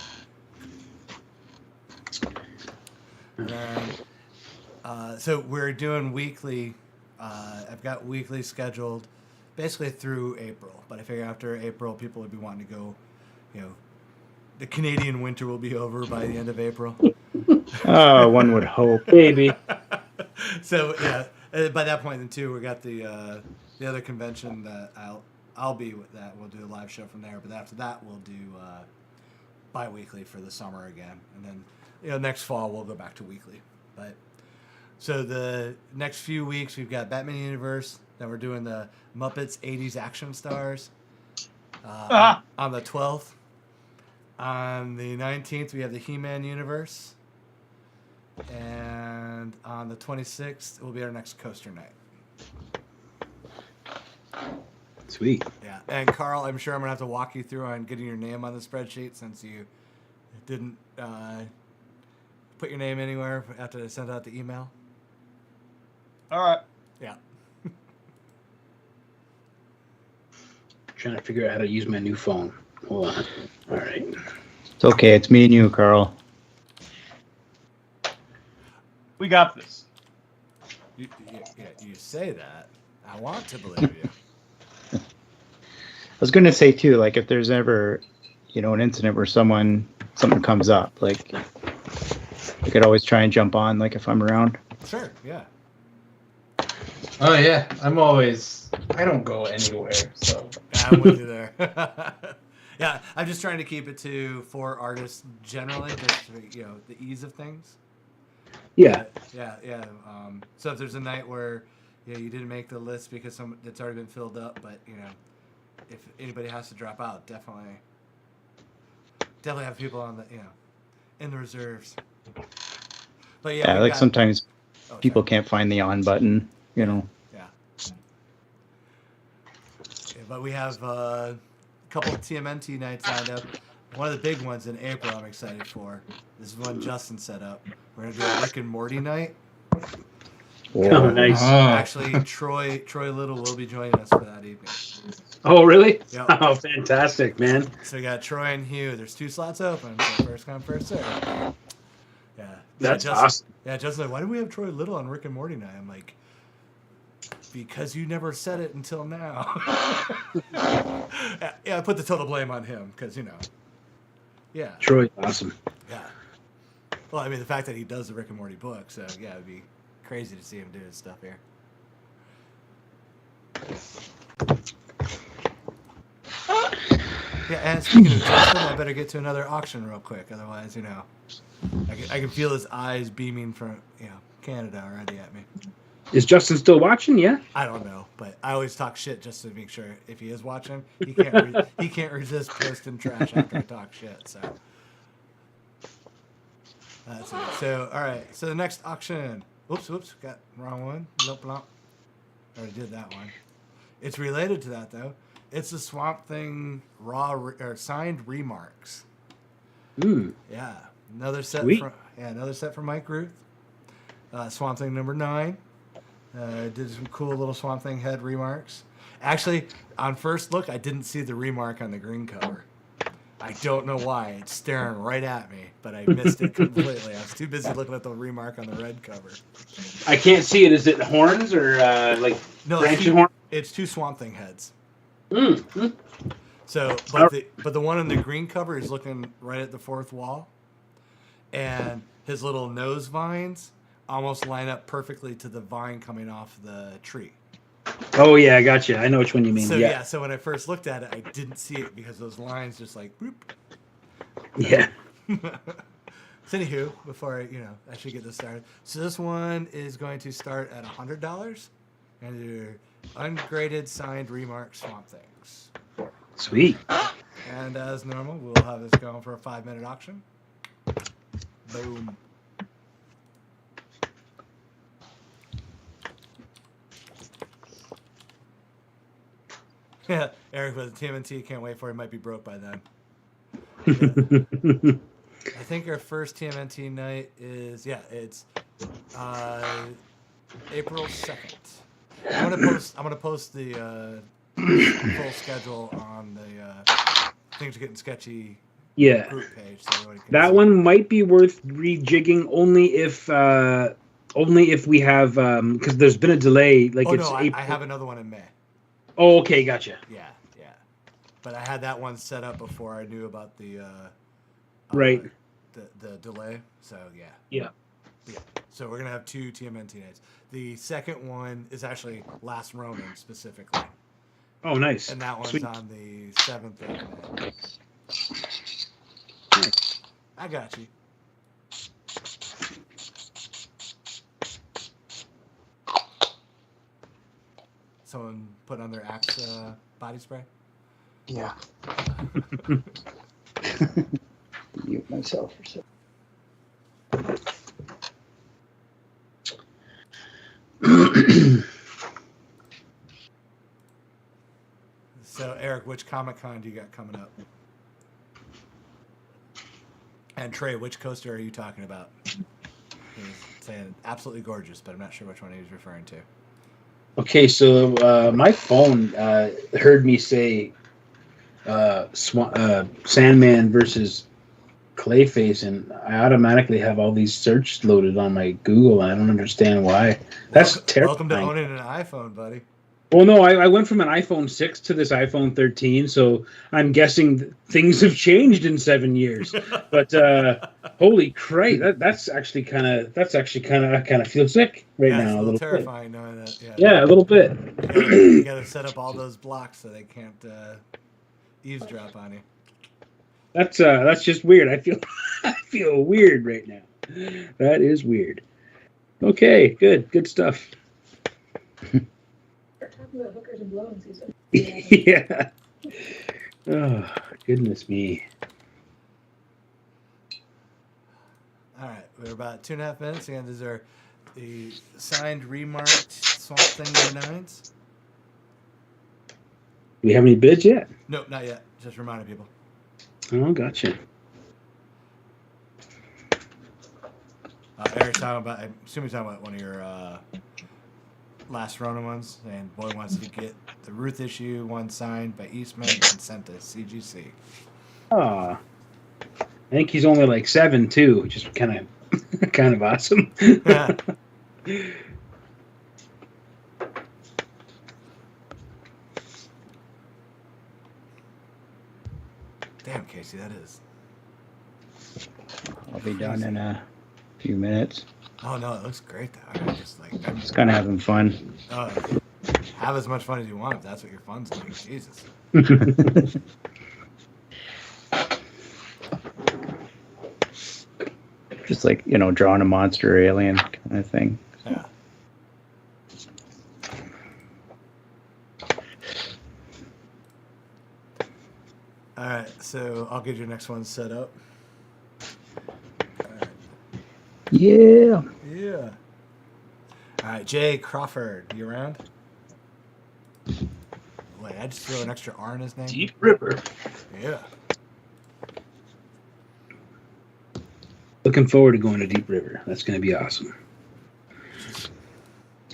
And then, so we're doing weekly. I've got weekly scheduled, basically through April. But I figure after April, people would be wanting to go. The Canadian winter will be over by the end of April. Oh, one would hope. Baby. So yeah, by that point then too, we got the other convention that I'll be with that. We'll do a live show from there. But after that, we'll do bi-weekly for the summer again, and then next fall we'll go back to weekly. But so the next few weeks we've got Batman Universe. Then we're doing the Muppets 80s Action Stars on the 12th. On the 19th we have the He-Man Universe. And on the 26th will be our next coaster night. Sweet. Yeah, and Karl, I'm sure I'm gonna have to walk you through on getting your name on the spreadsheet since you didn't put your name anywhere after I sent out the email. All right. Yeah. Trying to figure out how to use my new phone. Hold on. All right. It's okay. It's me and you, Karl. We got this. You say that. I want to believe you. I was going to say too, like if there's ever, an incident where something comes up, like I could always try and jump on, like if I'm around. Sure. Yeah. Oh yeah, I don't go anywhere, so. I'm with you there. Yeah, I'm just trying to keep it to 4 artists generally, just for, the ease of things. Yeah. Yeah. So if there's a night where you didn't make the list because it's already been filled up, but if anybody has to drop out, definitely have people on the in the reserves. But Yeah, like sometimes people sorry. can't find the on button, Yeah. But we have a couple of TMNT nights lined up. One of the big ones in April I'm excited for. This is one Justin set up. We're going to do a Rick and Morty night. Oh, nice. Actually, Troy Little will be joining us for that evening. Oh, really? Yep. Oh, fantastic, man. So we got Troy and Hugh. There's 2 slots open. So first come, first serve. Yeah. That's Justin, awesome. Yeah, Justin's like, why do we have Troy Little on Rick and Morty night? I'm like, because you never said it until now. Yeah, I put the total blame on him because, yeah. Troy, awesome. Yeah. Well, I mean, the fact that he does the Rick and Morty book, so yeah, it'd be crazy to see him do his stuff here. Yeah, and speaking of Justin, I better get to another auction real quick. Otherwise, I can feel his eyes beaming from, Canada already at me. Is Justin still watching? Yeah. I don't know, but I always talk shit just to make sure if he is watching, he can't resist posting trash after I talk shit. So that's it. So all right. So the next auction. Oops, got wrong one. Nope. Already did that one. It's related to that though. It's the Swamp Thing or signed remarks. Yeah, another set. Sweet. Another set from Mike Rooth. Swamp Thing number 9. Did some cool little Swamp Thing head remarks. Actually, on first look, I didn't see the remark on the green cover. I don't know why. It's staring right at me, but I missed it completely. I was too busy looking at the remark on the red cover. I can't see it. Is it horns or No, branching horns? it's 2 Swamp Thing heads. Mm. So, but the one on the green cover is looking right at the 4th wall, and his little nose vines almost line up perfectly to the vine coming off the tree. Oh yeah, I got you. I know which one you mean. So yeah. so when I first looked at it, I didn't see it because those lines just like boop. Yeah. So anywho, before I should get this started. So this one is going to start at $100, and they're ungraded signed remark Swamp Things. Sweet. And as normal, we'll have this going for a 5-minute auction. Boom. Yeah, Eric with TMNT, can't wait for it. Might be broke by then. Yeah. I think our first TMNT night is it's April 2nd. I'm gonna post the full schedule on the Things Are Getting Sketchy group page. So everybody can That see. one might be worth rejigging only if we have because there's been a delay. Like it's I April. have another one in May. Oh, okay, gotcha. Yeah. But I had that one set up before I knew about the Right. the delay. So Yeah. So we're gonna have 2 TMNT nights. The second one is actually Last Roman specifically, Oh, nice. and that one's Sweet. on the 7th of May. Nice. I got you. someone put on their Axe body spray? Yeah. Mute myself for a second. So, Eric, which Comic-Con do you got coming up? And Trey, which coaster are you talking about? He was saying absolutely gorgeous, but I'm not sure which one he was referring to. Okay, so my phone heard me say Sandman versus Clayface, and I automatically have all these searches loaded on my Google, and I don't understand why. That's terrifying. Welcome to owning an iPhone, buddy. Well, no, I went from an iPhone 6 to this iPhone 13, so I'm guessing things have changed in 7 years. But holy crap, that's actually kind of I kind of feel sick right now. It's a little bit. terrifying knowing that. Yeah, a little bit. You gotta set up all those blocks so they can't eavesdrop on you. That's just weird. I feel weird right now. That is weird. Okay, good stuff. We're talking about hookers and blowing season. Yeah. Oh, goodness me. All right, we're about 2.5 minutes, and is there the signed, remarked Swamp Thing number 9s? Do we have any bids yet? No, not yet. Just reminding people. Oh, gotcha. Eric's talking about, I assume he's talking about one of your last Ronin ones, and boy wants to get the Rooth issue, one signed by Eastman and sent to CGC. Ah, I think he's only like 7 too, which is kind of awesome. Yeah. Damn, Casey, that is. I'll be done in a few minutes. Oh no, it looks great though. I'm Just kind of having fun. Have as much fun as you want if that's what your fun's like. Jesus. Just like, drawing a monster or alien kind of thing. Yeah. All right, so I'll get your next one set up. All right. Yeah. Yeah. All right, Jay Crawford, you around? Wait, I just threw an extra R in his name. Deep River. Yeah. Looking forward to going to Deep River. That's going to be awesome.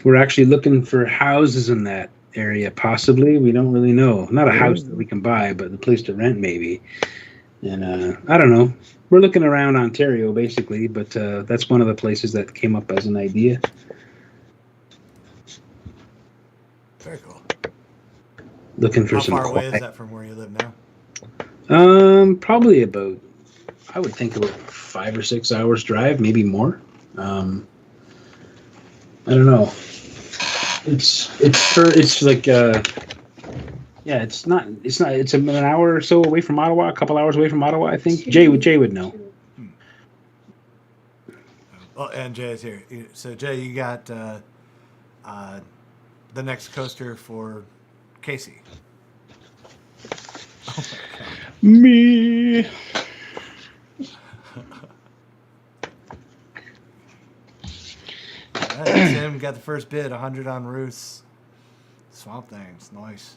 We're actually looking for houses in that area, possibly. We don't really know. Not a house that we can buy, but a place to rent, maybe. And I don't know. We're looking around Ontario, basically, but that's one of the places that came up as an idea. Very cool. Looking for How some far away quiet. is that from where you live now? Probably about, I would think about 5 or 6 hours drive, maybe more. I don't know. It's like yeah, it's an hour or so away from Ottawa, a couple hours away from Ottawa, I think. Jay would know. Oh, and Jay is here. So Jay, you got the next coaster for Casey. Oh my God. Me. All right, Tim got the first bid, 100 on Rooth's Swamp Things. Nice.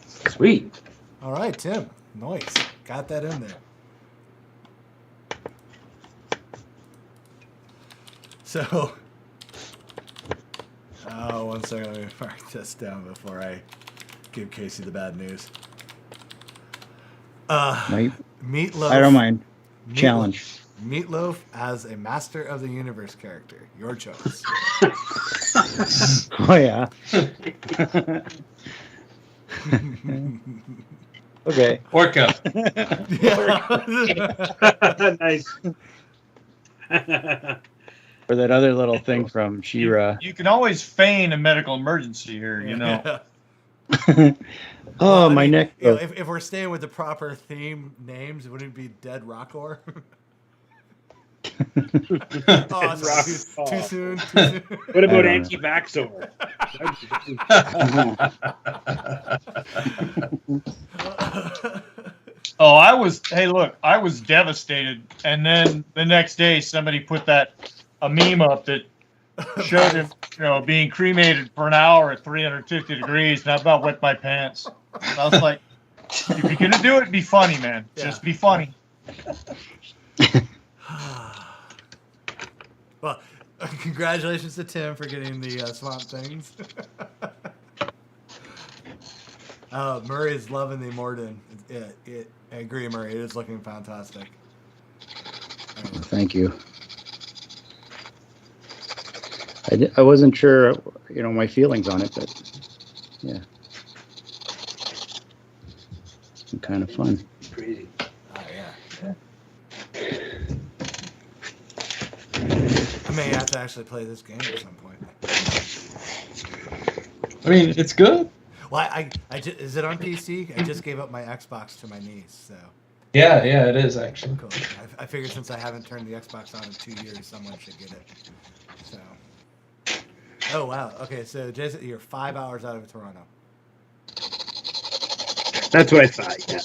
Sweet. All right, Tim. Nice. Got that in there. So, one second. Let me mark this down before I give Casey the bad news. Meatloaf. I don't mind. Meatloaf- Challenge. Meatloaf as a Master of the Universe character. Your choice. Oh, yeah. Okay. Orca. Nice. Or that other little thing from She-Ra. You can always feign a medical emergency here, you know. Oh, I my mean, neck. if we're staying with the proper theme names, wouldn't it be Dead Rockor? Oh, sorry, too soon. What about I don't Anti-Vaxxor? Oh, hey, look, I was devastated. And then the next day, somebody put a meme up that showed him, being cremated for an hour at 350 degrees, and I about wet my pants. And I was like, if you're going to do it, be funny, man. Yeah. Just be funny. Well, congratulations to Tim for getting the Swamp Things. Murray is loving the Morden. I agree, Murray. It is looking fantastic. Thank you. I wasn't sure, my feelings on it, but yeah, it's been kind of fun. Crazy. Oh, yeah. I may have to actually play this game at some point. I mean, it's good. Well, is it on PC? I just gave up my Xbox to my niece, so. Yeah, it is actually. Cool. I figured since I haven't turned the Xbox on in 2 years, someone should get it. So. Oh, wow. Okay, so Jason, you're 5 hours out of Toronto. That's what I thought, yeah.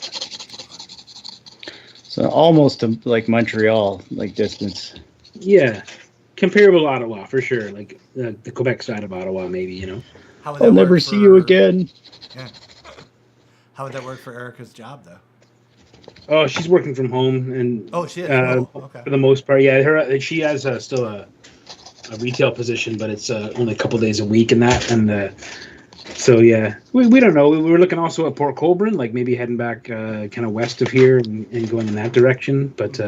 So almost like Montreal, like distance. Yeah. Comparable to Ottawa, for sure. Like the Quebec side of Ottawa, maybe, How would that I'll never work see you again. Yeah. How would that work for Erica's job, though? Oh, she's working from home, and Oh, she is. Okay. for the most part, yeah. She has still a retail position, but it's only a couple days a week and that. And so yeah, we don't know. We were looking also at Port Colborne, like maybe heading back kind of west of here and going in that direction. But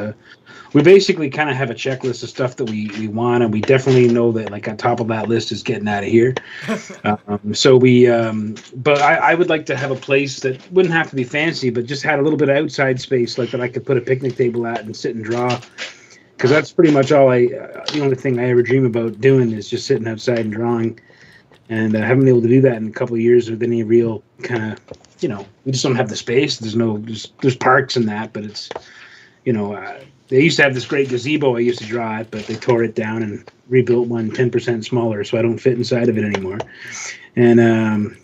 we basically kind of have a checklist of stuff that we want, and we definitely know that like on top of that list is getting out of here. So we, but I would like to have a place that wouldn't have to be fancy, but just had a little bit of outside space, like that I could put a picnic table at and sit and draw. Because that's pretty much all the only thing I ever dream about doing is just sitting outside and drawing. And I haven't been able to do that in a couple of years with any real kind of, we just don't have the space. There's parks and that, but it's, they used to have this great gazebo I used to draw at, but they tore it down and rebuilt one 10% smaller, so I don't fit inside of it anymore. And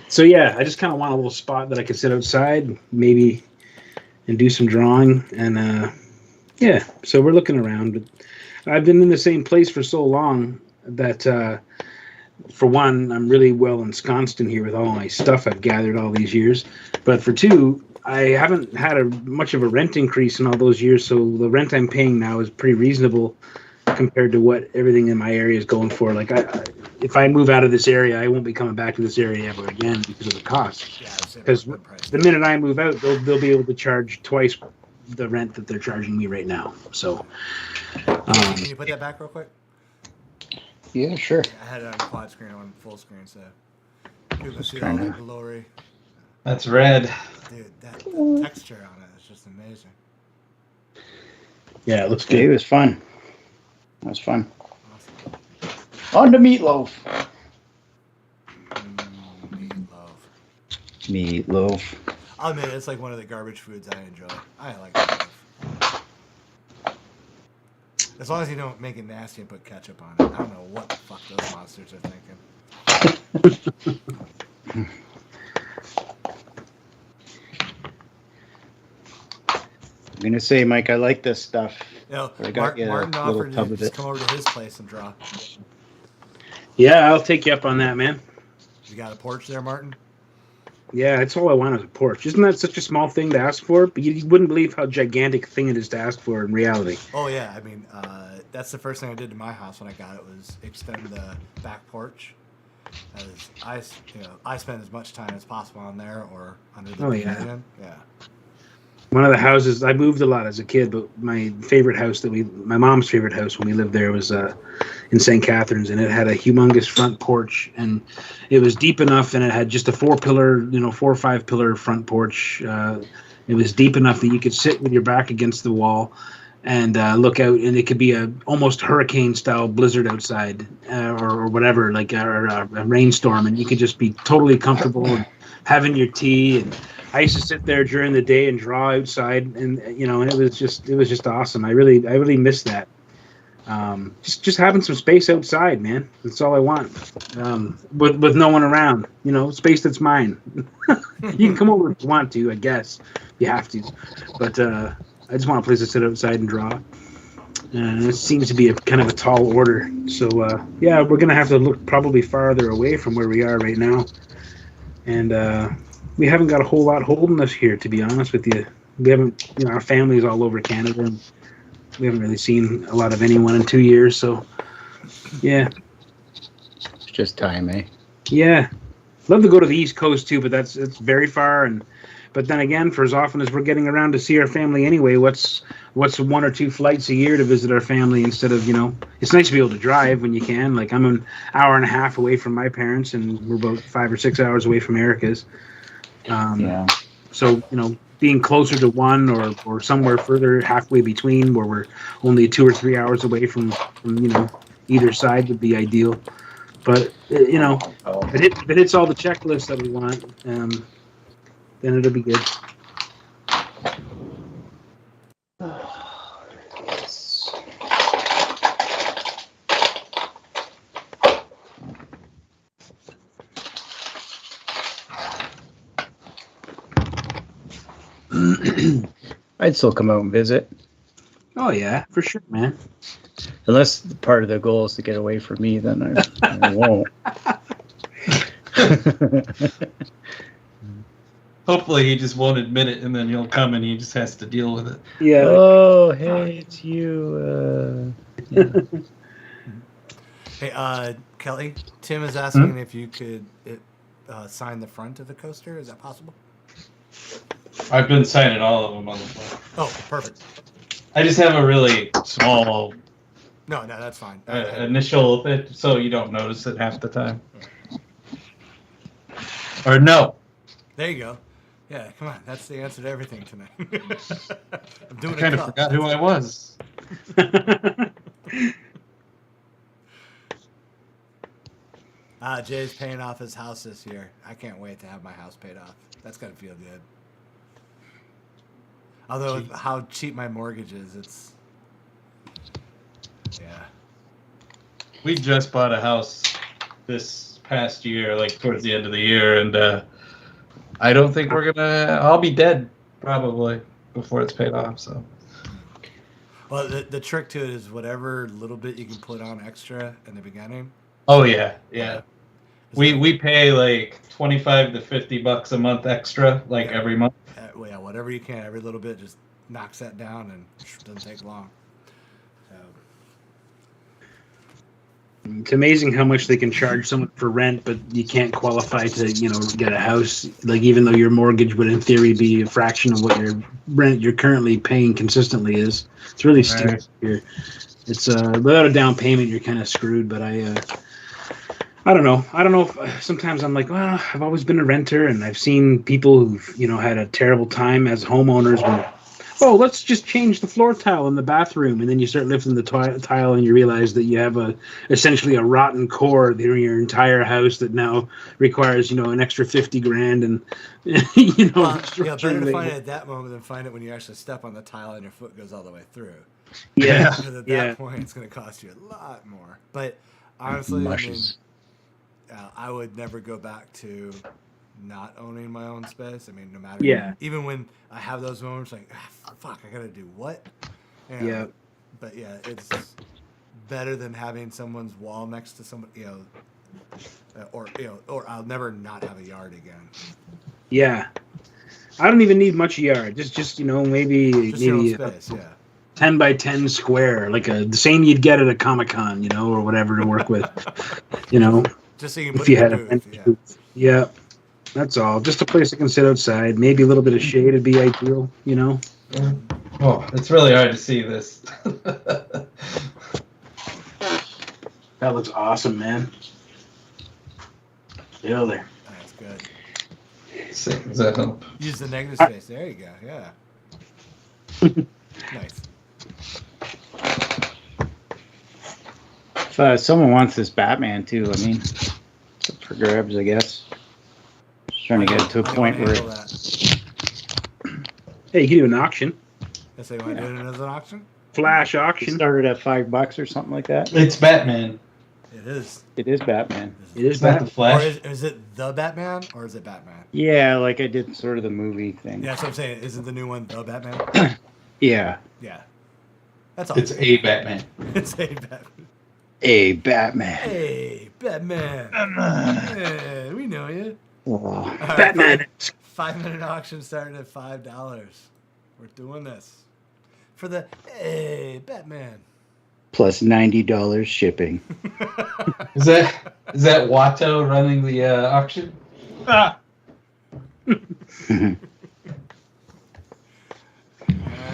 so, yeah, I just kind of want a little spot that I could sit outside, maybe, and do some drawing. And, yeah, so we're looking around. But I've been in the same place for so long that, for one, I'm really well ensconced in here with all my stuff I've gathered all these years. But for two, I haven't had much of a rent increase in all those years, so the rent I'm paying now is pretty reasonable compared to what everything in my area is going for. Like, if I move out of this area, I won't be coming back to this area ever again because of the cost. Because the minute I move out, they'll be able to charge twice the rent that they're charging me right now. So, can you put that back real quick? Yeah, sure. I had it on quad screen, on full screen, so you can see all the glory. That's red. Dude, that texture on it is just amazing. yeah, it looks It good. was fun. That was fun. Awesome. On to meatloaf. Meatloaf. Meatloaf. I'll admit, it's like one of the garbage foods I enjoy. I like meatloaf. As long as you don't make it nasty and put ketchup on it. I don't know what the fuck those monsters are thinking. I'm gonna say, Mike, I like this stuff. I got you a Martin little offered tub to of just it. come over to his place and draw. Yeah, I'll take you up on that, man. You got a porch there, Martin? Yeah, that's all I want is a porch. Isn't that such a small thing to ask for? But you wouldn't believe how gigantic a thing it is to ask for in reality. Oh yeah, I mean, that's the first thing I did to my house when I got it was extend the back porch. As I spend as much time as possible on there or under the pavilion. Yeah. One of the houses, I moved a lot as a kid, but my favorite house my mom's favorite house when we lived there was in St. Catharines, and it had a humongous front porch, and it was deep enough, and it had just a 4 or 5 pillar front porch. It was deep enough that you could sit with your back against the wall and look out, and it could be a almost hurricane style blizzard outside or whatever, like a rainstorm, and you could just be totally comfortable and having your tea. And I used to sit there during the day and draw outside, and and it was just awesome. I really miss that. Just having some space outside, man. That's all I want. With no one around, space that's mine. You can come over if you want to, I guess. You have to, but I just want a place to sit outside and draw. And it seems to be a kind of a tall order. So yeah, we're gonna have to look probably farther away from where we are right now. And we haven't got a whole lot holding us here, to be honest with you. We haven't, our family's all over Canada, and we haven't really seen a lot of anyone in 2 years. So yeah, It's just time, eh? yeah. Love to go to the East Coast too, but it's very far. But then again, for as often as we're getting around to see our family anyway, what's 1 or 2 flights a year to visit our family instead of, it's nice to be able to drive when you can. Like I'm an hour and a half away from my parents, and we're about 5 or 6 hours away from Erica's. Yeah. So, being closer to one or somewhere further halfway between where we're only 2 or 3 hours away from either side would be ideal. But, if it hits all the checklists that we want, then it'll be good. I'd still come out and visit, Oh, yeah, for sure, man. unless part of the goal is to get away from me. Then I won't. Hopefully he just won't admit it, and then you'll come and he just has to deal with it. Yeah. Oh, hey, it's you. Hey, Kelly, Tim is asking if you could sign the front of the coaster. Is that possible? I've been signing all of them on the phone. Oh, perfect. I just have a really small No, that's fine. initial bit, so you don't notice it half the time. Or no. There you go. Yeah, come on. That's the answer to everything tonight. I'm doing I kind of forgot who I was. Jay's paying off his house this year. I can't wait to have my house paid off. That's gonna feel good. Although with how cheap my mortgage is, it's We just bought a house this past year, like towards the end of the year, and I don't think I'll be dead probably before it's paid off. So. Well, the trick to it is whatever little bit you can put on extra in the beginning. Oh yeah. We pay like $25 to $50 a month extra, like every month. Yeah, whatever you can, every little bit just knocks that down, and it doesn't take long. So. It's amazing how much they can charge someone for rent, but you can't qualify to, get a house. Like, even though your mortgage would in theory be a fraction of what your rent you're currently paying consistently is. It's really stupid here. It's without a down payment, you're kind of screwed. But I don't know. I don't know if sometimes I'm like, well, I've always been a renter, and I've seen people who've, had a terrible time as homeowners when, let's just change the floor tile in the bathroom. And then you start lifting the tile and you realize that you have essentially a rotten core in your entire house that now requires, an extra $50,000 and, better to find it at that moment than find it when you actually step on the tile and your foot goes all the way through. Yeah. Because at that point, it's going to cost you a lot more. But honestly, I would never go back to not owning my own space. I mean, no matter. Even when I have those moments, like, fuck, I gotta do what? Yeah. But yeah, it's better than having someone's wall next to somebody, or I'll never not have a yard again. Yeah. I don't even need much yard. Just maybe your own space. 10 by 10 square, like the same you'd get at a Comic-Con, or whatever to work with, Just so you can if you had a booth. Yeah. That's all. Just a place that can sit outside. Maybe a little bit of shade would be ideal, Oh, it's really hard to see this. That looks awesome, man. Still there. That's good. Does that help? Use the negative space. There you go. Yeah. Nice. If someone wants this Batman too, I mean, it's up for grabs, I guess. Just trying to get it to a point where. Hey, you can do an auction. I say, want to do it as an auction? flash It auction. started at $5 or something like that. It's Batman. It is. It is Batman. It is It's not the Batman. Or Flash. is it the Batman or is it Batman? Yeah, like I did sort of the movie thing. Yeah, that's what I'm saying. Isn't the new one the Batman? Yeah. Yeah. That's all. It's a Batman. It's a Batman. A Batman. Hey, Batman. Hey, we know you. Oh. All right, Batman. 5-minute auction starting at $5. We're doing this for the hey Batman. Plus $90 shipping. Is that Watto running the auction? Ah, All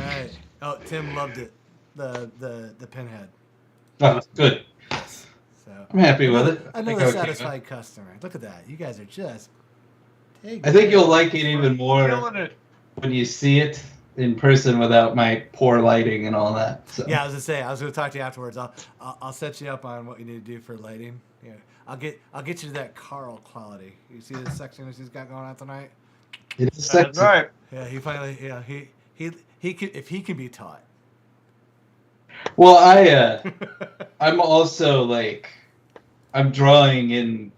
right. Oh, Tim loved it. The pinhead. Oh, good. So I'm happy with it. I think another I'll keep it. satisfied customer. Look at that. You guys are just. I think you'll like it even more killing it. when you see it in person without my poor lighting and all that. So. Yeah, I was gonna talk to you afterwards. I'll set you up on what you need to do for lighting. Yeah, I'll get you to that Karl quality. You see the section he's got going on tonight? It is That's sexy. right. Yeah, he can if he can be taught. Well, I'm also like, I'm drawing in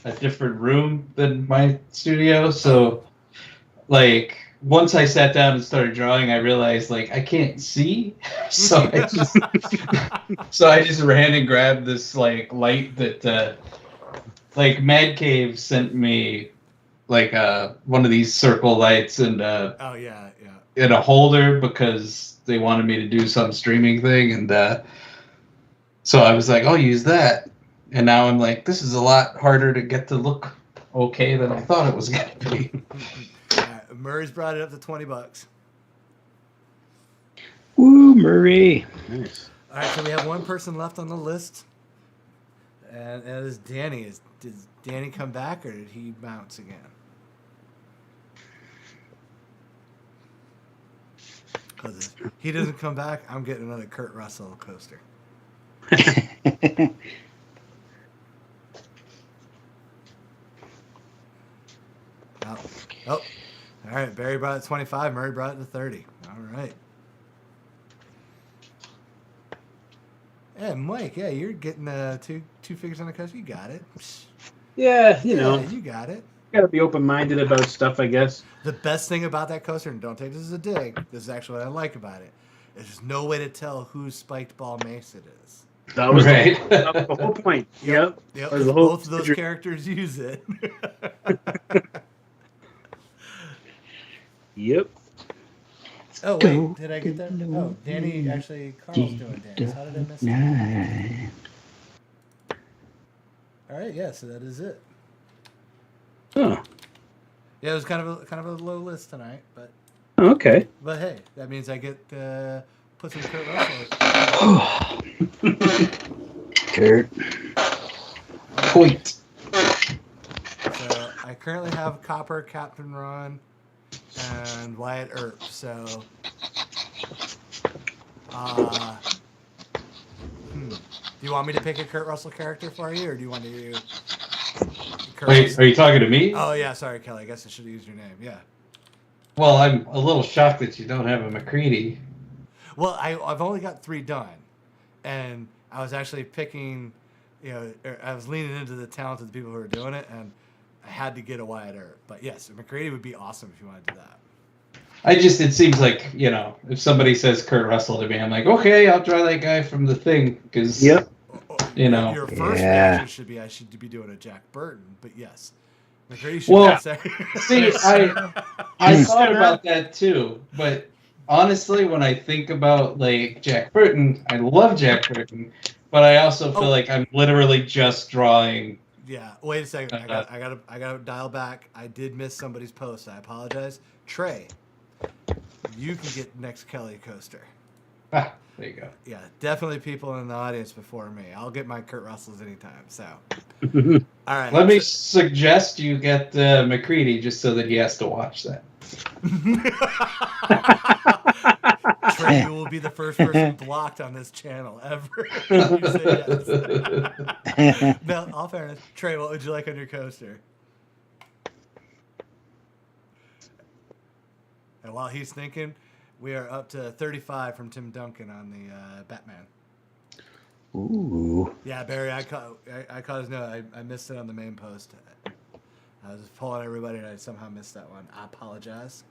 a different room than my studio, so like once I sat down and started drawing, I realized like I can't see, so I just ran and grabbed this like light that like Mad Cave sent me like one of these circle lights and Oh yeah. in a holder because they wanted me to do some streaming thing, and so I was like, I'll use that. And now I'm like, this is a lot harder to get to look okay than I thought it was going to be. All right, Murray's brought it up to $20. Woo, Murray. Nice. All right, so we have one person left on the list, and that is Danny. Did Danny come back or did he bounce again? Because if he doesn't come back, I'm getting another Kurt Russell coaster. Oh, all right. Barry brought it 25. Murray brought it to 30. All right. Yeah, Mike. Yeah, you're getting two figures on the coaster. You got it. Yeah, you know, you got it. gotta be open-minded about stuff, I guess. The best thing about that coaster, and don't take this as a dig, this is actually what I like about it, is there's no way to tell whose spiked ball mace it is. That was, Right. that was the whole point. Yep. Yep. Or the whole Both of those characters use it. Yep. Oh wait, did I get that? Oh, Danny actually. Carl's doing Danny's. How did I miss that? All right, yeah. So that is it. Oh, Yeah, it was kind of a low list tonight, but okay. hey, that means I get put some Kurt Russell. Kurt. Point. So I currently have Copper, Captain Ron, and Wyatt Earp. So, do you want me to pick a Kurt Russell character for you, or do you want to do Kurt Wait, Russell? are you talking to me? Oh yeah, sorry, Kelly. I guess I should have used your name. Yeah. Well, I'm a little shocked that you don't have a McCready. Well, I've only got 3 done, and I was actually picking, I was leaning into the talent of the people who were doing it, and I had to get a Wyatt Earp. But yes, McCready would be awesome if you want to do that. It seems like, if somebody says Kurt Russell to me, I'm like, okay, I'll draw that guy from the thing, because, Yep. Your first Yeah. reaction should be I should be doing a Jack Burton, but yes, McCready should Well, be second. see, I thought about that too, but honestly, when I think about like Jack Burton, I love Jack Burton, but I also feel like I'm literally just drawing. Yeah, wait a second. I gotta dial back. I did miss somebody's post. I apologize. Trey, you can get next Kelly coaster. Ah, there you go. Yeah, definitely people in the audience before me. I'll get my Kurt Russells anytime. So, all right. Let me suggest you get McCready just so that he has to watch that. Trey, you will be the first person blocked on this channel ever. You say yes. No, all fairness. Trey, what would you like on your coaster? And while he's thinking, We are up to 35 from Tim Duncan on the Batman. Ooh. Yeah, Barry, I caught his note. I missed it on the main post. I was pulling everybody, and I somehow missed that one. I apologize.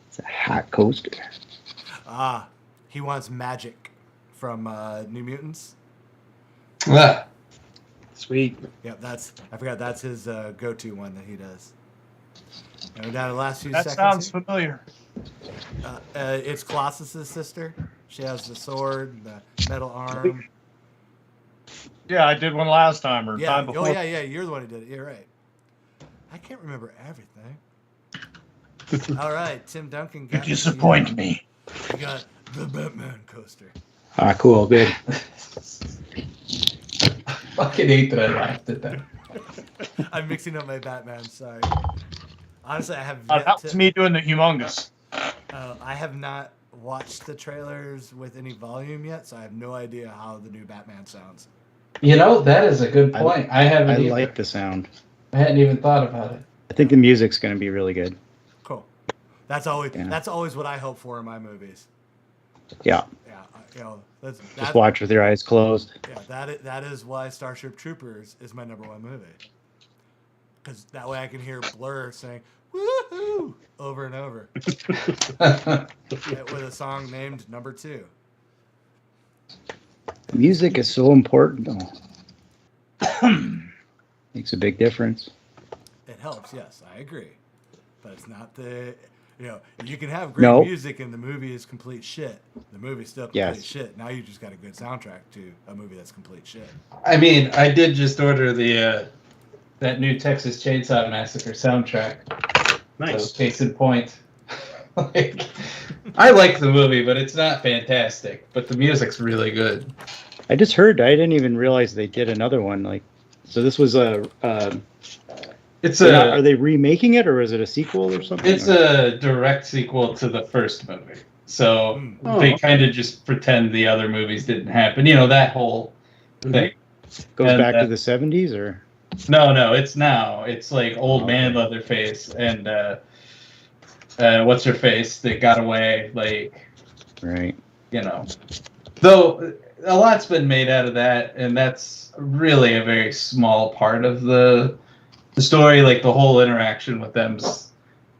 It's a hot coaster. He wants magic from New Mutants. Ah, Sweet. Yep, I forgot that's his go-to one that he does. And we're down to the last few That seconds. sounds here. familiar. It's Colossus's sister. She has the sword, the metal arm. Yeah, I did one last time or Yeah. time before. Oh, yeah. You're the one who did it. You're right. I can't remember everything. All right, Tim Duncan got me. You got the Batman coaster. Ah, cool. Good. fucking hate that I laughed at that. I'm mixing up my Batman. Sorry. Honestly, I have That was me doing the humongous. I have not watched the trailers with any volume yet, so I have no idea how the new Batman sounds. You know, that is a good point. I haven't. I Either. like the sound. I hadn't even thought about it. I think the music's going to be really good. Cool. That's always what I hope for in my movies. Yeah. Yeah. Just watch with your eyes closed. Yeah, that is why Starship Troopers is my #1 movie. Because that way I can hear Blur saying "woohoo" over and over with a song named #2. Music is so important, though. Makes a big difference. It helps, yes, I agree. But it's not you can have great music and the movie is complete shit. The movie's still complete shit. Now you just got a good soundtrack to a movie that's complete shit. I mean, I did just order the that new Texas Chainsaw Massacre soundtrack. Nice. So, case in point. I like the movie, but it's not fantastic. But the music's really good. I just heard. I didn't even realize they did another one. So this was a. Are they remaking it, or is it a sequel or something? It's a direct sequel to the first movie. So they kind of just pretend the other movies didn't happen. You know, that whole thing. Goes back to the 70s, or? No, it's now. It's like old man Leatherface and what's her face that got away. Right. You know, though a lot's been made out of that, and that's really a very small part of the story. Like the whole interaction with them's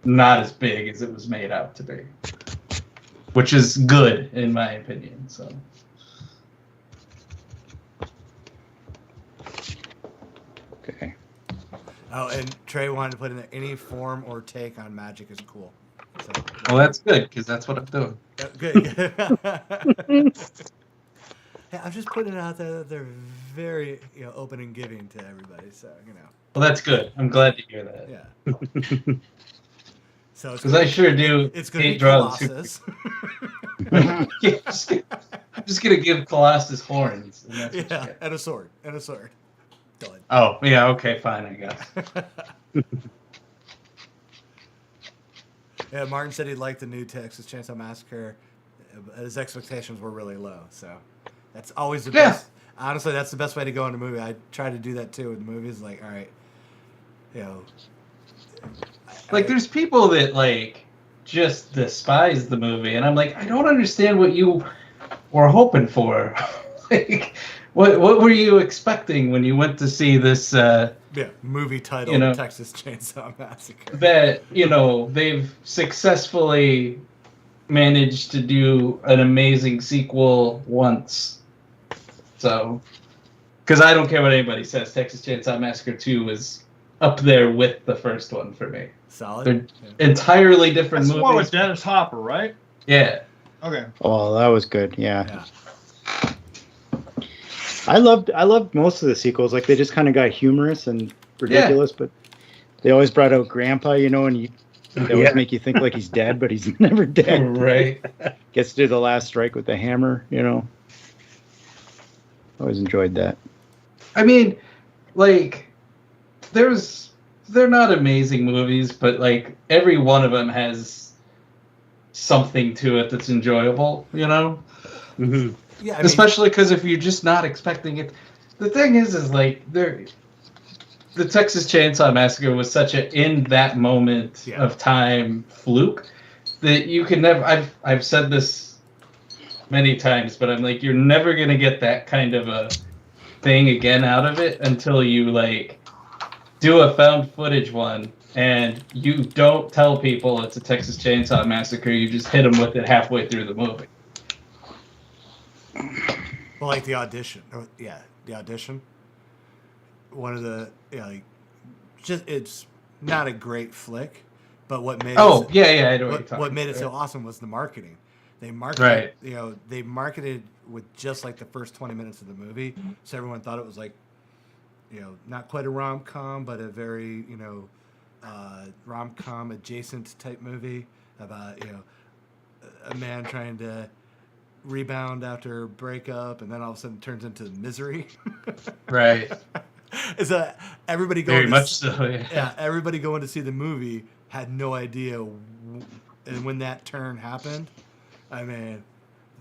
not as big as it was made out to be, which is good in my opinion. So. Okay. Oh, and Trey wanted to put in there, any form or take on magic is cool. So, Well, that's good because that's what I'm doing. good. Yeah, I'm just putting it out there that they're very open and giving to everybody. So Well, that's good. I'm glad to hear that. Yeah. So Because I sure do. It's going to be drugs. Colossus. I'm just gonna give Colossus horns. And that's what you get. And a sword. Done. Oh, yeah. Okay, fine. I guess. Yeah, Martin said he liked the new Texas Chainsaw Massacre. His expectations were really low, so that's always the best. Honestly, that's the best way to go in a movie. I try to do that too with the movies. Like, all right, There's people that just despise the movie, and I'm like, I don't understand what you were hoping for. What were you expecting when you went to see this? Movie titled Texas Chainsaw Massacre. That they've successfully managed to do an amazing sequel once. So, because I don't care what anybody says, Texas Chainsaw Massacre 2 is up there with the first one for me. Solid. They're entirely different That's movies. the one with Dennis Hopper, right? Yeah. Okay. Oh, that was good. Yeah. I loved most of the sequels. They just kind of got humorous and ridiculous, but they always brought out Grandpa, and they always make you think like he's dead, but he's never dead. Right. Gets to do the last strike with the hammer, Always enjoyed that. I mean, they're not amazing movies, but every one of them has something to it that's enjoyable, Mm-hmm. Yeah, especially because if you're just not expecting it, the thing is the Texas Chainsaw Massacre was such a in that moment of time fluke that you can never. I've said this many times, but I'm like, you're never gonna get that kind of a thing again out of it until you like do a found footage one and you don't tell people it's a Texas Chainsaw Massacre. You just hit them with it halfway through the movie. Well, like the audition. Yeah, the audition. One of the like, just it's not a great flick, but what made Oh, it, yeah, I know what made it so awesome was the marketing. They marketed, Right. they marketed with just like the first 20 minutes of the movie, so everyone thought it was like, not quite a rom-com, but a very, rom-com adjacent type movie about, a man trying to rebound after a breakup, and then all of a sudden turns into misery. Right. Is that everybody going? Very much so. Yeah, everybody going to see the movie had no idea, and when that turn happened, I mean,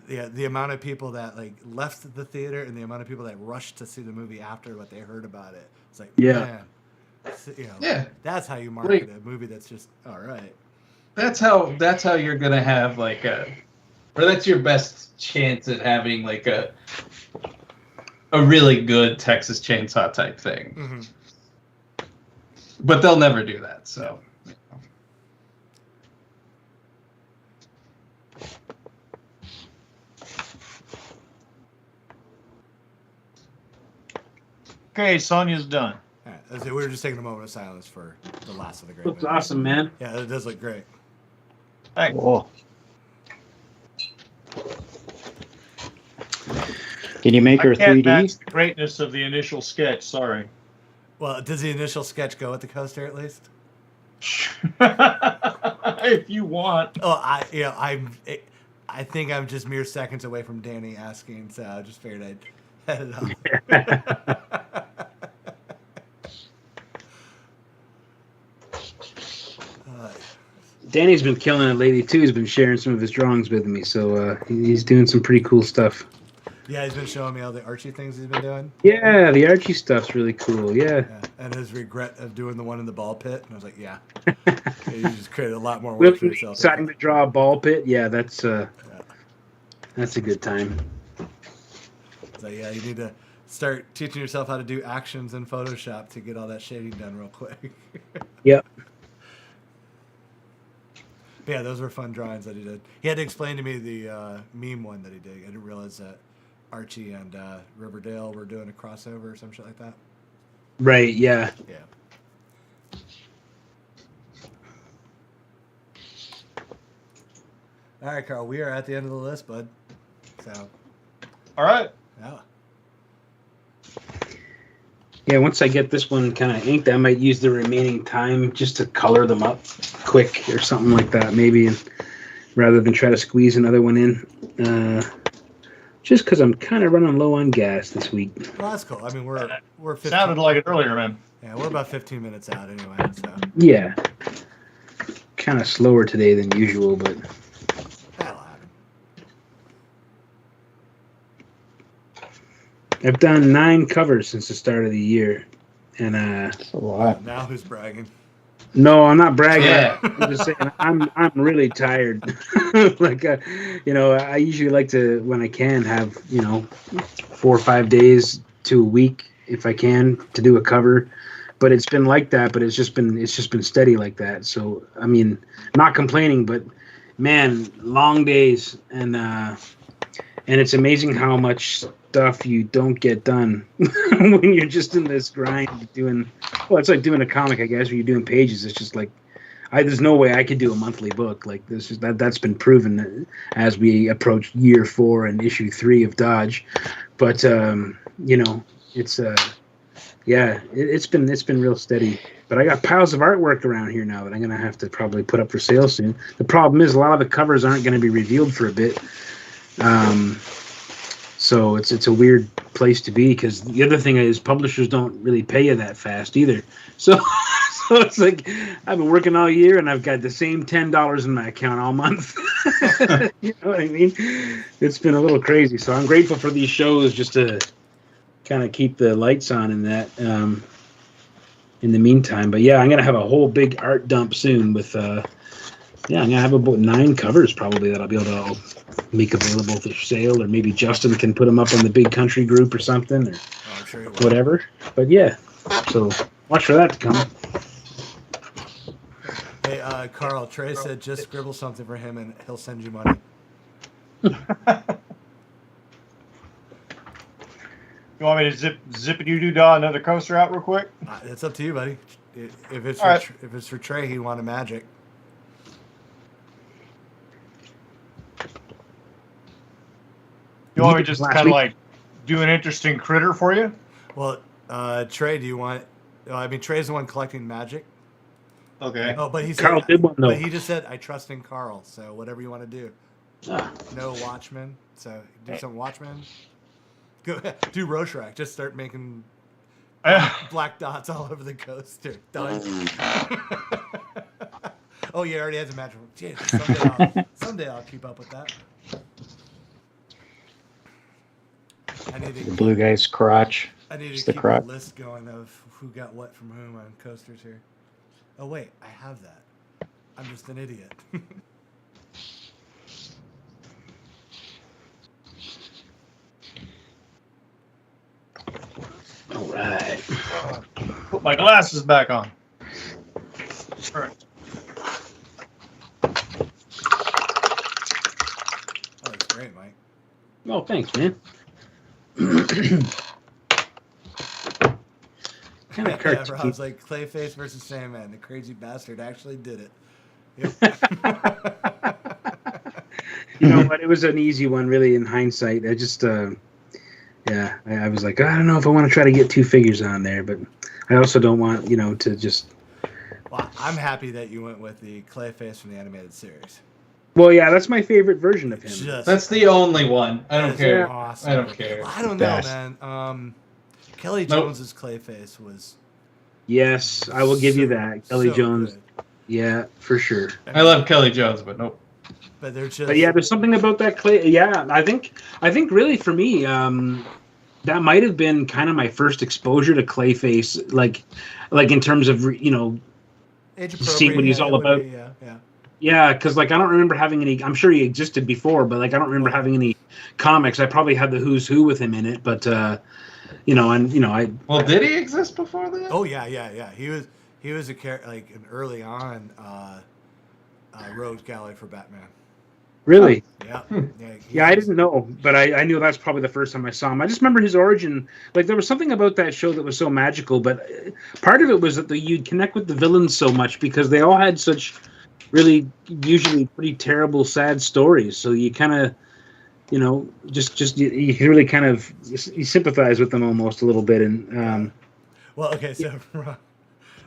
the amount of people that like left the theater and the amount of people that rushed to see the movie after what they heard about it. It's like, man, Yeah. that's how you market a movie that's just all right. That's how you're gonna have like that's your best chance at having like a really good Texas Chainsaw type thing. Mm-hmm. But they'll never do that. So. Okay, Sonya's done. All right, we were just taking a moment of silence for the last of the great. Looks movie. awesome, man. Yeah, it does look great. Thanks. Cool. Can you make her I can't 3D? match the greatness of the initial sketch. Sorry. Well, does the initial sketch go with the coaster at least? If you want. Oh, I think I'm just mere seconds away from Danny asking, so I just figured I'd head it up. Danny's been killing it lately too. He's been sharing some of his drawings with me, so he's doing some pretty cool stuff. Yeah, he's been showing me all the Archie things he's been doing. Yeah, the Archie stuff's really cool. Yeah. And his regret of doing the one in the ball pit. And I was like, yeah. You just created a lot more Will work for you yourself. deciding to draw a ball pit? Yeah, that's a good time. So yeah, you need to start teaching yourself how to do actions in Photoshop to get all that shading done real quick. Yep. But yeah, those were fun drawings that he did. He had to explain to me the meme one that he did. I didn't realize that Archie and Riverdale were doing a crossover or some shit like that. Right, yeah. Yeah. All right, Karl, we are at the end of the list, bud. So, All right. yeah. Yeah, once I get this one kind of inked, I might use the remaining time just to color them up quick or something like that, maybe, and rather than try to squeeze another one in. Just because I'm kind of running low on gas this week. Well, that's cool. I mean, we're 15, Sounded like it earlier, man. yeah, we're about 15 minutes out anyway. So Yeah. Kind of slower today than usual, but that'll happen. I've done 9 covers since the start of the year. And That's a lot. Now who's bragging? no, I'm not bragging. Yeah. I'm just saying I'm really tired. Like I usually like to, when I can, have 4 or 5 days to a week if I can to do a cover. But it's been like that. But it's just been steady like that. So I mean, not complaining, but man, long days, and it's amazing how much stuff you don't get done when you're just in this grind doing. Well, it's like doing a comic, I guess, where you're doing pages. It's just like, there's no way I could do a monthly book. Like this is that's been proven as we approach year 4 and issue 3 of Dodge. But it's it's been real steady. But I got piles of artwork around here now that I'm gonna have to probably put up for sale soon. The problem is a lot of the covers aren't going to be revealed for a bit. So it's a weird place to be, because the other thing is publishers don't really pay you that fast either. So it's like I've been working all year and I've got the same $10 in my account all month. You know what I mean? It's been a little crazy. So I'm grateful for these shows just to kind of keep the lights on in that in the meantime. But yeah, I'm gonna have a whole big art dump soon with Yeah, I'm gonna have about 9 covers probably that I'll be able to make available for sale, or maybe Justin can put them up on the Big Country group or something, or Oh, I'm sure he will. whatever. But yeah, so watch for that to come. Hey, Carl, Trey said just scribble something for him and he'll send you money. You want me to zippity-doo-dah another coaster out real quick? It's up to you, buddy. If it's All right. if it's for Trey, he wanted magic. You want me to just Last kind of week. like do an interesting critter for you? Well, Trey, do you want? I mean, Trey's the one collecting magic. Okay. Oh, but he said, Carl did one, though. But he just said, "I trust in Carl." So whatever you want to do. Ah. No Watchmen. So do some Watchmen. Go do Rorschach. Just start making black dots all over the coaster. Done. Oh, yeah, already has a magic. Jeez, someday I'll keep up with that. I need The to, blue guy's crotch. I need Just to the keep crotch. a list going of who got what from whom on coasters here. Oh, wait, I have that. I'm just an idiot. All right. Put my glasses back on. All right. Oh, that's great, Mike. Oh, thanks, man. Kind of Yeah, cartoon. Rob's like, Clayface versus Sandman. The crazy bastard actually did it. Yep. You know what? It was an easy one, really. In hindsight, I just, yeah, I was like, I don't know if I want to try to get 2 figures on there, but I also don't want, to just. Well, I'm happy that you went with the Clayface from the animated series. Well, yeah, that's my favorite version of him. Just That's the only one. I don't is care. Awesome. I don't care. Well, I don't know, Best. man. Kelly Nope. Jones's Clayface was. Yes, I will give you so- that, Kelly so Jones. good. Yeah, for sure. I love Kelly Jones, but nope. But they're just. But yeah, there's something about that clay. Yeah, I think really for me, that might have been kind of my first exposure to Clayface, like in terms of age see what he's appropriate, all it would about. be, yeah, yeah. Yeah, because I don't remember having any. I'm sure he existed before, but I don't remember having any comics. I probably had the Who's Who with him in it, but I. Well, did he exist before that? Oh yeah. He was a character like an early on rogues gallery for Batman. Really. Yeah. Yeah, I didn't know, but I knew that's probably the first time I saw him. I just remember his origin. Like, there was something about that show that was so magical, but part of it was that you'd connect with the villains so much because they all had such really usually pretty terrible, sad stories. So you kind of, just you really kind of you sympathize with them almost a little bit. And Well, okay, so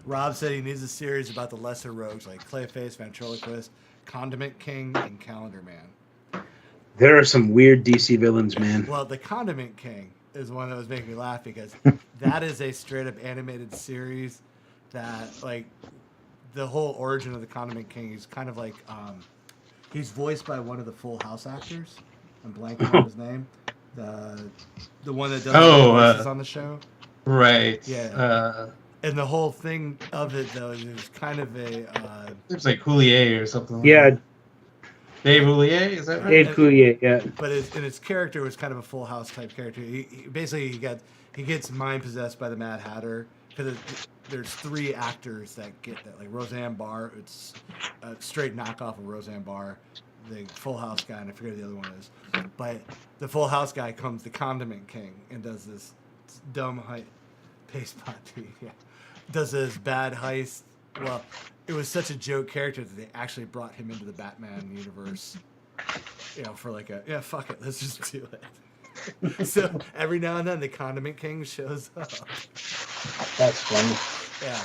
Rob said he needs a series about the lesser rogues like Clayface, Ventriloquist, Condiment King, and Calendar Man. there are some weird DC villains, man. Well, the Condiment King is one that was making me laugh because that is a straight up animated series that, like, the whole origin of the Condiment King is kind of like, he's voiced by one of the Full House actors. I'm blanking on his name. The one that does the voices on the show. Right. Yeah. And the whole thing of it, though, is kind of a... It's like Houllier or something. Yeah, Like Dave Houllier, is that right? Dave Coulier, yeah. But his character was kind of a Full House type character. He basically he gets mind possessed by the Mad Hatter because there's 3 actors that get that. Like Roseanne Barr, it's a straight knockoff of Roseanne Barr. The Full House guy, and I forget who the other one is. But the Full House guy comes the Condiment King and does this dumb paste pot tweet. Yeah, does this bad heist. Well, it was such a joke character that they actually brought him into the Batman universe. For like fuck it, let's just do it. So every now and then the Condiment King shows up. That's funny. Yeah.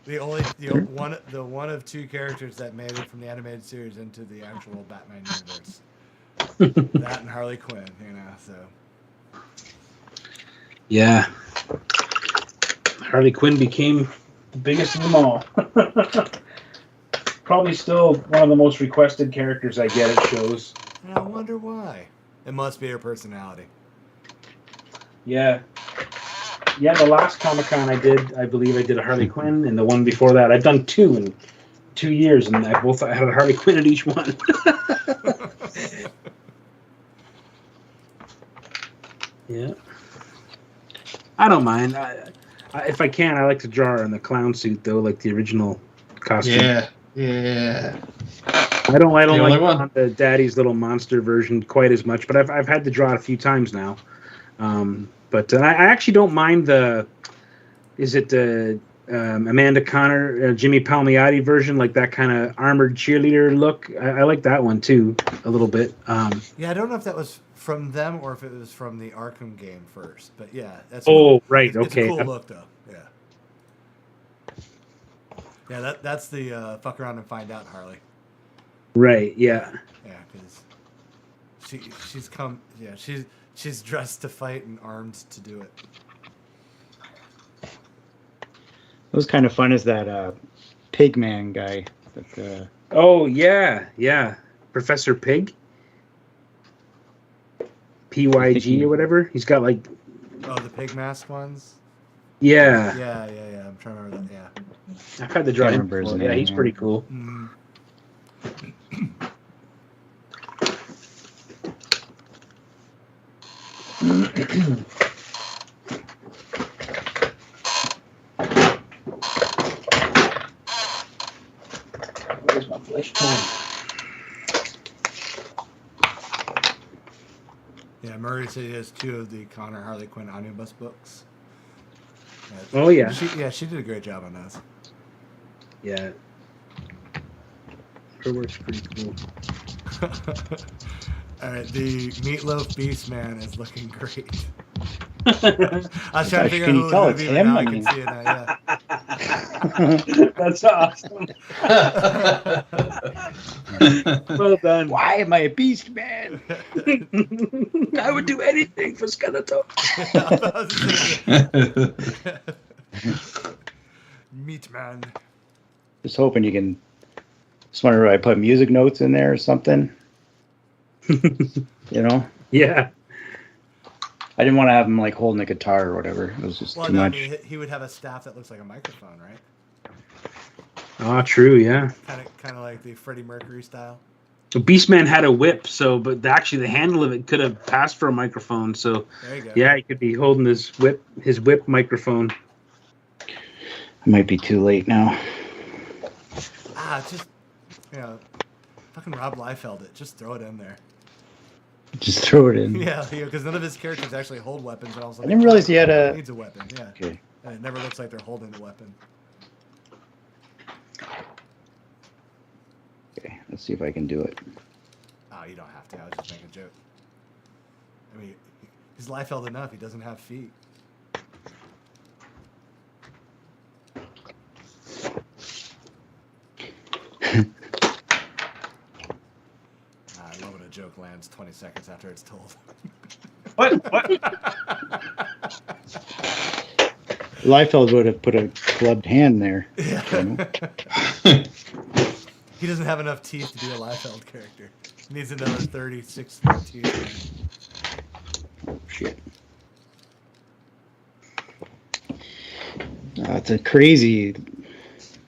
The one of 2 characters that made it from the animated series into the actual Batman universe. That and Harley Quinn, so. Yeah. Harley Quinn became the biggest of them all. Probably still one of the most requested characters I get at shows. And I wonder why. It must be her personality. Yeah. Yeah, the last Comic-Con I believe I did a Harley Quinn, and the one before that, I've done 2, and 2 years, and I both had a Harley Quinn at each one. Yeah. I don't mind. If I can, I like to draw her in the clown suit, though, like the original costume. Yeah. I don't The only like one. the Daddy's Little Monster version quite as much, but I've had to draw it a few times now. But I actually don't mind the Amanda Connor, Jimmy Palmiotti version, like that kind of armored cheerleader look. I like that one too a little bit. Yeah, I don't know if that was from them or if it was from the Arkham game first, but yeah, that's Right, It's okay. a cool look though. Yeah, that's the fuck around and find out Harley. Right, yeah. Yeah, because she's come. Yeah, she's dressed to fight and armed to do it. It was kind of fun as that Pigman guy. That, Oh yeah. Professor Pig. PYG or whatever. He's got like Oh, the pig mask ones. yeah. Yeah. I'm trying to remember that. Yeah. I've had to draw Can't him. remember his before. Yeah, name, he's yeah. pretty cool. Mm. Where's my flesh toy? Yeah, Murray said he has 2 of the Connor Harley Quinn omnibus books. Oh, yeah. She did a great job on those. Yeah. Her work's pretty cool. All right, the Meatloaf Beast Man is looking great. I was trying to figure out Can who you it tell was it's going to be, but him? now I I can mean- see it now. Yeah. That's awesome. Well done. Why am I a beast man? I would do anything for Skeletor. Meat Man. Just hoping you can. Just wonder if I put music notes in there or something. You know, Yeah. I didn't want to have him like holding a guitar or whatever. It was just Well, too no, I much. mean, he would have a staff that looks like a microphone, right? Oh, true. Yeah. Kind of like the Freddie Mercury style. So Beastman had a whip, but actually the handle of it could have passed for a microphone. So There you go. yeah, he could be holding his whip microphone. It might be too late now. Just fucking Rob Liefeld it. Just throw it in there. Just throw it in. Yeah, because none of his characters actually hold weapons. And I was like, I didn't realize he had a. needs a weapon. Yeah, Okay. and it never looks like they're holding the weapon. Okay. Let's see if I can do it. Oh, you don't have to. I was just making a joke. I mean, he's Liefeld enough. He doesn't have feet. I love when a joke lands 20 seconds after it's told. What? Liefeld would have put a clubbed hand there. Yeah. You know? He doesn't have enough teeth to be a Liefeld character. He needs another 36 teeth. Oh, shit. It's a crazy. It's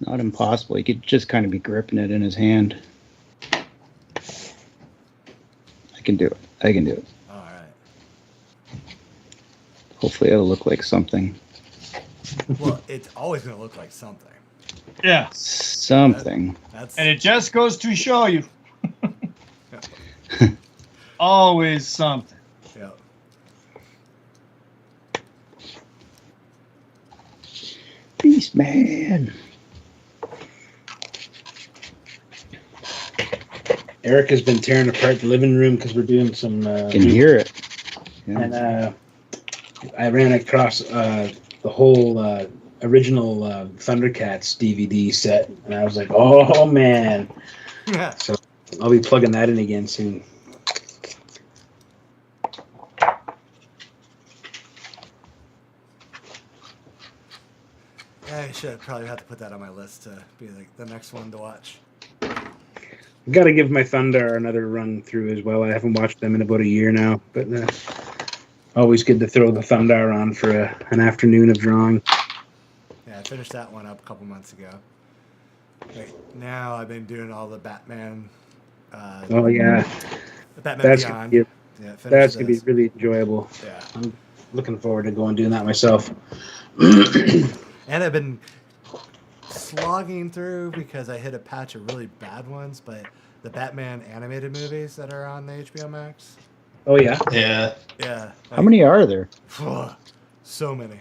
not impossible. He could just kind of be gripping it in his hand. I can do it. All right. Hopefully, it'll look like something. Well, It's always going to look like something. yeah. Something. That's And it just goes to show you. Always something. yeah. Beast Man. Eric has been tearing apart the living room because we're doing some. Can hear it. Yeah. And I ran across the whole original Thundercats DVD set, and I was like, "Oh man!" Yeah. So I'll be plugging that in again soon. I should probably have to put that on my list to be like the next one to watch. I've got to give my Thunder another run through as well. I haven't watched them in about a year now, but always good to throw the Thunder on for an afternoon of drawing. Yeah, finished that one up a couple months ago. Right now, I've been doing all the Batman. Oh yeah, The Batman that's Beyond. gonna be, Yeah, finished that's gonna be those. really enjoyable. Yeah. I'm looking forward to going doing that myself. And I've been slogging through because I hit a patch of really bad ones, but the Batman animated movies that are on the HBO Max. Oh yeah, Yeah. Yeah. How many are there? So many.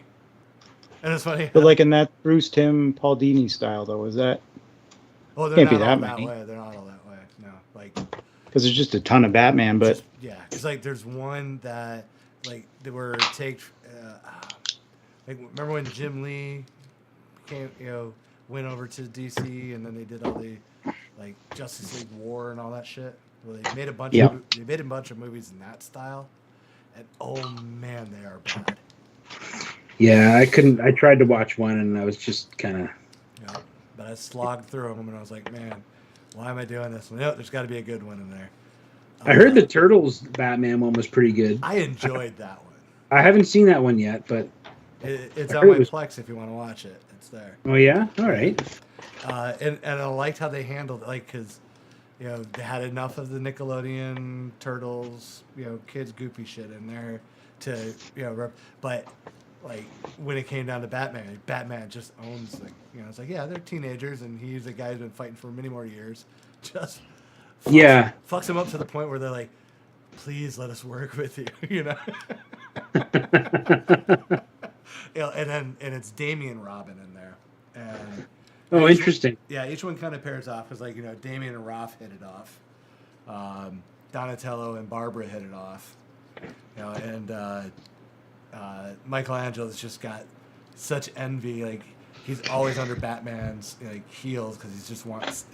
And it's funny. But like in that Bruce Timm Paul Dini style, though, is that Oh, they're can't be not all that that many. way. They're not all that way. No. Like, because there's just a ton of Batman, but just, yeah. Because, like, there's one that, like, they were take. Like, remember when Jim Lee came, went over to DC and then they did all the, like, Justice League War and all that shit? Well, they made a bunch Yeah. of they made a bunch of movies in that style, and oh man, they are bad. yeah. I couldn't. I tried to watch one, and I was just kind of. But I slogged through them, and I was like, man, why am I doing this? No, there's got to be a good one in there. I heard the Turtles Batman one was pretty good. I enjoyed that one. I haven't seen that one yet, but It's I on heard my it was- Plex if you want to watch it. It's there. oh yeah, all right. And I liked how they handled it, like, because, they had enough of the Nickelodeon Turtles, kids goofy shit in there to, but, like, when it came down to Batman, Batman just owns, like, it's like, yeah, they're teenagers, and he's a guy who's been fighting for many more years. Just fucks them up to the point where they're like, please let us work with you, and it's Damian Robin in there. And Oh, interesting. yeah, each one kind of pairs off because, like, Damien and Roth hit it off. Donatello and Barbara hit it off. And Michelangelo's just got such envy. Like, he's always under Batman's, heels because he just wants,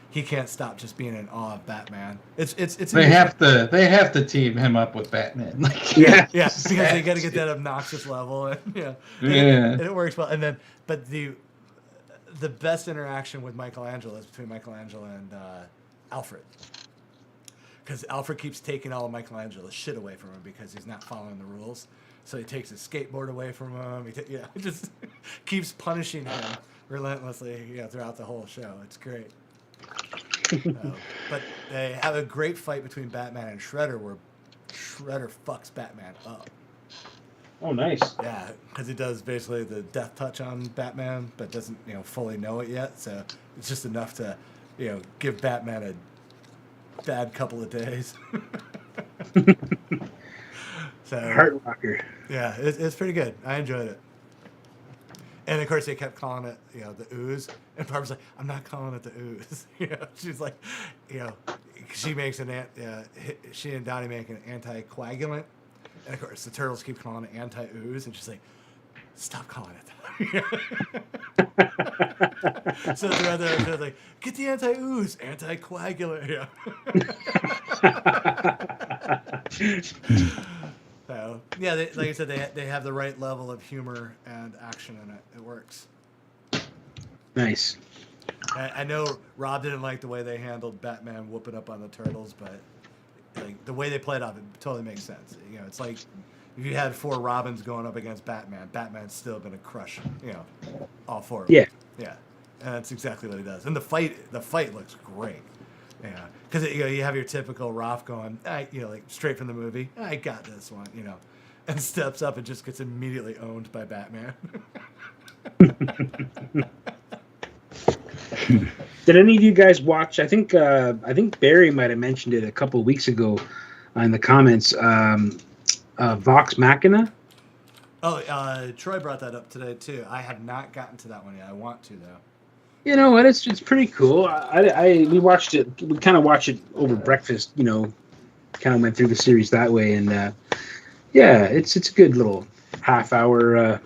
he can't stop just being in awe of Batman. They have to team him up with Batman. Like, Yeah. Yeah, because they got to get that obnoxious level, and and it works well. And then, but the best interaction with Michelangelo is between Michelangelo and Alfred, because Alfred keeps taking all of Michelangelo's shit away from him because he's not following the rules. So he takes his skateboard away from him. He just keeps punishing him relentlessly, throughout the whole show. It's great. But they have a great fight between Batman and Shredder, where Shredder fucks Batman up. Oh, nice. Yeah, because he does basically the death touch on Batman, but doesn't fully know it yet. So it's just enough to give Batman a bad couple of days. So Heart rocker. yeah, it's pretty good. I enjoyed it. And of course, they kept calling it, the ooze. And Barbara's like, I'm not calling it the ooze. She's like, she makes she and Donnie make an anticoagulant. And of course, the turtles keep calling it anti-ooze. And she's like, stop calling it that. So they're like, get the anti-ooze, anticoagulant. So, yeah, like I said, they have the right level of humor and action in it. It works. Nice. I know Rob didn't like the way they handled Batman whooping up on the turtles, but like the way they played off, it totally makes sense. It's like if you had 4 Robins going up against Batman, Batman's still going to crush, all 4 of them. Yeah. Yeah, and that's exactly what he does. And the fight looks great. Yeah, because you have your typical Roth going, like straight from the movie. I got this one, and steps up and just gets immediately owned by Batman. Did any of you guys watch? I think Barry might have mentioned it a couple of weeks ago in the comments. Vox Machina. Oh, Troy brought that up today too. I have not gotten to that one yet. I want to though. You know what? It's pretty cool. We watched it. We kind of watched it over breakfast. Kind of went through the series that way, and yeah, it's a good little half-hour,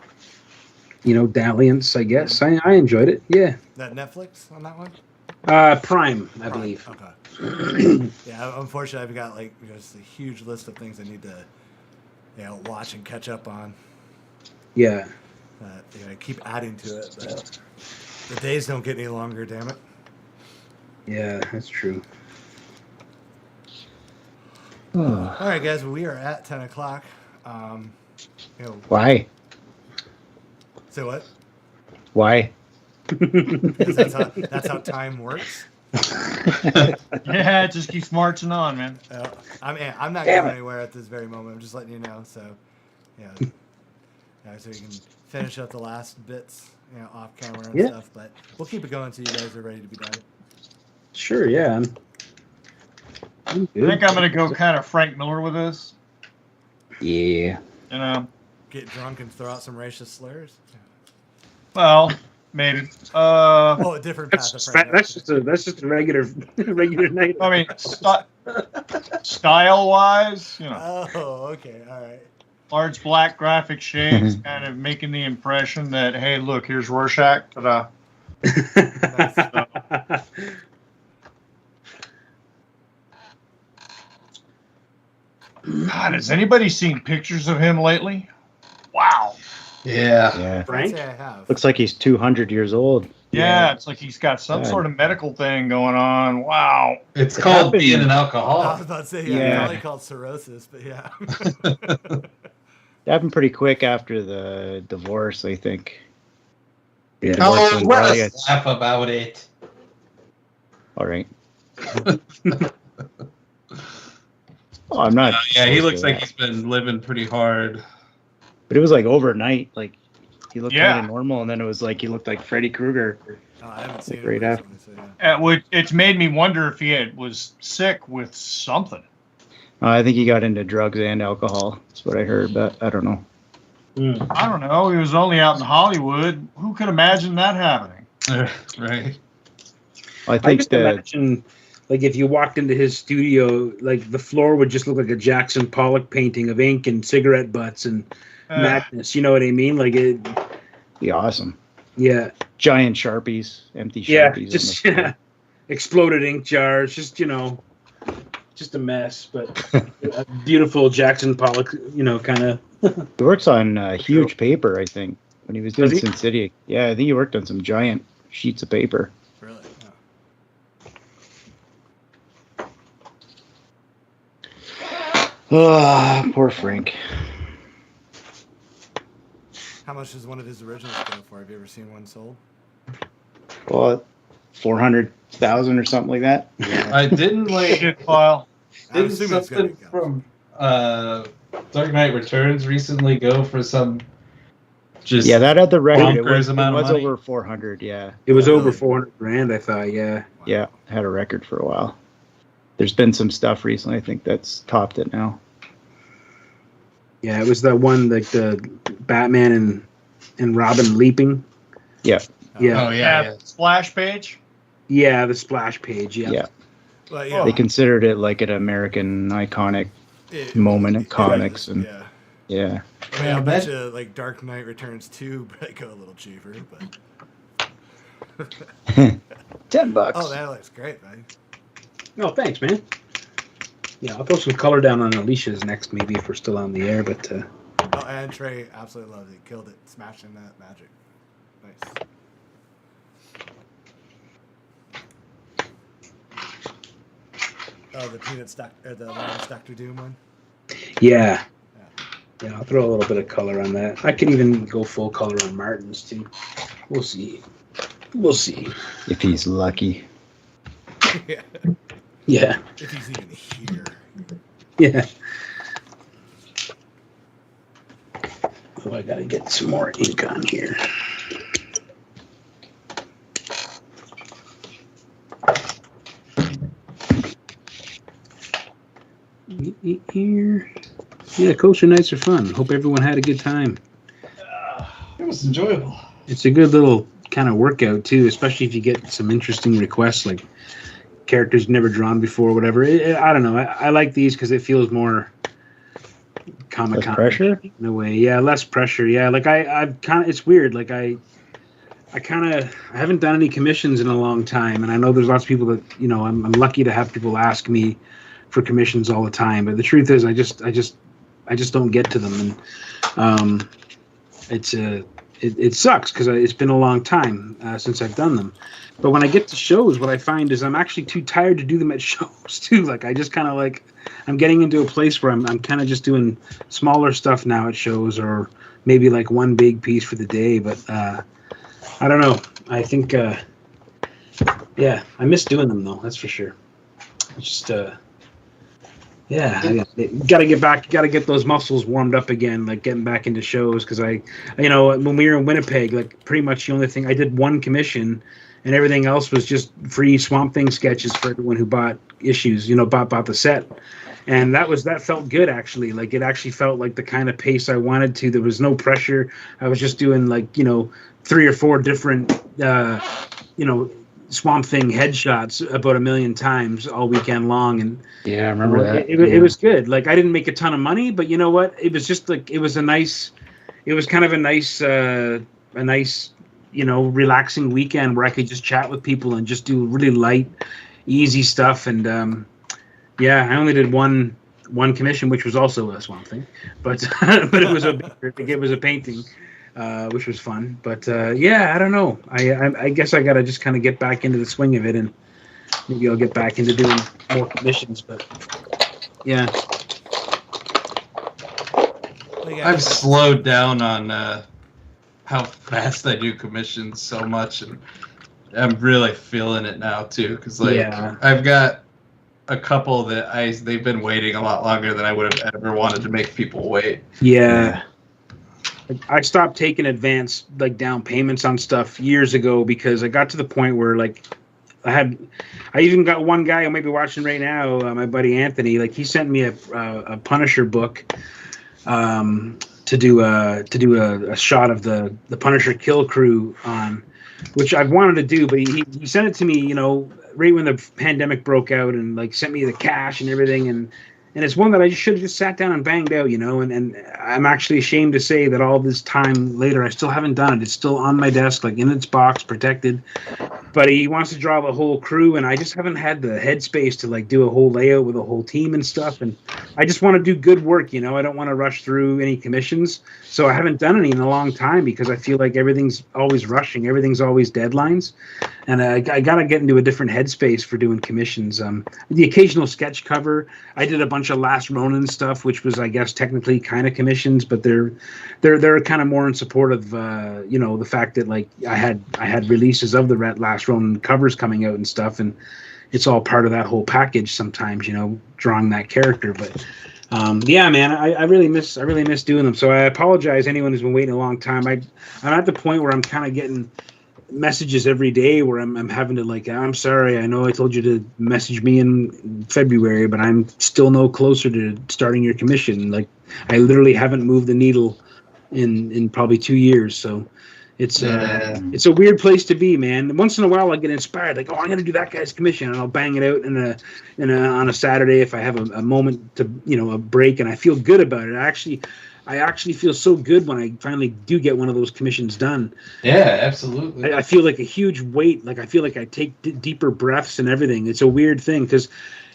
dalliance. I guess I enjoyed it. Yeah. That Netflix on that one? Prime, I believe. Okay. Yeah, unfortunately, I've got just a huge list of things I need to, watch and catch up on. Yeah. I keep adding to it, but the days don't get any longer. Damn it. Yeah, that's true. All right, guys. We are at 10 o'clock. Why? So what? Why? Because that's how time works. Yeah, it just keeps marching on, man. I'm not Damn going it. anywhere at this very moment. I'm just letting you know. So, yeah, so you can finish up the last bits, off camera and Yeah. stuff. But we'll keep it going until you guys are ready to be done. Sure, yeah. I'm I good. think I'm gonna go kind of Frank Miller with this. Yeah. You know, Get drunk and throw out some racist slurs. well, maybe. Oh, a different path of Frank. That's just a regular night. I mean, style-wise, Oh, okay, all right. large black graphic shades, kind of making the impression that, hey, look, here's Rorschach. Ta-da. God, has anybody seen pictures of him lately? Wow. Yeah. Yeah. I'd Frank? say I have. Looks like he's 200 years old. Yeah, it's like he's got some God. sort of medical thing going on. Wow. It's It called happened- being an I was alcoholic. about to say, Yeah. probably called cirrhosis, but yeah. It happened pretty quick after the divorce, I think. Yeah. Divorce Oh, went let belly. us laugh about it. All right. Oh, I'm not. Yeah, he opposed looks to like that. he's been living pretty hard. But it was like overnight. Like he looked Yeah. kind of normal, and then it was like he looked like Freddy Krueger. I haven't seen it Great recently, so yeah. It's made me wonder if was sick with something. I think he got into drugs and alcohol. That's what I heard, but I don't know. I don't know. He was only out in Hollywood. Who could imagine that happening? Right. I I think just that imagine, like, if you walked into his studio, like, the floor would just look like a Jackson Pollock painting of ink and cigarette butts and madness. You know what I mean? Like, it, be awesome. yeah. Giant Sharpies, empty Yeah, Sharpies. just on the floor. exploded ink jars, just just a mess. But a beautiful Jackson Pollock, kind of. He works on huge paper, I think. When he was doing Does he? Sin City, yeah, I think he worked on some giant sheets of paper. Really? Yeah. Poor Frank. How much does one of his originals go for? Have you ever seen one sold? Well, 400,000 or something like that. I didn't like. Shit file. I'm Didn't assuming it's gonna something go. from Dark Knight Returns recently go for some just Yeah, that had the record. It bonkers was, amount of money? over 400. Yeah, It was Oh, over really? 400 grand, I thought. Yeah. Wow. yeah, had a record for a while. There's been some stuff recently. I think that's topped it now. Yeah, it was the one, like the Batman and Robin leaping. Yeah, Yeah. Oh yeah. Splash page. Yeah, the splash page. Yeah. yeah. Well, yeah. They considered it like an American iconic moment in comics, and yeah. yeah. I mean, I bet you like Dark Knight Returns 2 might go a little cheaper, but $10. oh, that looks great, man. Oh, thanks, man. Yeah, I'll throw some color down on Alicia's next, maybe if we're still on the air. But Oh, and Trey absolutely loved it, killed it, smashing that magic. Nice. Oh, the peanut stock or the Lawrence Dr. Doom one. yeah, I'll throw a little bit of color on that. I could even go full color on Martin's too. We'll see. We'll see. If he's lucky. Yeah. Yeah, If he's even here. yeah. Oh, I gotta get some more ink on here. Here. Yeah, coaster nights are fun. Hope everyone had a good time. It was enjoyable. It's a good little kind of workout too, especially if you get some interesting requests like characters you've never drawn before, or whatever. I don't know. I like these because it feels more Comic-Con Less pressure? in a way. Yeah, less pressure. Yeah, like I've kind of. It's weird. Like I haven't done any commissions in a long time, and I know there's lots of people that I'm lucky to have people ask me for commissions all the time. But the truth is, I just don't get to them, and it sucks because it's been a long time since I've done them. But when I get to shows, what I find is I'm actually too tired to do them at shows too. Like I just kind of like I'm getting into a place where I'm kind of just doing smaller stuff now at shows, or maybe like one big piece for the day. But I don't know. I think, yeah, I miss doing them though. That's for sure. It's just, yeah, got to get back. Got to get those muscles warmed up again, like getting back into shows. Because when we were in Winnipeg, like pretty much the only thing I did one commission, and everything else was just free Swamp Thing sketches for everyone who bought issues. Bought the set, and that felt good actually. Like it actually felt like the kind of pace I wanted to. There was no pressure. I was just doing 3 or 4 different Swamp Thing headshots about 1 million times all weekend long, and Yeah, I remember that. it was good. Like I didn't make a ton of money, but you know what? It was just like it was kind of a nice relaxing weekend where I could just chat with people and just do really light, easy stuff. And I only did one commission, which was also a Swamp Thing, but but it was a painting. Which was fun, but I don't know. I guess I gotta just kind of get back into the swing of it, and maybe I'll get back into doing more commissions. But yeah, I've slowed down on how fast I do commissions so much, and I'm really feeling it now too. Because I've got a couple that they've been waiting a lot longer than I would have ever wanted to make people wait. Yeah. I stopped taking advance down payments on stuff years ago because I got to the point where I even got one guy who may be watching right now, my buddy Anthony. He sent me a Punisher book to do a shot of the Punisher kill crew on, which I've wanted to do, but he sent it to me, right when the pandemic broke out, and sent me the cash and everything, and it's one that I should have just sat down and banged out, and I'm actually ashamed to say that all this time later, I still haven't done it. It's still on my desk, in its box, protected. But he wants to draw the whole crew, and I just haven't had the headspace to do a whole layout with a whole team and stuff. And I just want to do good work, I don't want to rush through any commissions. So I haven't done any in a long time because I feel like everything's always rushing. Everything's always deadlines. And I got to get into a different headspace for doing commissions. The occasional sketch cover. I did a bunch of Last Ronin stuff, which was, I guess, technically kind of commissions, but they're kind of more in support of, the fact that I had releases of the Last Ronin covers coming out and stuff, and it's all part of that whole package sometimes, drawing that character. But man, I really miss doing them. So I apologize anyone who's been waiting a long time. I'm at the point where I'm kind of getting messages every day where I'm having to I'm sorry, I know I told you to message me in February, but I'm still no closer to starting your commission. I literally haven't moved the needle in probably 2 years. So it's a weird place to be, man. Once in a while I get inspired, I'm gonna do that guy's commission, and I'll bang it out on a Saturday if I have a moment to a break, and I feel good about it. I actually feel so good when I finally do get one of those commissions done. Yeah, absolutely. I feel like a huge weight. I feel like I take deeper breaths and everything. It's a weird thing because,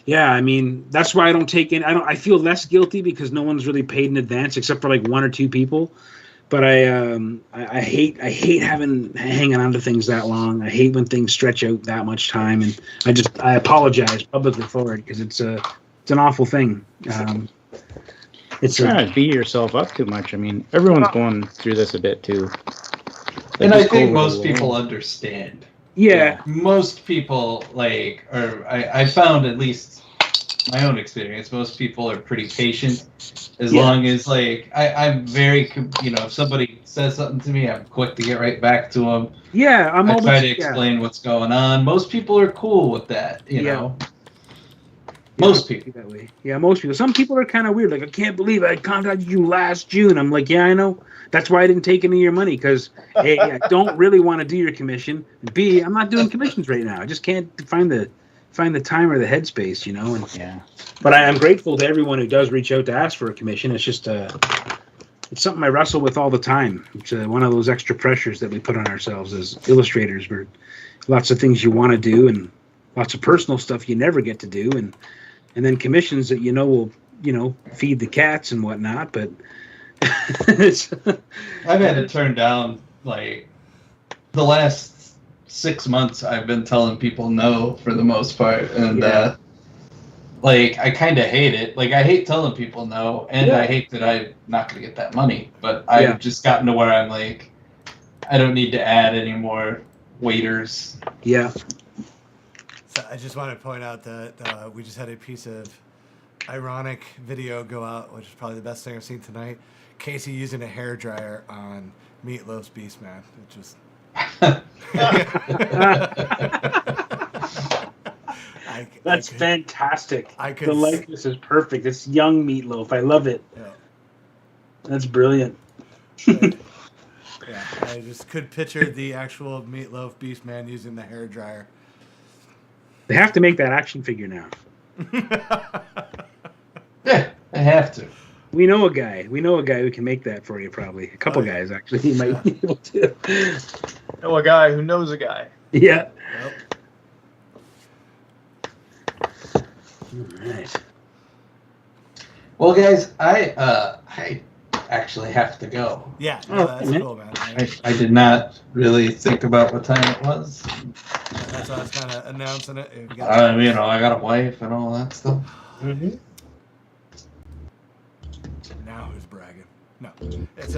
that's why I don't take in. I feel less guilty because no one's really paid in advance except for 1 or 2 people. But I hate hanging on to things that long. I hate when things stretch out that much time, and I apologize publicly for it because it's an awful thing. It's trying to beat yourself up too much. Everyone's going through this a bit too. And I think most people understand. Yeah. Most people I found, at least my own experience, most people are pretty patient as long as I'm very, if somebody says something to me, I'm quick to get right back to them. Yeah. I try to explain what's going on. Most people are cool with that, you know. Most people that way. Yeah, most people. Some people are kind of weird. I can't believe I contacted you last June. I'm like, yeah, I know. That's why I didn't take any of your money because A, I don't really want to do your commission. And B, I'm not doing commissions right now. I just can't find the time or the headspace, And, But I'm grateful to everyone who does reach out to ask for a commission. It's just it's something I wrestle with all the time. It's one of those extra pressures that we put on ourselves as illustrators. Where lots of things you want to do and lots of personal stuff you never get to do, and then commissions that will feed the cats and whatnot. But I've had to turn down the last 6 months. I've been telling people no for the most part, and I kind of hate it. I hate telling people no, and I hate that I'm not going to get that money. But I've just gotten to where I'm I don't need to add any more waiters. Yeah. So I just want to point out that we just had a piece of ironic video go out, which is probably the best thing I've seen tonight. Casey using a hairdryer on Meatloaf's Beastman. It just. That's fantastic. I could the likeness is perfect. It's young Meatloaf. I love it. Yeah. That's brilliant. Yeah, I just could picture the actual Meatloaf Beastman using the hairdryer. They have to make that action figure now. Yeah, I have to. We know a guy who can make that for you. Probably a couple guys actually. He might be able to. Know a guy who knows a guy. Yeah. Yep. All right. Well, guys, I actually have to go. Yeah, no, that's man. cool, man. I did not really think about what time it was. That's why I was kind of announcing it. If you got- I got a wife and all that stuff. Mm-hmm. Now who's bragging? No. It's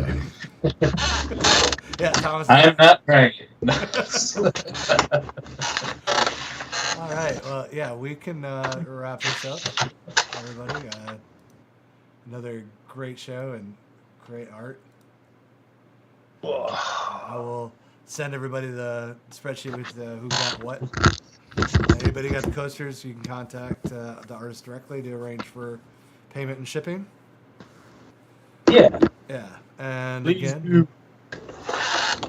yeah, Thomas. I am not bragging. All right. Well, yeah, we can wrap this up, everybody. Another great show and great art. I will send everybody the spreadsheet with who got what. Anybody got the coasters, you can contact the artist directly to arrange for payment and shipping. Yeah. Yeah. And Please again, do.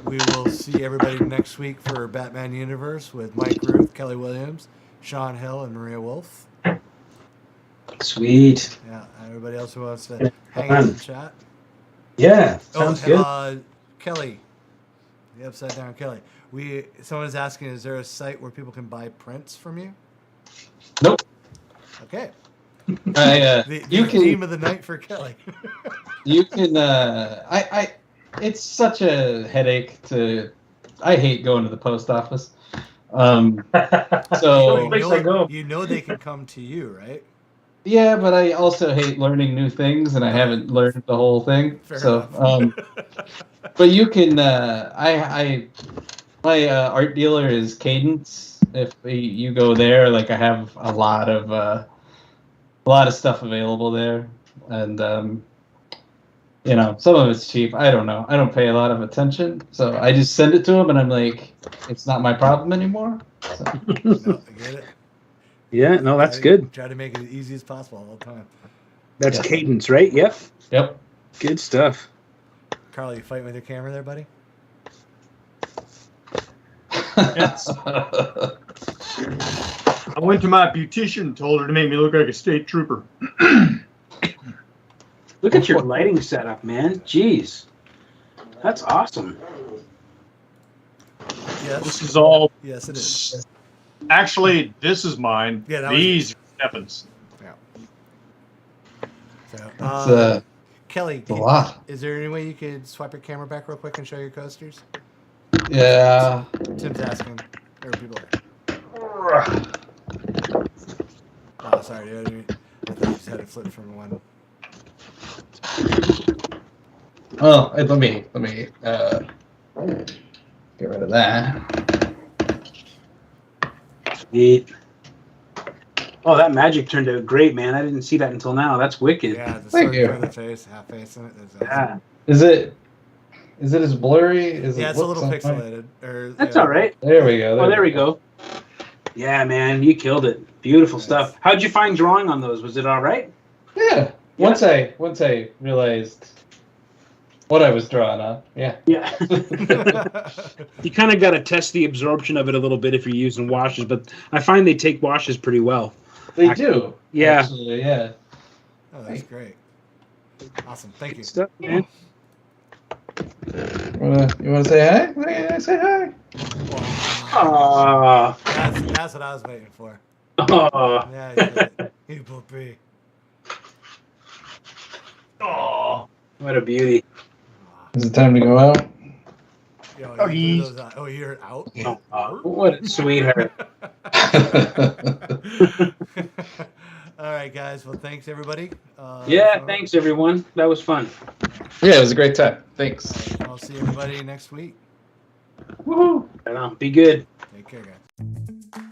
we will see everybody next week for Batman Universe with Mike Rooth, Kelly Williams, Sean Hill, and Maria Wolf. Sweet. Yeah, everybody else who wants to hang out and chat. Yeah. Sounds good. Kelly, the Upside Down Kelly. Someone is asking, is there a site where people can buy prints from you? Nope. Okay. You The can. theme of the night for Kelly. You can. It's such a headache I hate going to the post office. So Place I go. You know they can come to you, right? yeah, but I also hate learning new things, and I haven't learned the whole thing. Fair so, enough. but you can. My art dealer is Cadence. If you go there, like I have a lot of stuff available there, and some of it's cheap. I don't know. I don't pay a lot of attention, so I just send it to him, and I'm like, it's not my problem anymore. So. No, I get it. Yeah. No, that's good. Try to make it as easy as possible all the time. That's Yeah. Cadence, right? Yep. Yep. Good stuff. Carl, you fighting with your camera there, buddy? I went to my beautician and told her to make me look like a state trooper. Look at your lighting setup, man. Jeez. That's awesome. Yes. This is all. Yes, it is. Actually, this is mine. Yeah, that was- These are Stefan's. So, It's Kelly, a lot. is there any way you could swipe your camera back real quick and show your coasters? Yeah. Tim's asking. There are people there. Oh, sorry, dude. I thought you just had it flipped from one. Oh, let me get rid of that. Neat. Oh, that magic turned out great, man. I didn't see that until now. That's wicked. Yeah, the Thank sword you. for the face, half face in it. Yeah. Is it as blurry? Is Yeah, it it's a little looks like- pixelated. That's yeah. all right. There we go. Oh, there we go. Yeah, man, you killed it. Beautiful Nice. stuff. How'd you find drawing on those? Was it all right? Yeah. Once I realized what I was drawing on. Yeah. Yeah. You kind of got to test the absorption of it a little bit if you're using washes, but I find they take washes pretty well. They do. Yeah. Actually, yeah. Oh, that's great. Awesome. Thank you. Good stuff, man. You want to say hi? Yeah, say hi. Aw. That's what I was waiting for. Aw. Yeah, you did it. You poopy. Oh, What a beauty. Is it time to go out? Yo, Oh, you he's- threw those out. Oh, you're out? What a sweetheart. All right, guys. Well, thanks, everybody. Yeah, so- thanks, everyone. That was fun. Yeah, it was a great time. Thanks. All right, I'll see everybody next week. Woohoo! Right on. Be good. Take care, guys.